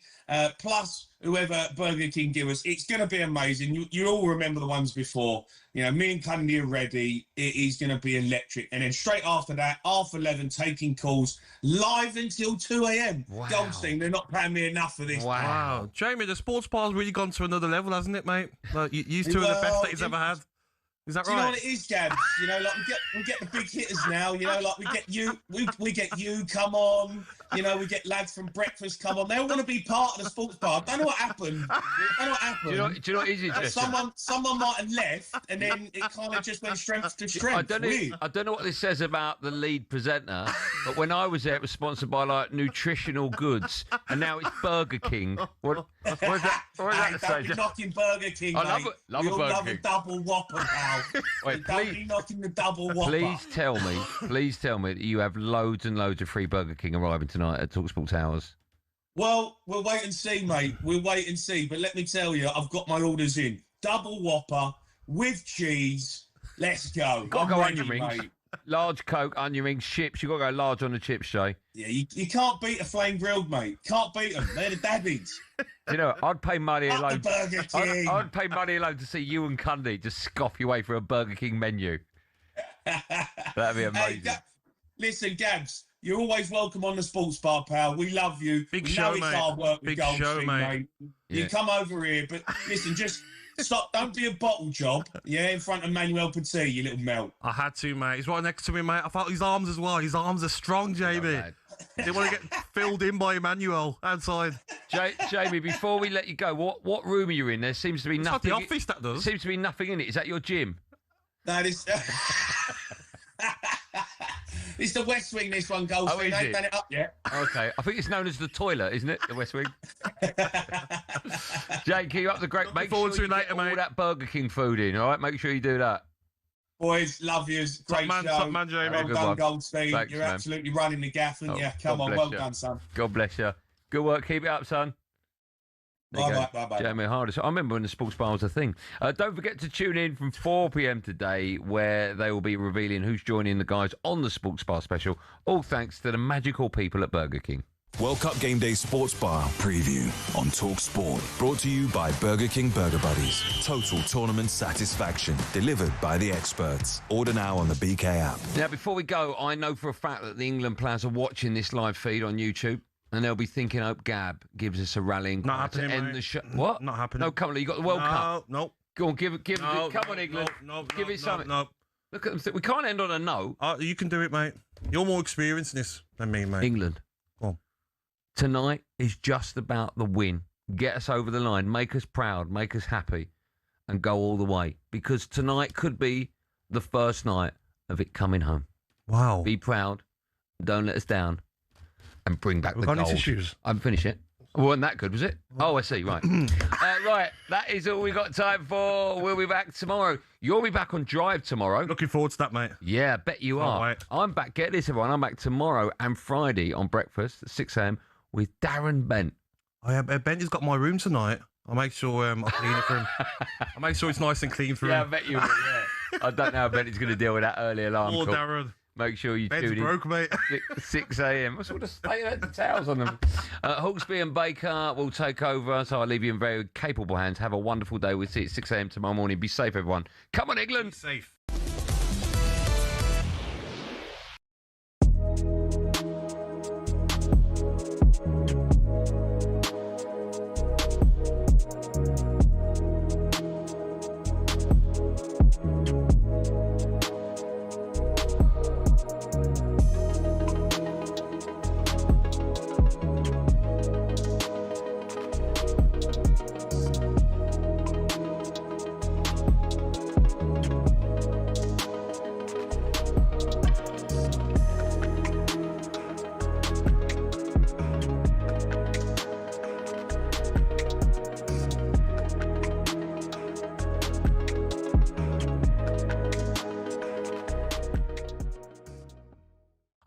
plus whoever Burger King give us. It's going to be amazing. You all remember the ones before. Me and Cundy are ready. It is going to be electric. And then straight after that, 11:30, taking calls live until 2 a.m. Wow. Goldstein, they're not paying me enough for this. Wow. Jamie, the sports bar's really gone to another level, hasn't it, mate? Like, you two are the best that he's ever had. Is that right? You know what it is, Gabs? Like we get the big hitters now. Like we get you come on. We get lads from breakfast come on. They all want to be part of the sports bar. I don't know what happened. Do you know what is interesting? Someone might have left, and then it kind of just went strength to strength. I don't know what this says about the lead presenter, but when I was there, it was sponsored by like nutritional goods, and now it's Burger King. What is that? Don't be knocking Burger King, mate. I love a Burger King. A double Whopper, pal. Wait, don't be knocking the double Whopper. Please tell me that you have loads and loads of free Burger King arriving tonight at talkSPORT Towers. Well, we'll wait and see, mate. We'll wait and see. But let me tell you, I've got my orders in. Double Whopper with cheese. Let's go. Got to go onion rings. Mate. Large Coke, onion rings, chips. You've got to go large on the chips, Shay. Yeah, you can't beat a flame grilled, mate. Can't beat them. They're the daddies. I'd pay money alone. Burger King. I'd pay money alone to see you and Cundy just scoff your way through a Burger King menu. That'd be amazing. Hey, listen, Gabs, you're always welcome on the sports bar, pal. We love you. Big we show, know it's mate. hard work with Big Goldstein, show, mate. You come over here, but listen, just stop. Don't be a bottle job, in front of Manuel Petit, you little melt. I had to, mate. He's right next to me, mate. I felt his arms as well. His arms are strong, Jamie. They want to get filled in by Emmanuel outside. Jamie, before we let you go, what room are you in? There seems to be nothing. It's not the office, that does. There seems to be nothing in it. Is that your gym? That is. It's the West Wing, this one, Goldstein. Oh, Ain't done it up yet. Okay. I think it's known as the toilet, isn't it? The West Wing. Jay, keep up the great. Make forward sure to you it get later, all mate. that Burger King food in, all right? Make sure you do that. Boys, love yous. Great show. Top man, Jamie. Well Good done, one. Goldstein. Thanks, You're man. absolutely running the gaff, aren't Oh, you? Come God on, bless well you. done, son. God bless you. Good work. Keep it up, son. There you go. Bye. Jamie Hardis. I remember when the sports bar was a thing. Don't forget to tune in from 4 p.m. today, where they will be revealing who's joining the guys on the sports bar special. All thanks to the magical people at Burger King. World Cup Game Day Sports Bar Preview on talkSPORT. Brought to you by Burger King Burger Buddies. Total tournament satisfaction. Delivered by the experts. Order now on the BK app. Now, before we go, I know for a fact that the England players are watching this live feed on YouTube, and they'll be thinking, "Hope Gab gives us a rallying cry Not to happening, end mate. the show." What? Not happening. No, come on, you got the World Cup. No. Go on, give it. No, Come on, England. Give it something. No. Look at them. We can't end on a no. You can do it, mate. You're more experienced in this than me, mate. England. Go on. Tonight is just about the win. Get us over the line, make us proud, make us happy, and go all the way. Because tonight could be the first night of it coming home. Wow. Be proud, don't let us down, and bring back We've the got any gold. tissues? I haven't finished it. Wasn't that good, was it? Oh, I see, right. Right, that is all we got time for. We'll be back tomorrow. You'll be back on Drive tomorrow. Looking forward to that, mate. Yeah, I bet you are. wait. I'm back. Get this, everyone. I'm back tomorrow and Friday on breakfast at 6 a.m. with Darren Bent. Ben's got my room tonight. I'll make sure I clean it for him. I'll make sure it's nice and clean for Yeah, I him. bet you will, yeah. I don't know how Ben's going to deal with that early alarm Oh, call. Darren. Make sure you Ben's tune in. broke, mate. 6 a.m. What's all the state of the towels on them? Hawksby and Baker will take over, so I'll leave you in very capable hands. Have a wonderful day. We'll see you at 6 a.m. tomorrow morning. Be safe, everyone. Come on, England. Be safe.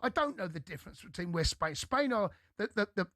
I don't know the difference between where Spain are the